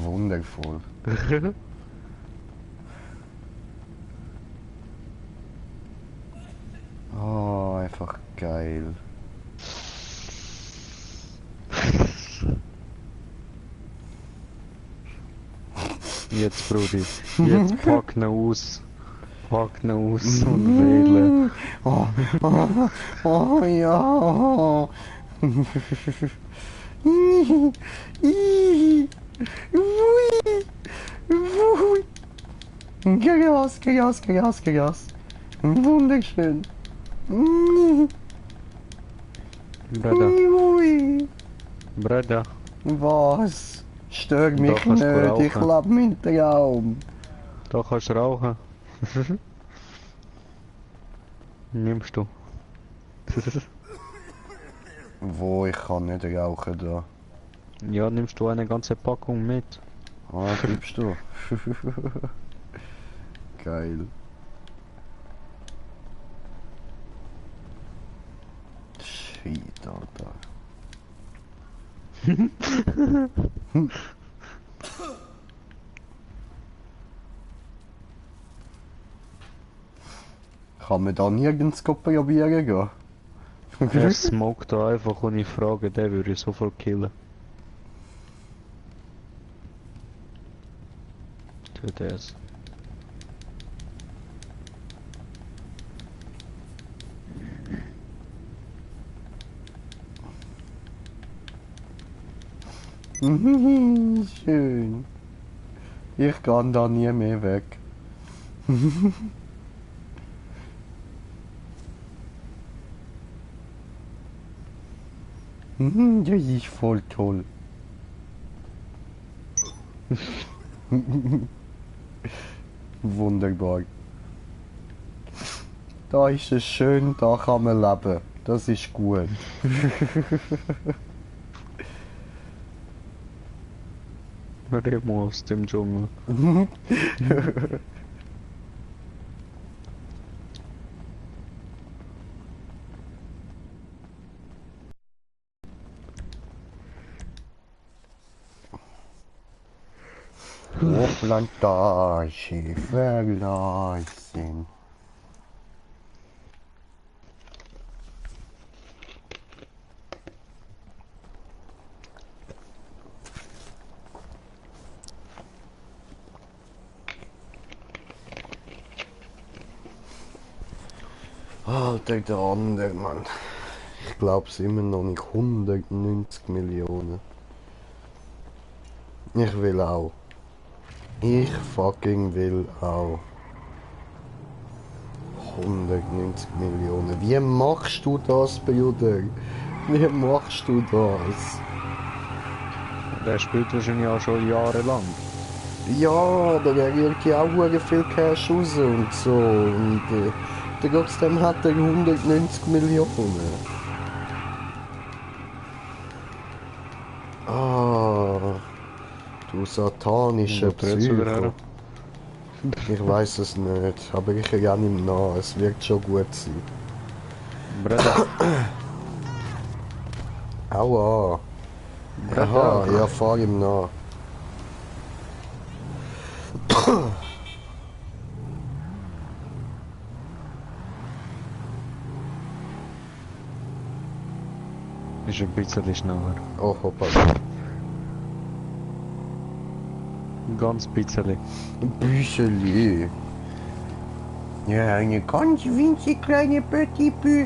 Wundervoll. Oh, einfach geil. Jetzt, Brudi. Jetzt pack ihn aus. Pack ihn aus und wähle. Oh, oh, oh ja. Gras, Gras, Gras, Gras. Wunderschön. Bruder. Bruder. Was? Stör mich Da kannst du nicht, ich rauchen. lebe meinen Traum. Da kannst du rauchen. Nimmst du. Wo, ich kann nicht rauchen da. Ja, nimmst du eine ganze Packung mit. Ah, gibst du. Geil. Shit, Alter. Kann man da nirgends probieren gehen? Er smoked da einfach ohne Frage, der würde ich sofort killen. Tut es. Schön. Ich kann da nie mehr weg. Das ist voll toll. Wunderbar. Da ist es schön, da kann man leben. Das ist gut. Remo aus dem Dschungel. Hofplantage vergleichen. Alter, der andere Mann. Ich glaub's immer noch nicht. 190 Millionen. Ich will auch. Ich fucking will auch. 190 Millionen. Wie machst du das, Bruder? Wie machst du das? Der spielt wahrscheinlich auch schon jahrelang. Ja, aber er kriegt ja auch sehr viel Cash raus und so. Und trotzdem hat er 190 Millionen. Ah, du satanischer Wo dreht's wieder Psycho. her? Ich weiß es nicht, aber ich renne ihm nach. Es wird schon gut sein. Bruder. Aua. Bruder. Aha, ja, fahr ihm nach. Ist ein bisschen schneller. Oh, hoppa. Ganz bisschen. Ein bisschen. Ja, eine ganz winzig kleine Petit Peu.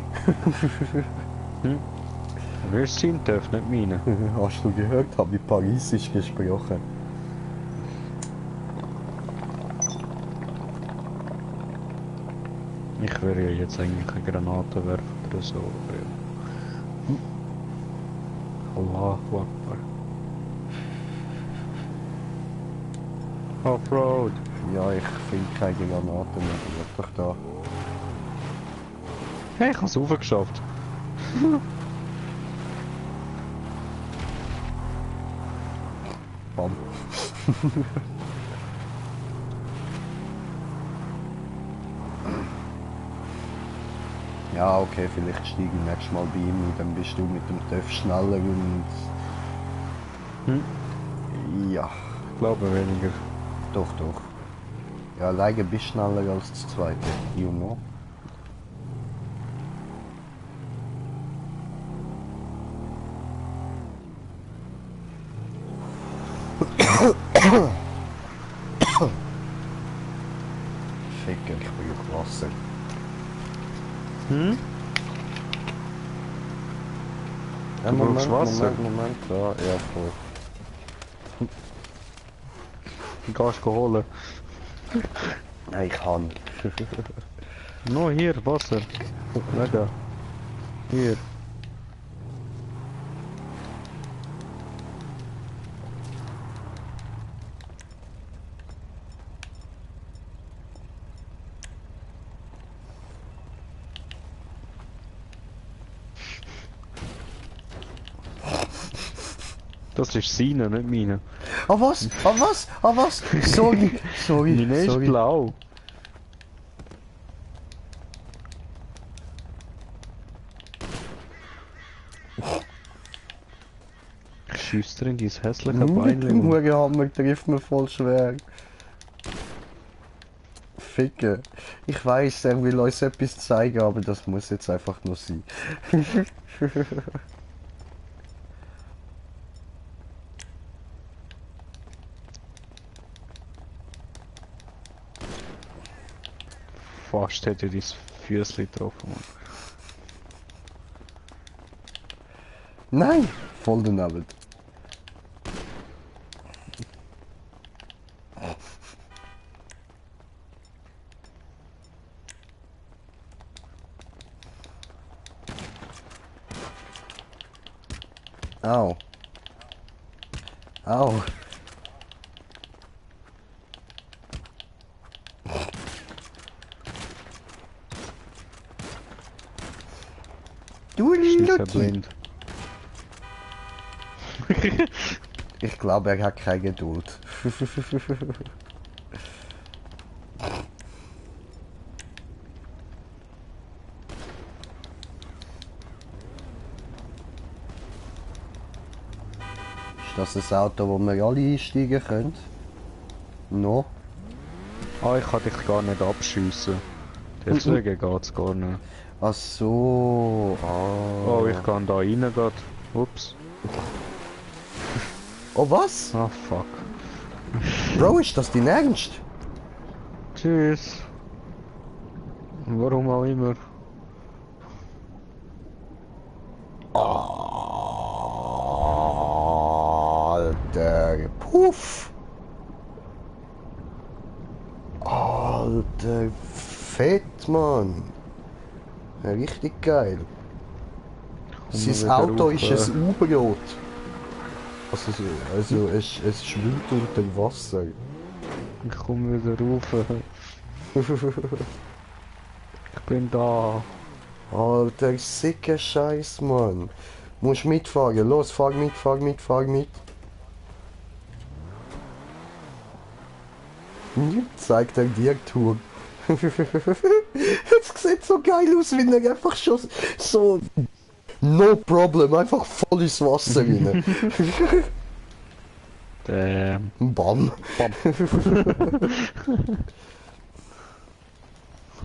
Wir sind darf nicht meine. Hast du gehört? Habe ich Parisisch gesprochen. Ich würde ja jetzt eigentlich eine Granate werfen oder so. Aber ja. Allahu Akbar. Offroad. Ja, ich finde keine Granaten mehr. Bleib doch da. Hey, ich habe es raufgeschafft. Bam. Ja, okay, vielleicht steige ich nächstes Mal bei ihm und dann bist du mit dem TÜV schneller und... Ja, Ich glaube weniger. doch, doch. Ja, alleine bist du schneller als das zweite, you know. Ficker, ich bin auf Wasser. Ja, Du brauchst Wasser? Moment, ja, ja, voll. Du kannst holen. Nein, ich kann. No, hier, Wasser. Mega. Hier. Das ist seine, nicht meine. Ah was? Ah was? Ah was? Sorry, sorry, Meine ist sorry. blau. Schießt drin, dieses hässliche Mit dem Beinchen. Hurenhammer trifft mir voll schwer. Ficken. Ich weiß, er will uns etwas zeigen, aber das muss jetzt einfach nur sein. Fast hätte ich dein Füßchen getroffen. Mann. Nein! Voll daneben. Au. Au. Du Schießt er Lucky. blind. Ich glaube, er hat keine Geduld. Ist das ein Auto, wo wir alle einsteigen können? No? Ah, ich kann dich gar nicht abschiessen. Deswegen geht's gar nicht. Ach so. Ah. Oh, ich kann da rein grad. Ups. Oh was? Ah, fuck. Bro, ist das dein Ernst? Tschüss. Warum auch immer. Alter. Puff. Alter. Fett, Mann. Ja, richtig geil. Sein wieder Auto rauf, ist ein U-Boot. Also es schwimmt unter Wasser. Ich komme wieder rauf. Ich bin da. Alter, sicker Scheiß, Mann. Musst mitfahren. Los, fahr mit, fahr mit, fahr mit. Zeigt er dir Tour. Es sieht so geil aus, wenn er einfach schon so... No problem, einfach voll ins Wasser rein. Damn. Bam.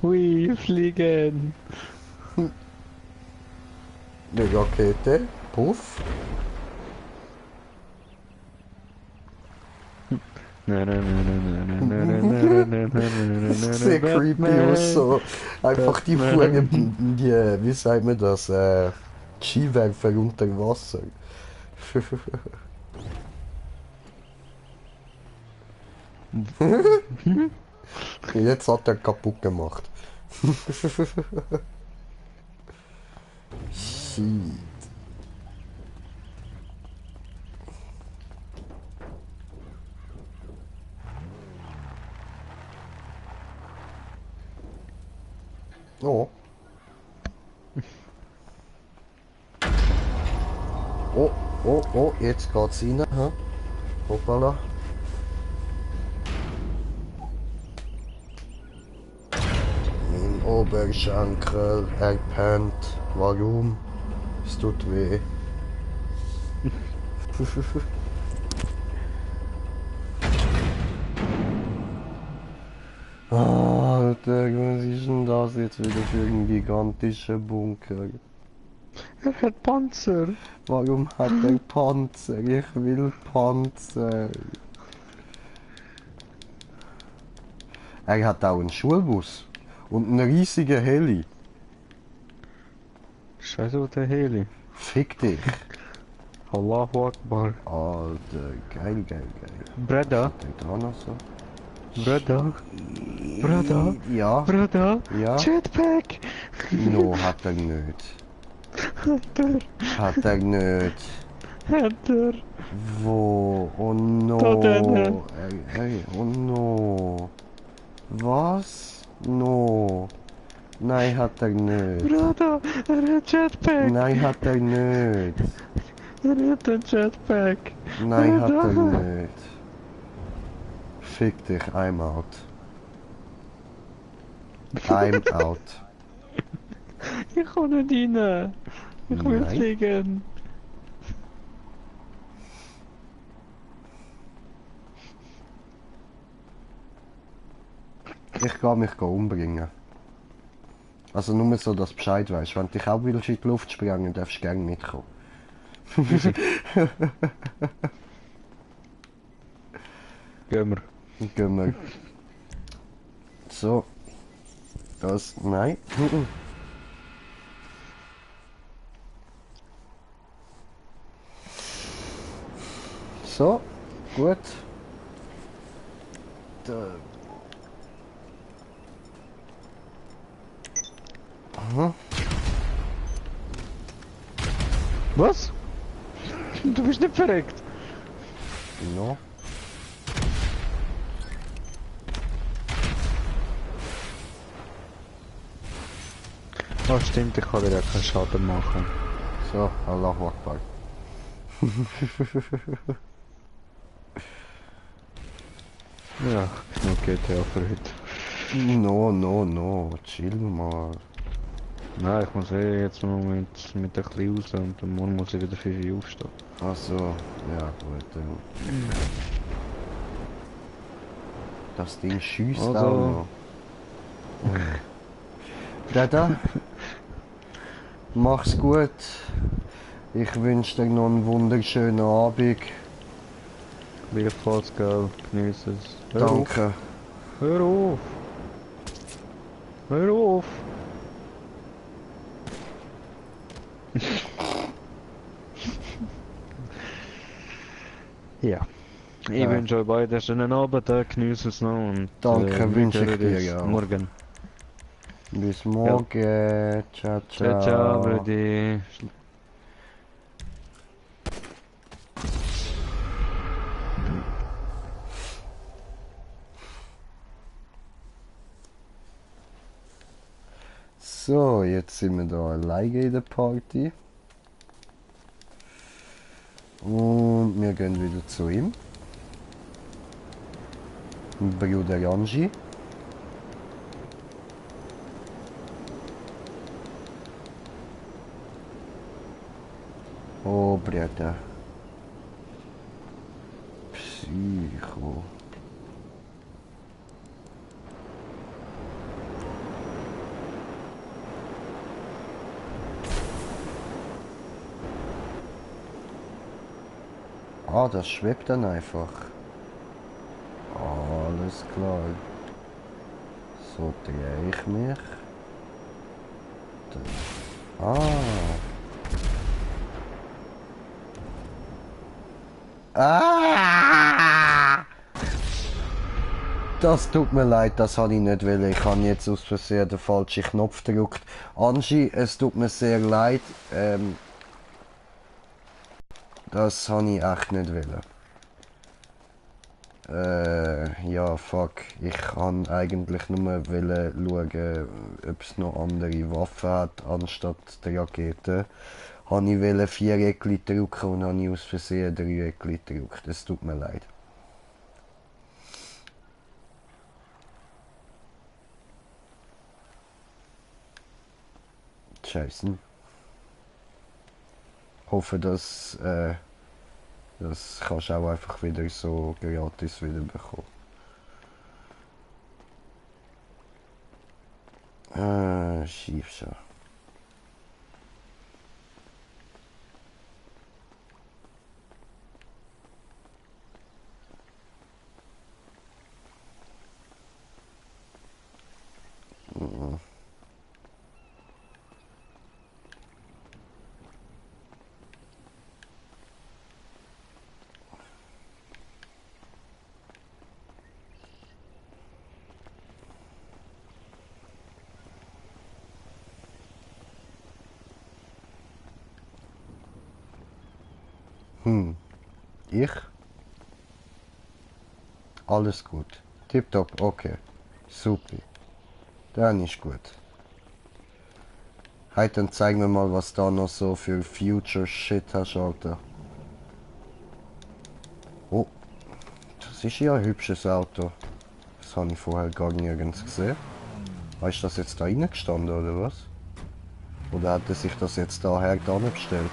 Hui, fliegen. Die Rakete. Puff. Sehr creepy aus so. Einfach die Fugen, die, wie sagt man das, Skiwerfer unter Wasser. Jetzt hat er kaputt gemacht. Shit. Oh. Oh, oh, oh, jetzt geht's rein, ha? Hoppala. Oberschenkel, er pennt. Warum? Es tut weh. Alter, was ist denn das jetzt wieder für ein gigantischer Bunker? Er hat Panzer. Warum hat er Panzer? Ich will Panzer. Er hat auch einen Schulbus und einen riesigen Heli. Scheiße, was der Heli. Fick dich. Allahu Akbar. Alter, geil, geil, geil. Breda. Denkt dran noch so. Breda. Breda. Ja, Breda. ja. Jetpack. No, hat er nicht. Hat er. Hat er nicht. Hat er. Wo? Oh no. Da drinnen. Ey, oh no. Was? No. Nein, hat er nicht. Breda. Er hat Jetpack. Nein, hat er nicht. Er hat ein Jetpack. Nein, hat er nicht. Fick dich, I'm out. I'm out. Ich kann nicht rein. Ich will Nein. fliegen. Ich kann mich umbringen. Also nur so, dass du Bescheid weißt. Wenn du dich auch willst in die Luft sprengen, darfst du gerne mitkommen. Gehen wir. Gehen wir. So. Das. Nein. So. Gut. Da. Aha. Was? Du bist nicht verreckt. No. Oh stimmt, ich kann dir ja keinen Schaden machen. So, Allahu Akbar. Ja, genug GTA für heute. No, no, no. Chill mal. Nein, ich muss jetzt noch mit der Kleinen raus und dann morgen muss ich wieder 5 Uhr aufstehen. Ach so. Ja, gut. Dann. Das Ding schießt Also. auch noch. Dada, mach's gut. Ich wünsche dir noch einen wunderschönen Abend. Gleichfalls, gell, genieß es. Hör auf. Danke. Hör auf! Hör auf! Ja. Ich Ja. wünsche euch beiden einen schönen Abend, genießt es noch und Danke, wünsche ich wir dir, uns ja. morgen. Bis morgen. Ciao, ciao. Ciao, ciao, Brudi. So, jetzt sind wir da alleine in der Party. Und wir gehen wieder zu ihm. Bruder Anji. Oh, Bruder. Psycho. Ah, das schwebt dann einfach. Alles klar. So drehe ich mich. Dann. Ah! Das tut mir leid, das habe ich nicht wollen. Ich habe jetzt aus Versehen den falschen Knopf gedrückt. Angie, es tut mir sehr leid. Das habe ich echt nicht wollen. Ja, fuck. Ich kann eigentlich nur schauen, ob es noch andere Waffen hat, anstatt der Rakete. Habe ich wollte 4 Eckli drücken und habe ich aus Versehen 3 Eckli gedrückt. Es tut mir leid. Scheiße. Hoffe, dass das kannst du auch einfach wieder so gratis wieder bekommen. Schief schon. Ich? Alles gut. Tipptopp, okay. Super. Dann ist gut. Heute dann zeigen wir mal, was da noch so für Future Shit hast, Alter. Oh, das ist ja ein hübsches Auto. Das habe ich vorher gar nirgends gesehen. Ist das jetzt da reingestanden oder was? Oder hat er sich das jetzt daher bestellt?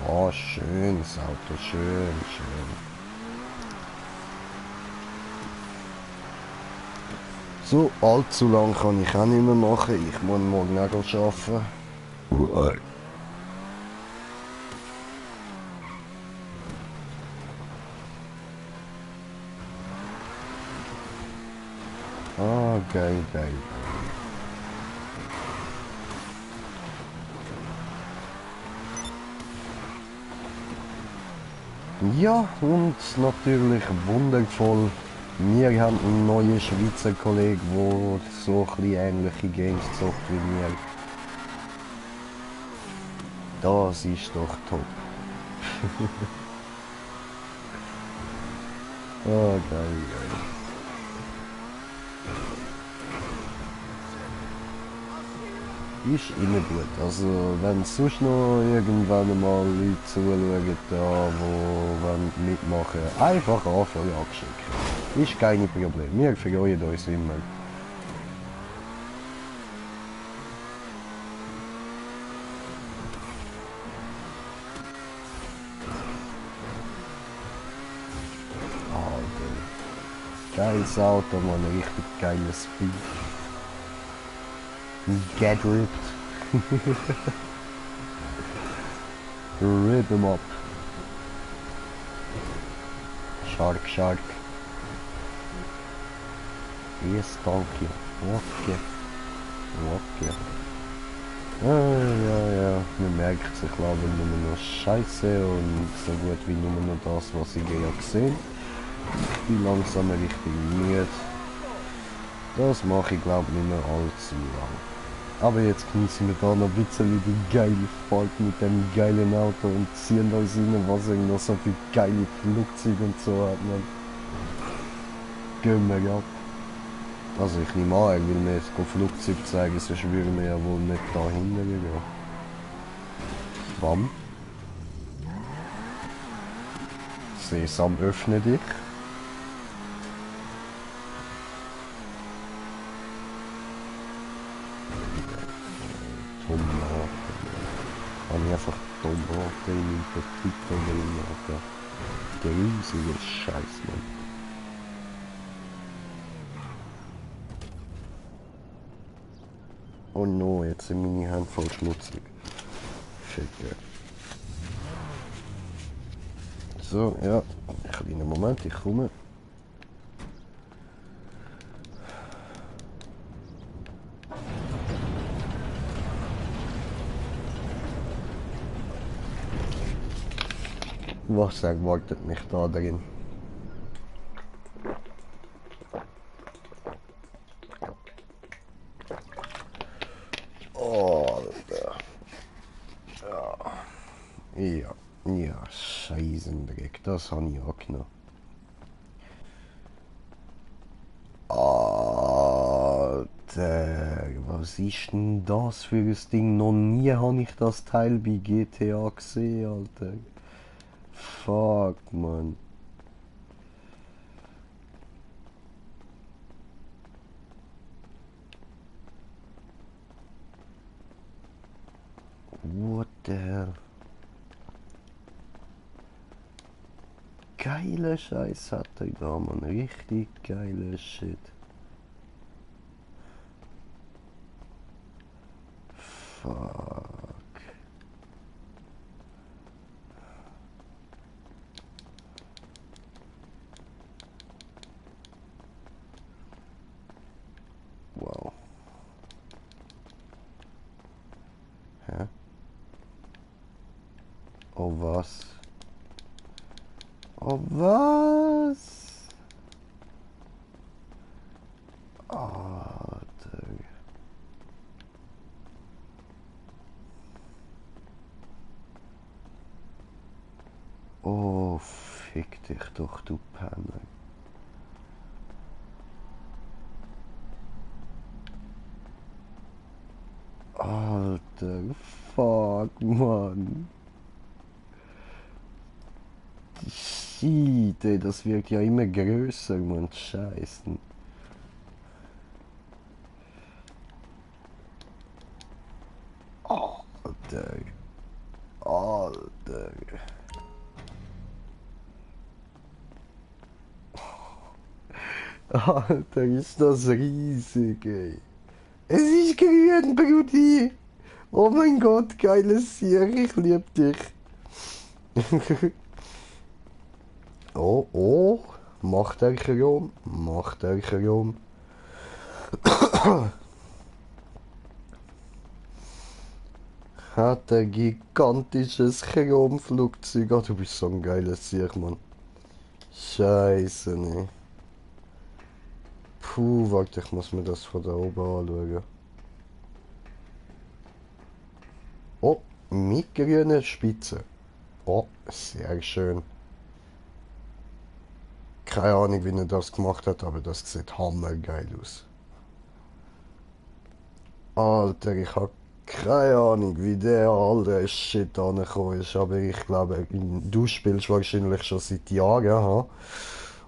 Oh, schönes Auto, schön, schön. So allzu lang kann ich auch nicht mehr machen. Ich muss morgen auch arbeiten. Ah, geil, geil. Ja, und natürlich wundervoll. Wir haben einen neuen Schweizer Kollegen, der so ein bisschen ähnliche Games zockt wie mir. Das ist doch top. Oh, geil, geil. Ist immer gut. Also, wenn sonst noch irgendwann mal Leute zuschauen, da, die mitmachen wollen, einfach Anfrage abschicken. Ist kein Problem. Wir freuen uns immer. Alter. Geiles Auto, man. Richtig geiles Speed. Get ripped. Rip him up. Shark, shark. Yes, donkey. Okay. Okay. Ja. Man merkt sich, glaube ich, nur noch Scheiße und so gut wie nur noch das, was ich ja gesehen. Ich bin langsam richtig müde. Das mache ich, glaube ich, nicht mehr allzu lang. Aber jetzt genießen wir da noch ein bisschen die geile Fahrt mit dem geilen Auto und ziehen uns rein, was noch so viele geile Flugzeuge und so hat. Man. Gehen wir ab. Also ich nehme an, er will mir jetzt Flugzeug zeigen, sonst würden wir ja wohl nicht da hinten gehen. Wann? Sesam, öffne dich. Habe ich einfach Tomaten in meinem Potato drin, Alter. Grusiger Scheiß, Mann. Oh no, jetzt sind meine Hände voll schmutzig. Shit, ja. So, ja. Kleiner Moment, ich komme. Was erwartet mich da drin? Oh, Alter. Ja, Scheisendreck, das habe ich auch genommen. Alter, was ist denn das für ein Ding? Noch nie habe ich das Teil bei GTA gesehen, Alter. Fuck, man. geiler Scheiß hat er da, Mann. Richtig geiler Shit. Fuck. Wow. Hä? Oh was? Oh was? Alter. Oh, fick dich doch, du Penner. Alter, fuck, Mann. Shit, ey, das wird ja immer größer, Mann, Scheißen. Alter. Alter. Alter, ist das riesig, ey. Es ist grün, Brudi. Oh mein Gott, geiles Tier, ich lieb dich. Oh, oh, macht er Chrom, macht er Chrom. Hat ein gigantisches Chromflugzeug. Oh, du bist so ein geiles Tier, Mann. Scheiße, ne. Puh, warte, ich muss mir das von da oben anschauen. Oh, mit grüner Spitze. Oh, sehr schön. Keine Ahnung, wie er das gemacht hat, aber das sieht hammergeil aus. Alter, ich habe keine Ahnung, wie der alte Shit angekommen ist, aber ich glaube, du spielst wahrscheinlich schon seit Jahren, ha?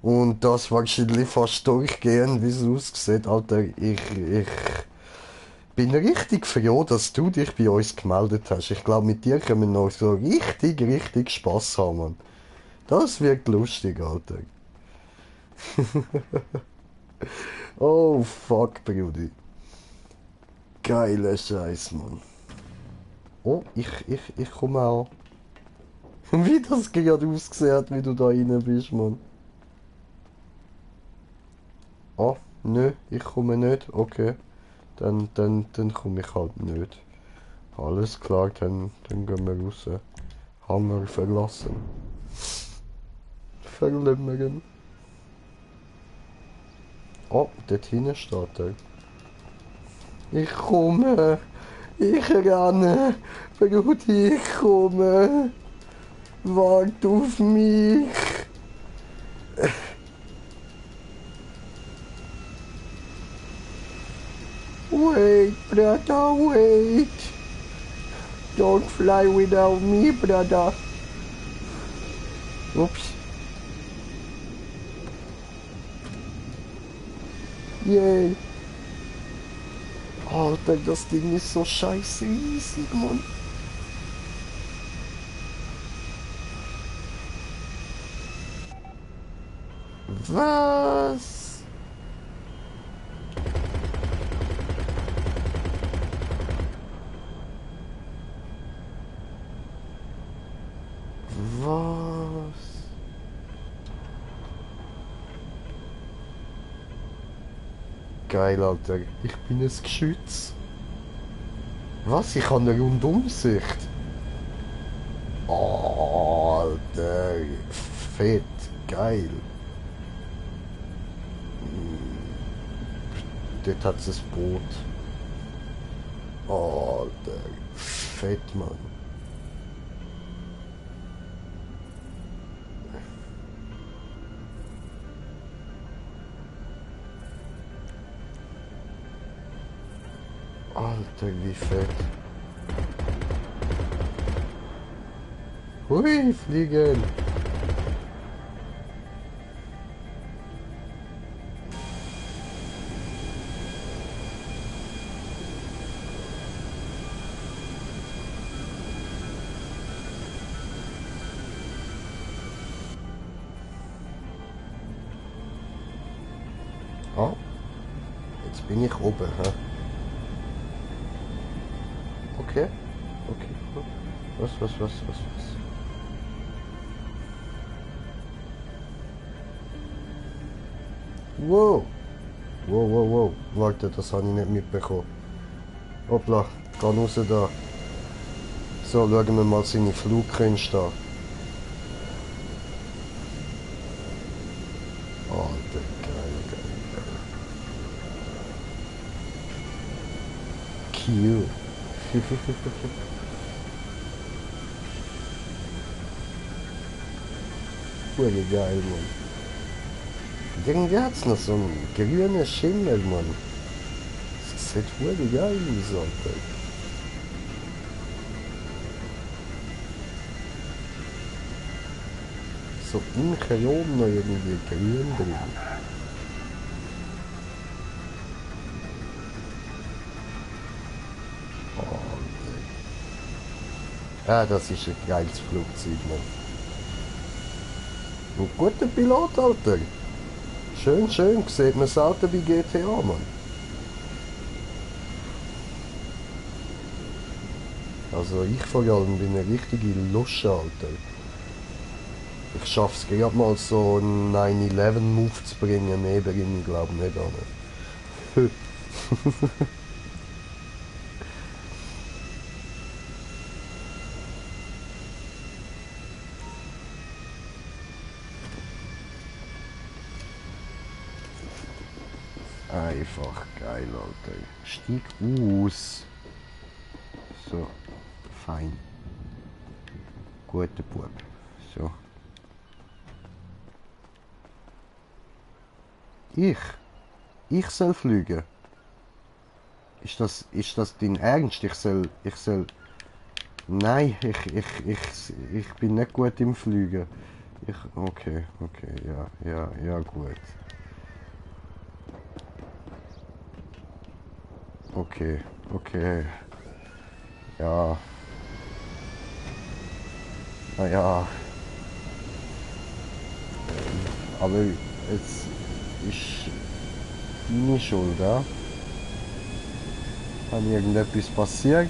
Und das wahrscheinlich fast durchgehend, wie es aussieht. Alter, ich bin richtig froh, dass du dich bei uns gemeldet hast. Ich glaube, mit dir können wir noch so richtig Spaß haben, Mann. Das wird lustig, Alter. Oh, fuck, Brudi. Geiler Scheiß, Mann. Oh, ich komme auch. Wie das gerade ausgesehen hat, wie du da rein bist, Mann. Oh, nö, ich komme nicht. Okay. Dann komme ich halt nicht. Alles klar, dann gehen wir raus. Haben wir verlassen. Verlümmern. Oh, dort hinten steht er. Ich komme. Ich renne. Brudi, ich komme. Wart auf mich. Wait, brother, wait. Don't fly without me, brother. Ups. Yay. Alter, das Ding ist so scheiße riesig, Mann. Was? Was? Geil, Alter. Ich bin ein Geschütz. Was? Ich habe eine Rundumsicht. Alter. Fett. Geil. Dort hat es ein Boot. Alter. Fett, Mann. Alter, wie fett. Hui, fliegen. Jetzt bin ich oben, hä? Okay. Okay. Was? Wow! Wow. Warte, das habe ich nicht mitbekommen. Hoppla, geh raus da. So, schauen wir mal seine Flugkünste an. Alter, geil. Cute. Hure geil, Mann. Irgendwie hat's noch so einen grünen Schimmel, Mann. Das sieht hure geil aus, Alter. So im Chrom noch irgendwie grün drin. Ah, das ist ein geiles Flugzeug, Mann. Ein guter Pilot, Alter. Schön, sieht man selten bei GTA, Mann. Also ich vor allem bin eine richtige Lusche, Alter. Ich schaff's gerade mal so einen 9-11-Move zu bringen, mehr bringe ich glaube nicht an. Einfach geil, Alter. Stieg aus. So, fein. Guter Bub. So. Ich soll fliegen. Ist das dein Ernst? Ich soll... Nein, ich bin nicht gut im Fliegen. Okay, ja, gut. Okay. Ja. Naja. Aber es ist deine Schuld, ja? Wenn irgendetwas passiert...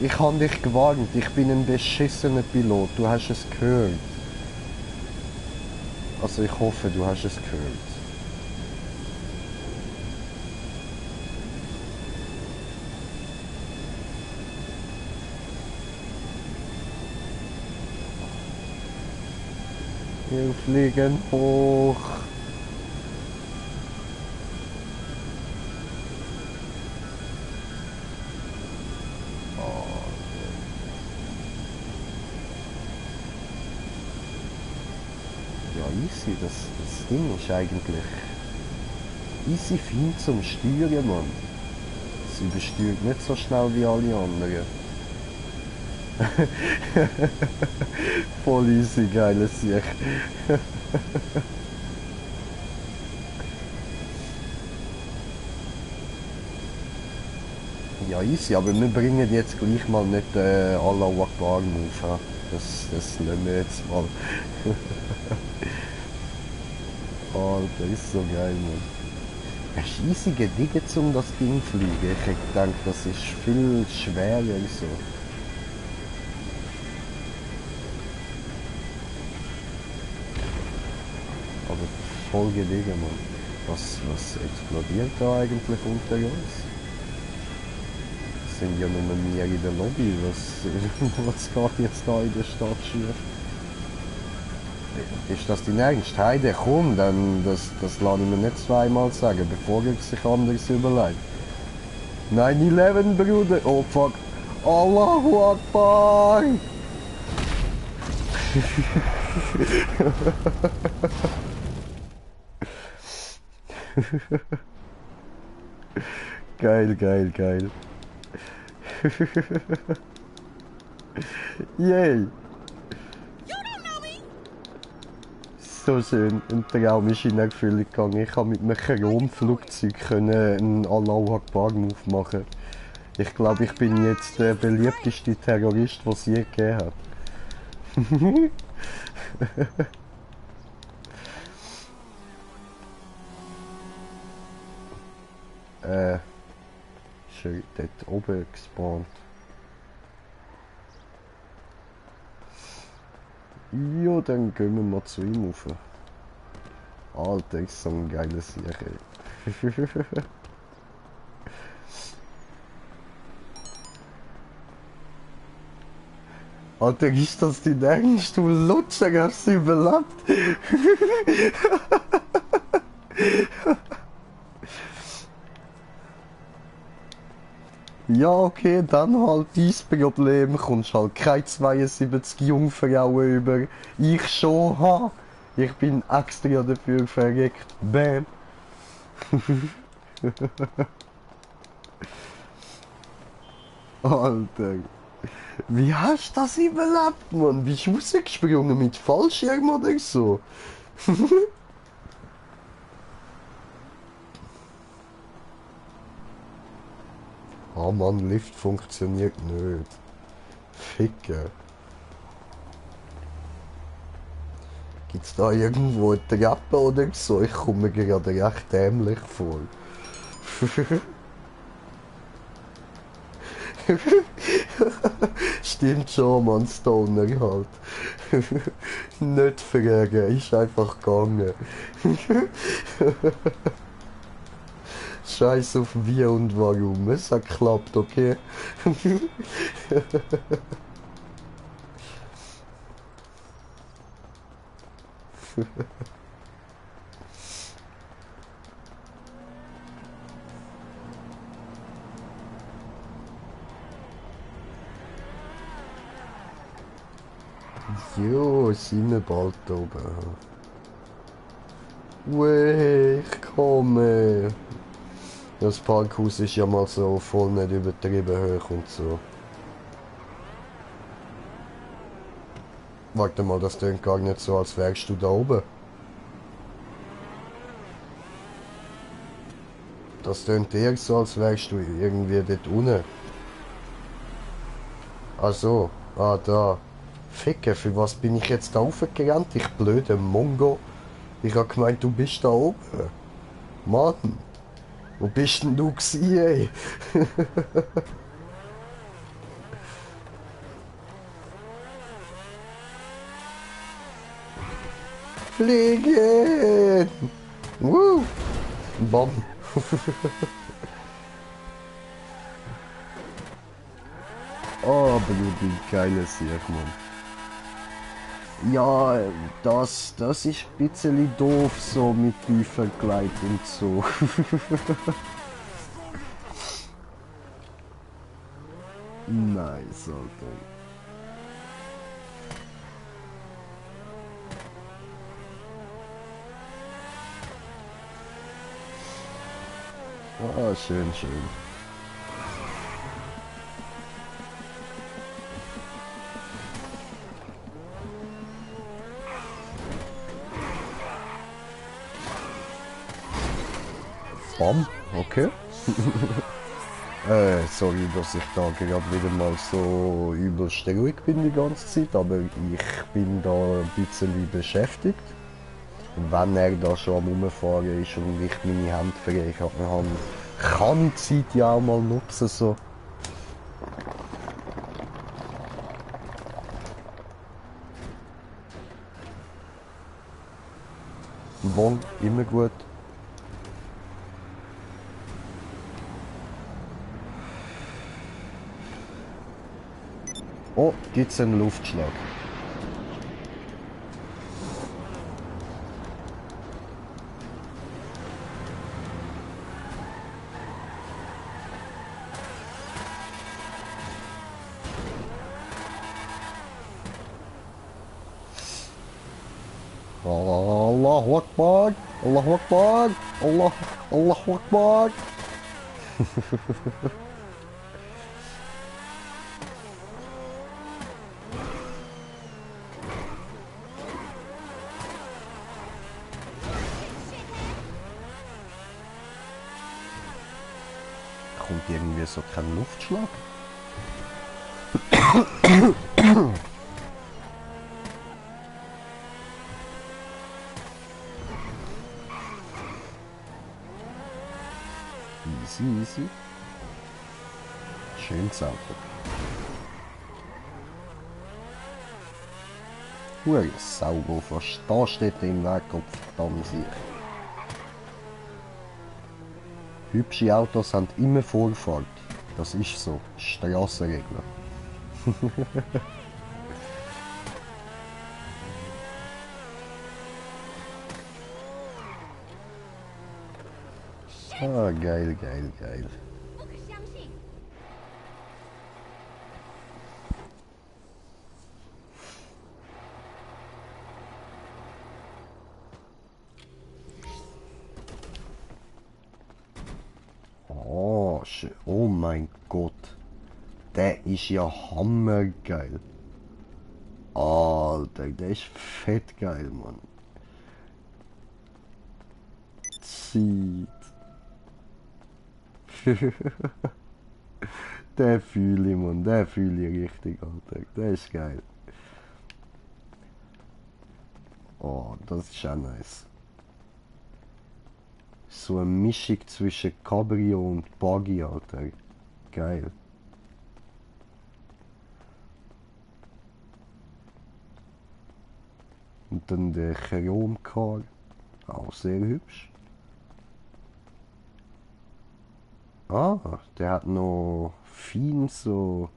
Ich habe dich gewarnt, ich bin ein beschissener Pilot, du hast es gehört. Also ich hoffe, du hast es gehört. Wir fliegen hoch. Ja, easy, das Ding ist eigentlich easy fein zum Steuern, Mann. Es übersteuert nicht so schnell wie alle anderen. Voll easy, geiles Sieg. Ja, easy, aber wir bringen jetzt gleich mal nicht Allahu Akbar Move. Das lassen wir jetzt mal. Alter, ist so geil, Mann. Es ist easy gedigget, um das Ding zu fliegen. Ich hätte gedacht, das ist viel schwerer so. Aber voll gelegen, Mann. Was explodiert da eigentlich unter uns? Das sind ja nur wir in der Lobby. Was geht jetzt da in der Stadt schief? Ist das dein Ernst? Heide, komm, dann das lasse ich mir nicht zweimal sagen, bevor er sich anders überlegt. 9-11, Bruder! Oh fuck! Allahu Akbar! Geil. Yay! So schön, ein Traum ist in Erfüllung gegangen. Ich konnte mit einem Chromflugzeug einen Allahu Akbar Move machen. Ich glaube, ich bin jetzt der beliebteste Terrorist, den es je gegeben hat. Ist er dort oben gespawnt? Ja, dann gehen wir mal zu ihm rauf. Alter, ist so ein geiles Sieg. Alter, ist das die Ernst? Du Lutscher, hast du überlebt? Ja, okay, dann halt dein Problem. Kommst halt keine 72 Jungfrauen über. Ich schon, ha. Ich bin extra dafür verreckt. Bam. Alter. Wie hast du das überlebt, Mann? Bist du rausgesprungen mit Fallschirm oder so? Ah Mann, Lift funktioniert nicht. Ficken. Gibt's da irgendwo eine Treppe oder so? Ich komme mir gerade recht dämlich vor. Stimmt schon, Mann, Stoner halt. Nicht fragen, ist einfach gegangen. Scheiß auf wie und warum, es hat geklappt, okay? Jo, sind wir bald oben. Weh, ich komme. Das Parkhaus ist ja mal so voll nicht übertrieben hoch und so. Warte mal, das klingt gar nicht so, als wärst du da oben. Das klingt eher so, als wärst du irgendwie dort unten. Ach so, ah da. Ficken, für was bin ich jetzt da hochgerannt, ich blöde Mongo? Ich hab gemeint, du bist da oben. Mann, wo bist denn du gsi, ey? Fliegen! Woo! Bam! Oh, Brudi, geiles Sieg, Mann. Ja, das ist ein bisschen doof, so mit Vergleich und so. Nice, Alter. Ah, schön, schön. Bam, okay. Sorry, dass ich da gerade wieder mal so übelst ruhig bin die ganze Zeit, aber ich bin da ein bisschen beschäftigt. Wenn er da schon am Rumfahren ist und ich meine Hände frei habe, kann ich die Zeit ja auch mal nutzen. So. Bon, immer gut. Oh, gibt's einen Luftschlag? Allahu Akbar, Allahu Akbar, Allahu Akbar. Kommt irgendwie so kein Luftschlag? Easy, easy. Schönes Auto. Hure Sau, wo verstehst du im Weg, verdammt sich. Hübsche Autos haben immer Vorfahrt. Das ist so. Strassenregler. Ah, geil, geil, geil. Oh, oh mein Gott. Der ist ja hammergeil. Alter, der ist fett geil, Mann. Zieht. Den fühle ich, Mann. Den fühle ich richtig, Alter. Der ist geil. Oh, das ist auch nice. So eine Mischung zwischen Cabrio und Buggy, Alter. Geil. Und dann der Chromcar. Auch sehr hübsch. Ah, der hat noch fein so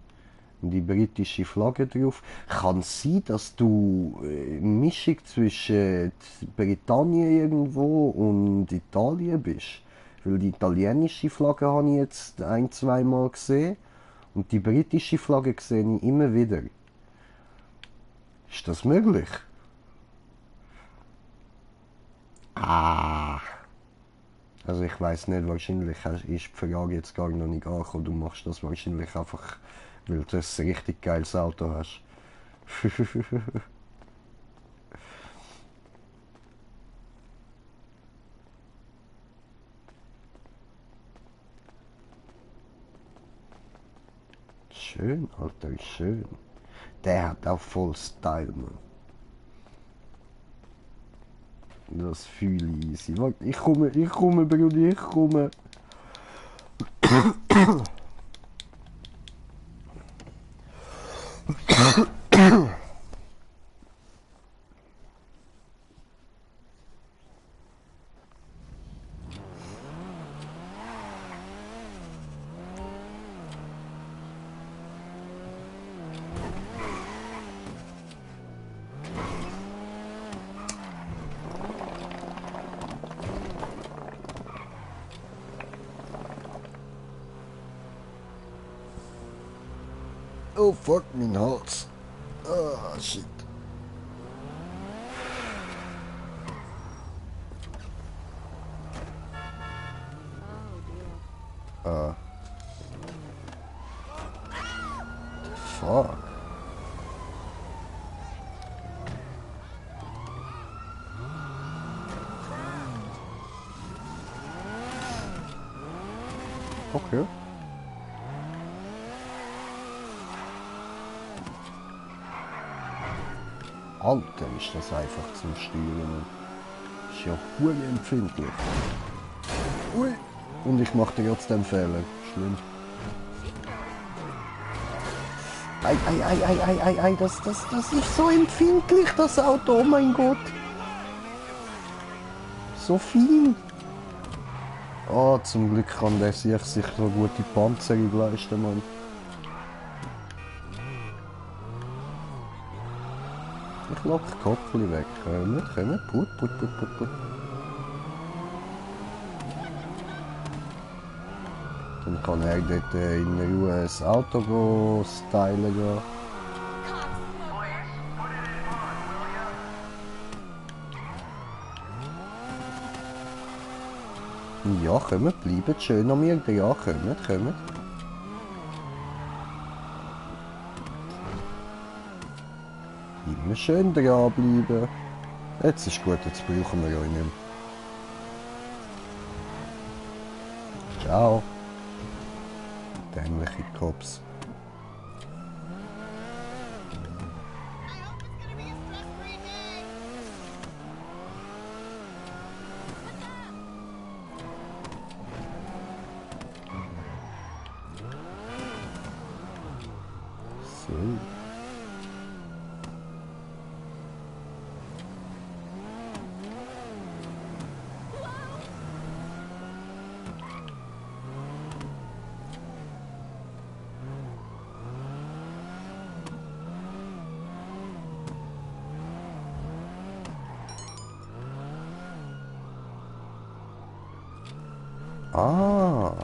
die britische Flagge drauf. Kann es sein, dass du eine Mischung zwischen Britannien irgendwo und Italien bist? Weil die italienische Flagge habe ich jetzt ein-, zweimal gesehen und die britische Flagge sehe ich immer wieder. Ist das möglich? Ah. Also ich weiß nicht, wahrscheinlich ist die Frage jetzt gar noch nicht angekommen. Du machst das wahrscheinlich einfach, weil du ein richtig geiles Auto hast. Schön, Alter, schön. Der hat auch voll Style, Mann. Das fühle ich easy. Warte, ich komme, Brudi, ich komme. Oh fuck, mein Hals. Ah, shit. Fuck. Okay. Alter, ist das einfach zum Steuern. Ist ja hure empfindlich. Ui. Und ich mache trotzdem Fehler. Schlimm. Ei, das ist so empfindlich, das Auto, oh mein Gott. So viel. Ah, zum Glück kann der sich so gute Panzerung leisten, Mann. Ich lock die Kopfli weg. Kommen. Put. Dann kann er dort in Ruhe das Auto stylen gehen. Ja, kommt, bleibt schön an mir. Ja, kommt. Immer schön dranbleiben. Jetzt ist gut, jetzt brauchen wir euch nicht mehr. Ciao. Dämliche Cops. Ah.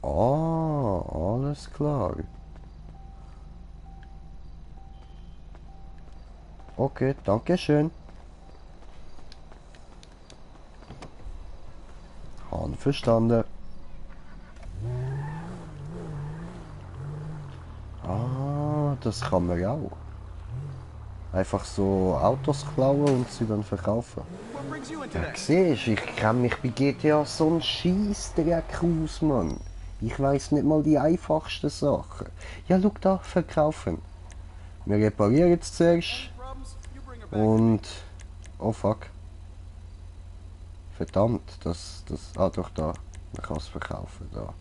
Ah, alles klar. Okay, danke schön. Han verstanden. Ah, das kann man auch. Einfach so Autos klauen und sie dann verkaufen. What brings you into Ja, that? siehst, ich kenn mich bei GTA so ein Scheissdreck aus, Mann. Ich weiss nicht mal die einfachsten Sachen. Ja, schau da, verkaufen. Wir reparieren jetzt zuerst Problems? You bring her back. und... Oh fuck. Verdammt, ah doch da. Man kann es verkaufen, da.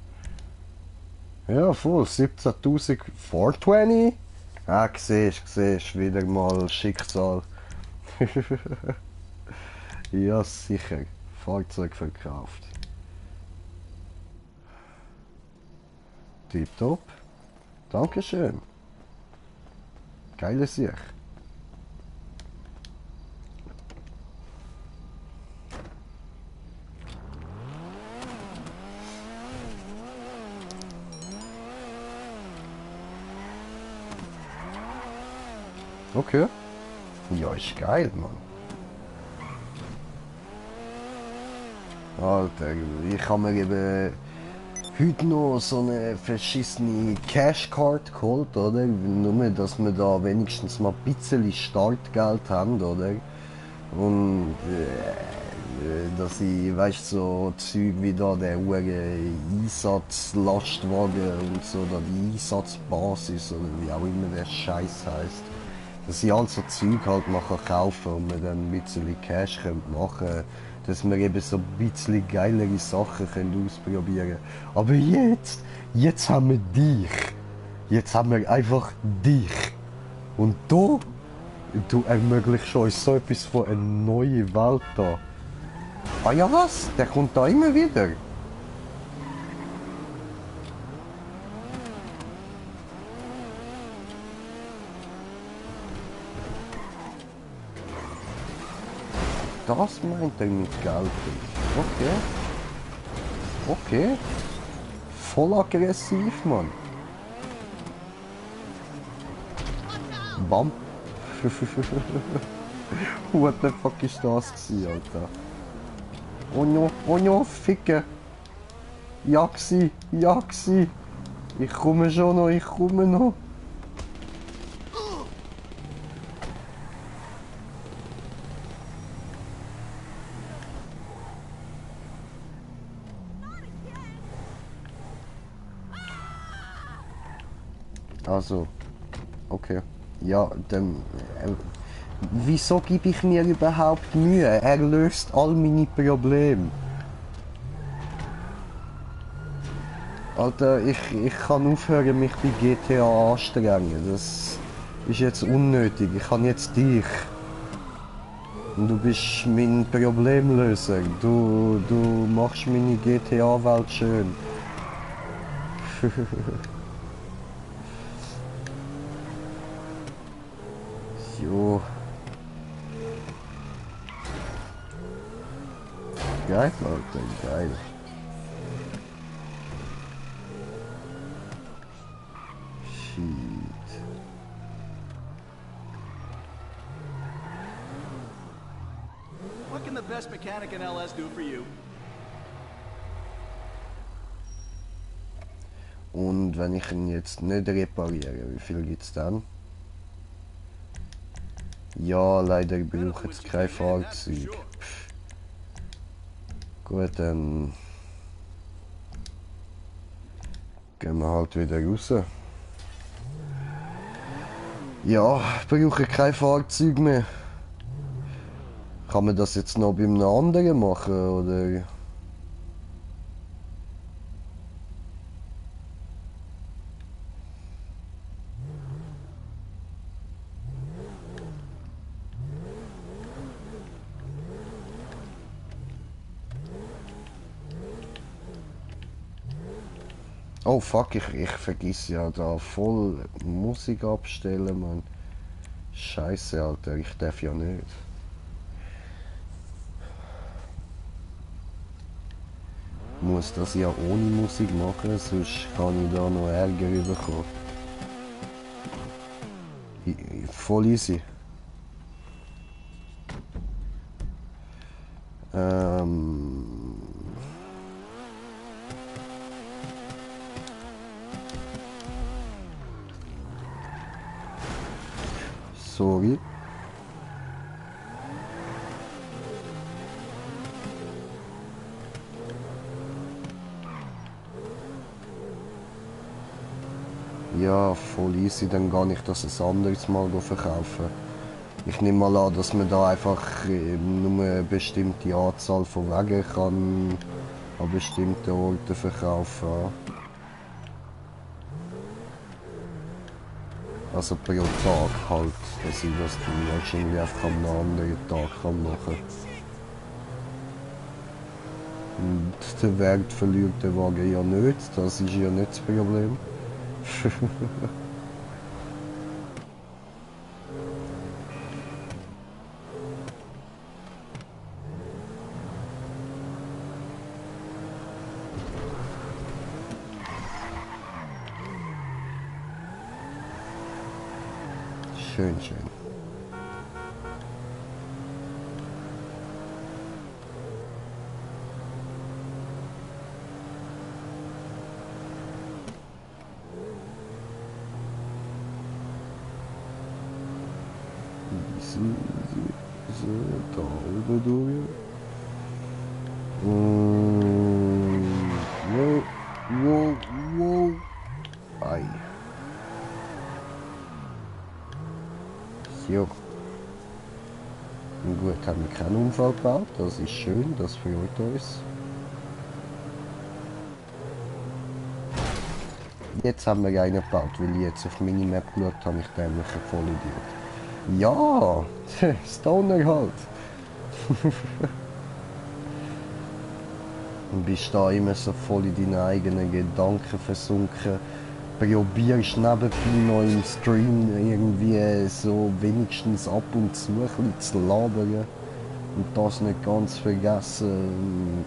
Ja, voll, 17.420. Ah, siehst, wieder mal Schicksal. Ja, sicher. Fahrzeug verkauft. Tipptopp. Dankeschön. Geile Sicht. Okay. Ja, ist geil, Mann. Alter, ich habe mir eben heute noch so eine verschissene Cashcard geholt, oder? Nur, dass wir da wenigstens mal ein bisschen Startgeld haben, oder? Und dass ich, weißt so Zeug wie da der Einsatzlastwagen und so, da die Einsatzbasis oder wie auch immer der Scheiß heißt. Dass ich all so Zeug halt mal kaufen kann und wir dann ein bisschen Cash machen können, dass wir eben so ein bisschen geilere Sachen können ausprobieren. Aber jetzt haben wir dich. Jetzt haben wir einfach dich. Und du ermöglichst uns so etwas von einer neuen Welt da. Ah ja was? Der kommt da immer wieder. Das meint er mit Geld. Okay. Okay. Voll aggressiv, Mann. Bam. What the fuck ist das gewesen, Alter? Oh no, Ficke. Ja gsi. Ich komme schon noch, Also, okay. Ja, dann... wieso gebe ich mir überhaupt Mühe? Er löst all meine Probleme. Alter, ich kann aufhören, mich bei GTA anstrengen. Das ist jetzt unnötig. Ich kann jetzt dich. Und du bist mein Problemlöser. Du machst meine GTA-Welt schön. Jo. Geil, Alter, geil. Shit. What can the best mechanic in LS do for you? Und wenn ich ihn jetzt nicht repariere, wie viel gibt's dann? Ja, leider brauche ich jetzt kein Fahrzeug. Pff. Gut, dann gehen wir halt wieder raus. Ja, brauche kein Fahrzeug mehr. Kann man das jetzt noch bei einem anderen machen, oder? Oh fuck, ich vergiss ja da voll Musik abstellen, man. Scheiße, Alter, ich darf ja nicht. Muss das ja ohne Musik machen, sonst kann ich da noch Ärger bekommen. Voll easy. Sorry. Ja, voll easy, dann kann ich das ein anderes Mal verkaufen. Ich nehme mal an, dass man da einfach nur eine bestimmte Anzahl von Wegen kann an bestimmten Orten verkaufen. Also pro Tag halt, dass ich das dann wahrscheinlich einfach an einem anderen Tag kann machen. Und der Wert verliert der Wagen ja nicht, das ist ja nicht das Problem. Schön, schön. So, da oben durch. Wow, wow, wow. Ei. So. Gut, haben wir keinen Unfall gebaut. Das ist schön, das freut uns. Jetzt haben wir einen gebaut, weil ich jetzt auf Minimap geschaut habe, ich dämlich ein Vollidiot. Ja, Stoner halt. Und bist da immer so voll in deine eigenen Gedanken versunken. Probierst nebenbei noch im Stream irgendwie so wenigstens ab und zu ein bisschen zu labern. Und das nicht ganz vergessen. Und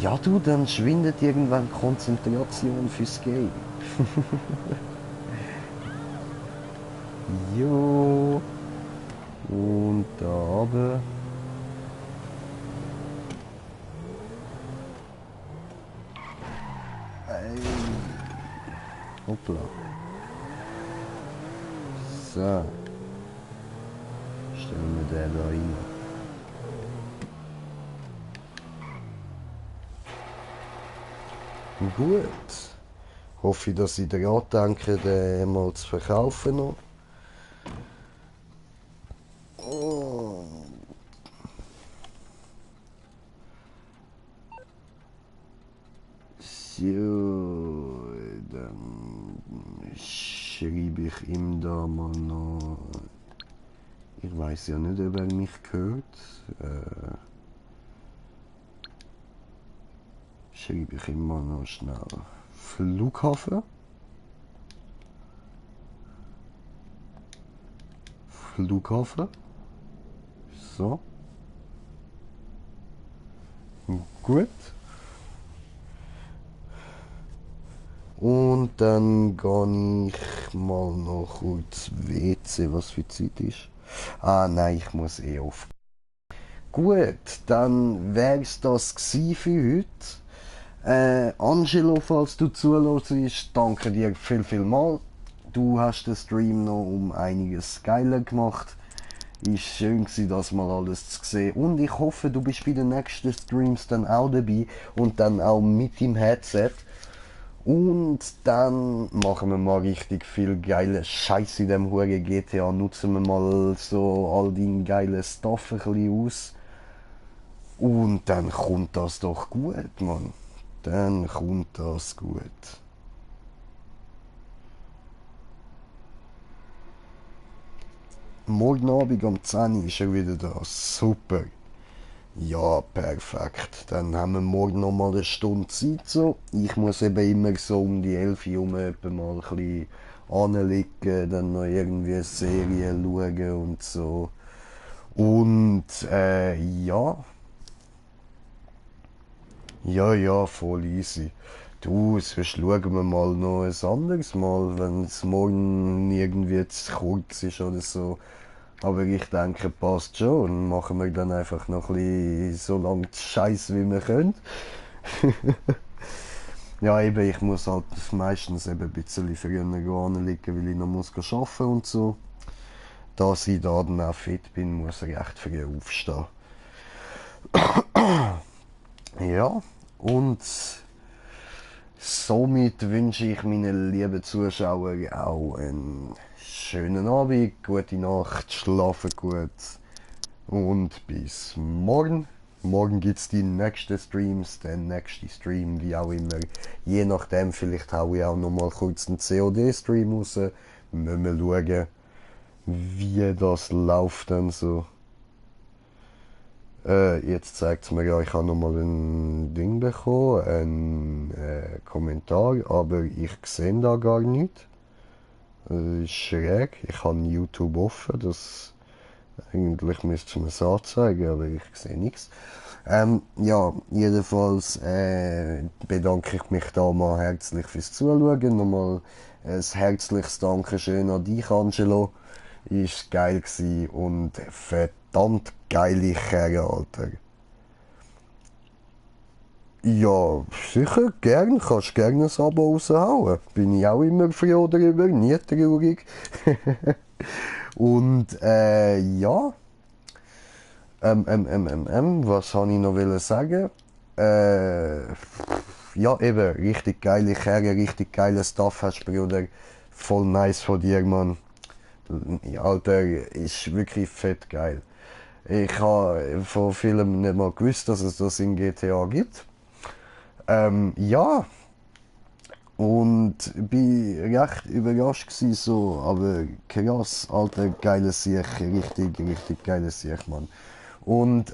ja du, dann schwindet irgendwann Konzentration fürs Game. Jo. Und da oben. Hoppla. So. Stellen wir den da rein. Gut. Hoffe ich, dass ich daran denke, den mal zu verkaufen noch. Oh. So, dann schreibe ich ihm da mal noch. Ich weiß ja nicht, ob er mich hört. Schreibe ich ihm mal noch schnell. Flughafen. Flughafen. So. Gut. Und dann gehe ich mal noch kurz WC, was für Zeit ist. Ah nein, ich muss eh auf. Gut, dann wär's das gsi für heute. Angelo, falls du zuhörst, danke dir viel mal. Du hast den Stream noch um einiges geiler gemacht. Ist schön gewesen, das mal alles zu sehen. Und ich hoffe, du bist bei den nächsten Streams dann auch dabei und dann auch mit dem Headset. Und dann machen wir mal richtig viel geile Scheiß in dem Huren GTA. Nutzen wir mal so all deinen geilen Stuff ein bisschen aus. Und dann kommt das doch gut, Mann. Dann kommt das gut. Morgen Abend um 10 Uhr ist er wieder da. Super. Ja, perfekt. Dann haben wir morgen noch mal eine Stunde Zeit. So. Ich muss eben immer so um die 11 Uhr herum etwa mal ein bisschen anliegen, dann noch irgendwie eine Serie schauen und so. Und ja. Ja, voll easy. Du, sonst schauen wir mal noch ein anderes Mal, wenn es morgen irgendwie zu kurz ist oder so. Aber ich denke, passt schon. Und machen wir dann einfach noch ein bisschen so lange Scheiß wie wir können. Ja, eben, ich muss halt meistens eben ein bisschen früher anliegen, weil ich noch muss arbeiten und so. Dass ich da dann auch fit bin, muss ich recht früh aufstehen. Ja, und somit wünsche ich meinen lieben Zuschauern auch einen schönen Abend, gute Nacht, schlafen gut und bis morgen. Morgen gibt es die nächsten Streams, den nächsten Stream, wie auch immer. Je nachdem, vielleicht haue ich auch noch mal kurz einen COD-Stream raus. Müssen wir schauen, wie das läuft dann so. Jetzt zeigt es mir ja, ich habe nochmal ein Ding bekommen, einen Kommentar, aber ich sehe da gar nicht. Das ist schräg. Ich habe YouTube offen, das eigentlich müsste es mir anzeigen, aber ich sehe nichts. Ja, jedenfalls bedanke ich mich da mal herzlich fürs Zuschauen. Nochmal ein herzliches Dankeschön an dich, Angelo. Ist geil gewesen und verdammt geile Kerle, Alter. Ja, sicher, gern. Kannst gerne ein Abo raushauen. Bin ich auch immer froh darüber, nie traurig. Und ja. Was habe ich noch sagen? Ja, eben, richtig geile Kerle, richtig geile Stuff hast, Bruder. Voll nice von dir, Mann. Alter, ist wirklich fett geil. Ich habe von vielem nicht mal gewusst, dass es das in GTA gibt. Ja. Und bin recht überrascht gewesen, so, aber krass, alter, geiles Sieg, richtig geiles Sieg, Mann. Und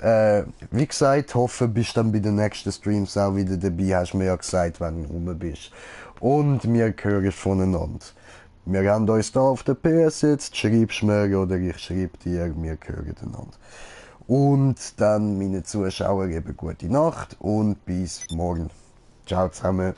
wie gesagt, hoffe, bist dann bei den nächsten Streams auch wieder dabei, hast mir ja gesagt, wenn du rum bist. Und wir hören voneinander. Wir haben uns da auf der PS jetzt, schreibst mir oder ich schreibe dir, wir hören einander. Und dann meine Zuschauer eben gute Nacht und bis morgen. Ciao zusammen.